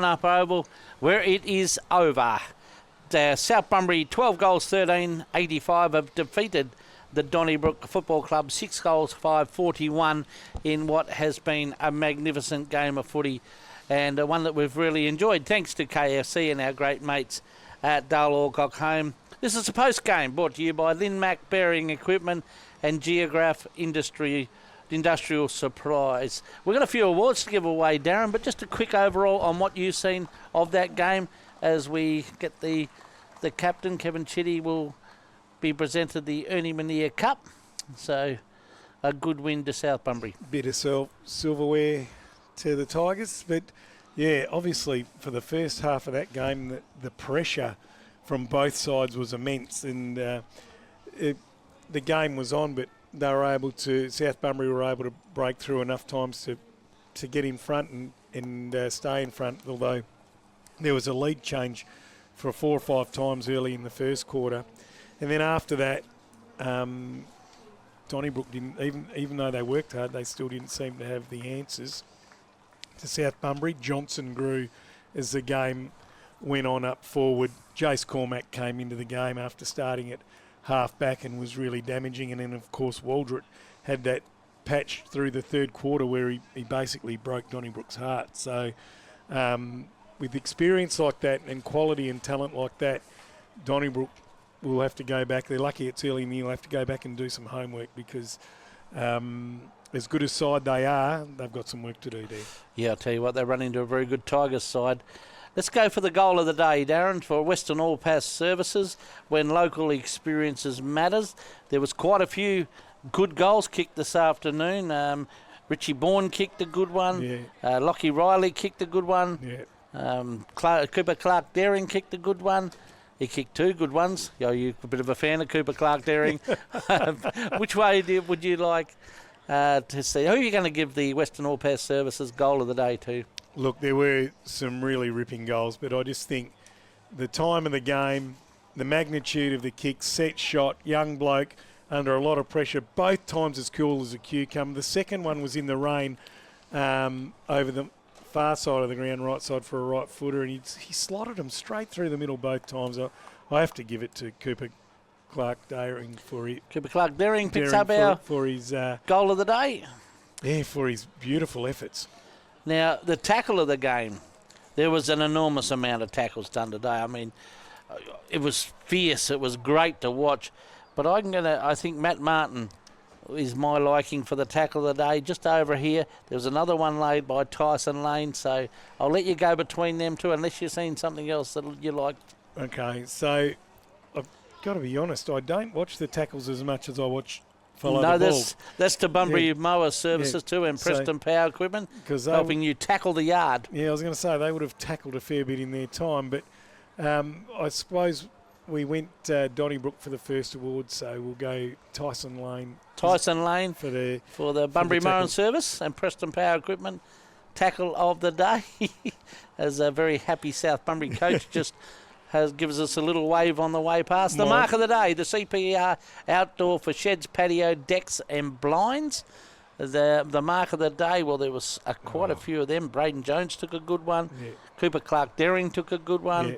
grown-up oval where it is over. South Bunbury 12 goals 13-85 have defeated the Donnybrook Football Club 6 goals 5-41 in what has been a magnificent game of footy and one that we've really enjoyed thanks to KFC and our great mates at Dale Alcock Home. This is a post-game brought to you by Linmac Bearing Equipment and Geograph Industrial Supplies. We've got a few awards to give away, Darren, but just a quick overall on what you've seen of that game as we get the captain, Kevin Chitty, will be presented the Ernie Mania Cup. So a good win to South Bunbury. Bit of silverware to the Tigers, but yeah, obviously for the first half of that game, the pressure from both sides was immense, and the game was on, but South Bunbury were able to break through enough times to get in front and stay in front, although there was a lead change for 4 or 5 times early in the first quarter. And then after that, Donnybrook didn't, even though they worked hard, they still didn't seem to have the answers to South Bunbury. Johnson grew as the game went on up forward. Jace Cormack came into the game after starting at half back and was really damaging. And then, of course, Waldrett had that patch through the third quarter where he basically broke Donnybrook's heart. So with experience like that and quality and talent like that, Donnybrook will have to go back. They're lucky it's early in the year. They'll have to go back and do some homework because as good a side they are, they've got some work to do there. Yeah, I'll tell you what, they run into a very good Tigers side. Let's go for the goal of the day, Darren, for Western All Pass Services. When local experiences matters, there was quite a few good goals kicked this afternoon. Richie Bourne kicked a good one. Yeah. Lockie Riley kicked a good one. Yeah. Cooper Clark Daring kicked a good one. He kicked 2 good ones. You're a bit of a fan of Cooper Clark Daring. Which way would you like to see? Who are you going to give the Western All Pass Services goal of the day to? Look, there were some really ripping goals, but I just think the time of the game, the magnitude of the kick, set shot, young bloke under a lot of pressure, both times as cool as a cucumber. The second one was in the rain over the far side of the ground, right side for a right footer, and he slotted him straight through the middle both times. I have to give it to Cooper Clark Daring for it. Cooper Clark Daring picks up for his goal of the day. Yeah, for his beautiful efforts. Now, the tackle of the game, there was an enormous amount of tackles done today. I mean, it was fierce. It was great to watch. But I think Matt Martin is my liking for the tackle of the day. Just over here, there was another one laid by Tyson Lane. So I'll let you go between them two unless you've seen something else that you liked. Okay, so I've got to be honest. I don't watch the tackles as much as I watch follow the ball. That's to Bunbury Mower Services too, and Preston Power Equipment, helping you tackle the yard. Yeah, I was going to say they would have tackled a fair bit in their time, but I suppose we went Donnybrook for the first award, so we'll go Tyson Lane. Tyson Lane for the Bunbury Mower Service and Preston Power Equipment tackle of the day. As a very happy South Bunbury coach just gives us a little wave on the way past. The mark of the day, the CPR outdoor for sheds, patio, decks and blinds. The mark of the day, well, there was quite a few of them. Braden Jones took a good one. Yeah. Cooper Clark Daring took a good one. Yeah.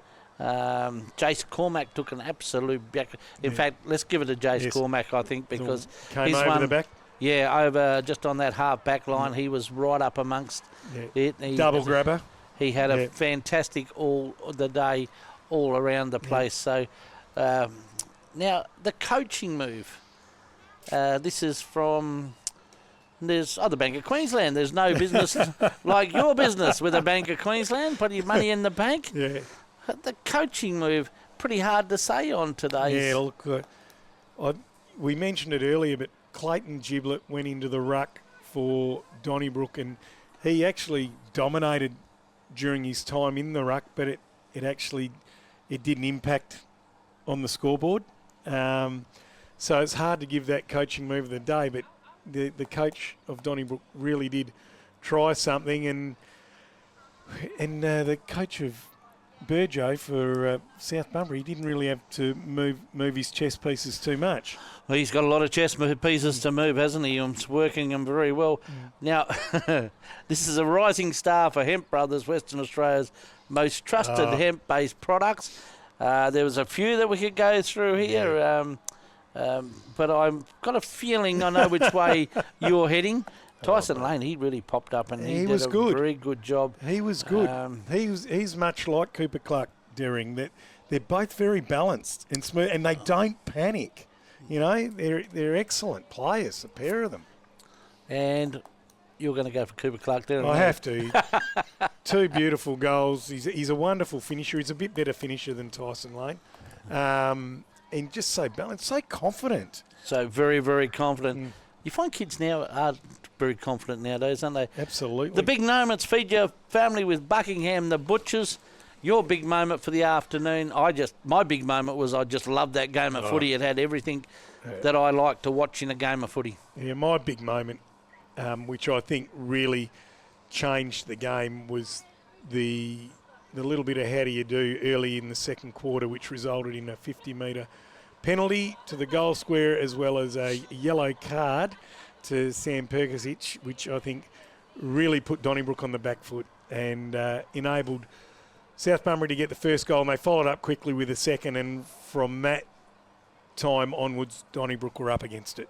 Jace Cormack took an absolute back. In fact, let's give it to Jace Cormack, I think, because came over the back. Yeah, over just on that half back line. He was right up amongst it. Double grabber. He had a fantastic all the day, all around the place. So now the coaching move. This is from the Bank of Queensland. There's no business like your business with a Bank of Queensland. Put your money in the bank. Yeah. The coaching move, pretty hard to say on today. Yeah, look, we mentioned it earlier, but Clayton Giblett went into the ruck for Donnybrook, and he actually dominated during his time in the ruck, but it didn't impact on the scoreboard. So it's hard to give that coaching move of the day, but the coach of Donnybrook really did try something, and the coach of Burjo for South Bunbury, he didn't really have to move his chess pieces too much. Well, he's got a lot of chess pieces to move, hasn't he? He's working them very well. Now, this is a rising star for Hemp Brothers, Western Australia's most trusted hemp-based products. There was a few that we could go through here, but I've got a feeling I know which way you're heading. Tyson Lane, he really popped up and he did a very good job. He was good. He's much like Cooper Clark Deering. That they're both very balanced and smooth, and they don't panic. You know, they're excellent players, a pair of them. And you're going to go for Cooper Clark Deering. I have to. 2 beautiful goals. He's a wonderful finisher. He's a bit better finisher than Tyson Lane, and just so balanced, so confident. So very, very confident. You find kids now are very confident nowadays, aren't they? Absolutely. The big moments feed your family with Buckingham, the Butchers. Your big moment for the afternoon, my big moment was I just loved that game of footy. It had everything that I like to watch in a game of footy. Yeah, my big moment, which I think really changed the game, was the little bit of how do you do early in the second quarter, which resulted in a 50-metre penalty to the goal square, as well as a yellow card to Sam Perkisic, which I think really put Donnybrook on the back foot and enabled South Bunbury to get the first goal, and they followed up quickly with a second, and from that time onwards, Donnybrook were up against it.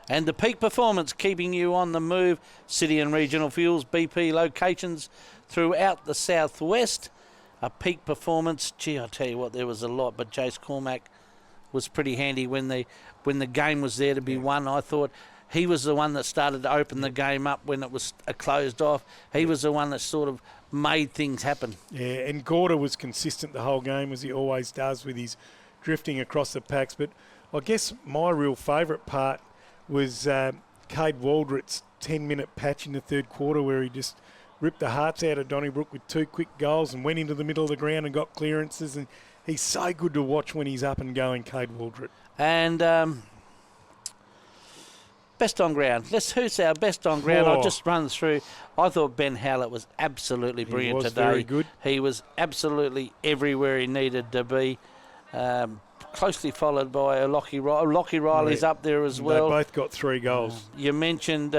And the peak performance keeping you on the move, City and Regional Fuels, BP locations throughout the southwest. A peak performance, gee, I tell you what, there was a lot, but Jace Cormack was pretty handy when the game was there to be won. I thought he was the one that started to open the game up when it was closed off. He was the one that sort of made things happen. Yeah, and Gorder was consistent the whole game, as he always does, with his drifting across the packs. But I guess my real favourite part was Cade Waldrett's 10-minute patch in the third quarter, where he just ripped the hearts out of Donnybrook with 2 quick goals and went into the middle of the ground and got clearances. And he's so good to watch when he's up and going, Cade Waldrett. And best on ground. Who's our best on ground? I'll just run through. I thought Ben Hallett was absolutely brilliant today. Very good. He was absolutely everywhere he needed to be. Closely followed by Lockie Riley. Lockie Riley's up there as well. They both got 3 goals. You mentioned,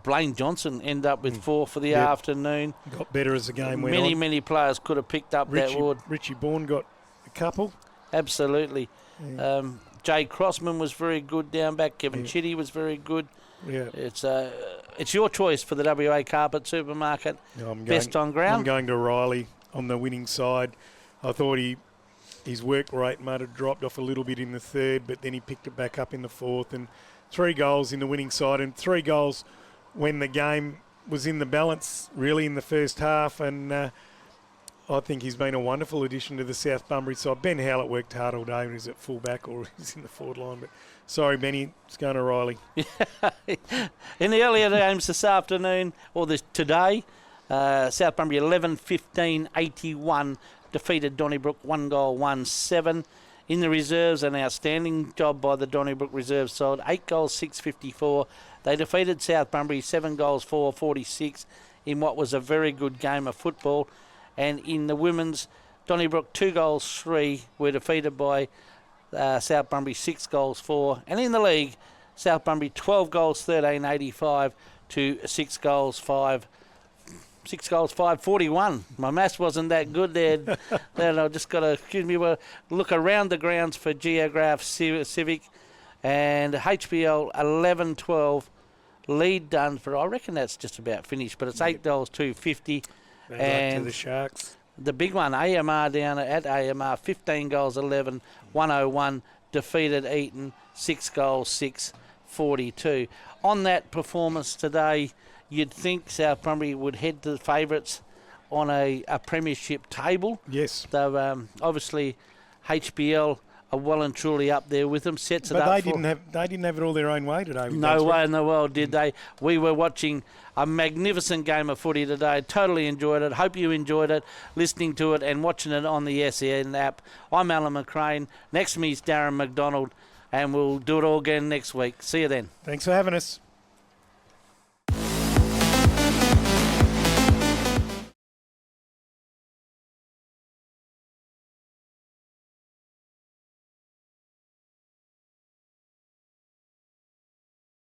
Blaine Johnson ended up with 4 for the afternoon. Got better as the game went on. Many players could have picked up that award. Richie Bourne got a couple. Absolutely. Yeah. Jay Crossman was very good down back. Kevin Chitty was very good. Yeah. It's your choice for the WA Carpet Supermarket. Best on ground. I'm going to Riley on the winning side. I thought his work rate might have dropped off a little bit in the third, but then he picked it back up in the fourth, and 3 goals in the winning side, and 3 goals when the game was in the balance, really, in the first half. And I think he's been a wonderful addition to the South Bunbury side. Ben Howlett worked hard all day when he's at full-back or he's in the forward line. But sorry, Benny, it's going to Riley. In the earlier games this afternoon, or today, South Bunbury 11-15-81 defeated Donnybrook 1-1-7. In the reserves, an outstanding job by the Donnybrook reserve side. 8 goals, 6-54. They defeated South Bunbury 7 goals, 4-46 in what was a very good game of football. And in the women's, Donnybrook 2 goals, 3 were defeated by South Bunbury 6 goals, 4. And in the league, South Bunbury 12 goals, 13-85 to 6 goals, 5. 6 goals, 5-41. My maths wasn't that good there. Then I just got to, look around the grounds for Geograph Civic. And HBL 11-12 lead Dunsborough. I reckon that's just about finished, but it's 8 goals, 250. And to the Sharks. The big one, AMR down at AMR, 15 goals, 11, 101, defeated Eton, 6 goals, 6-42. On that performance today, you'd think South Bunbury would head to the favourites on a premiership table. Yes. So obviously HBL are well and truly up there with them. Sets it up. But they didn't have it all their own way today. No way in the world did they. We were watching a magnificent game of footy today. Totally enjoyed it. Hope you enjoyed it, listening to it and watching it on the SEN app. I'm Alan McCrane. Next to me is Darren McDonald, and we'll do it all again next week. See you then. Thanks for having us.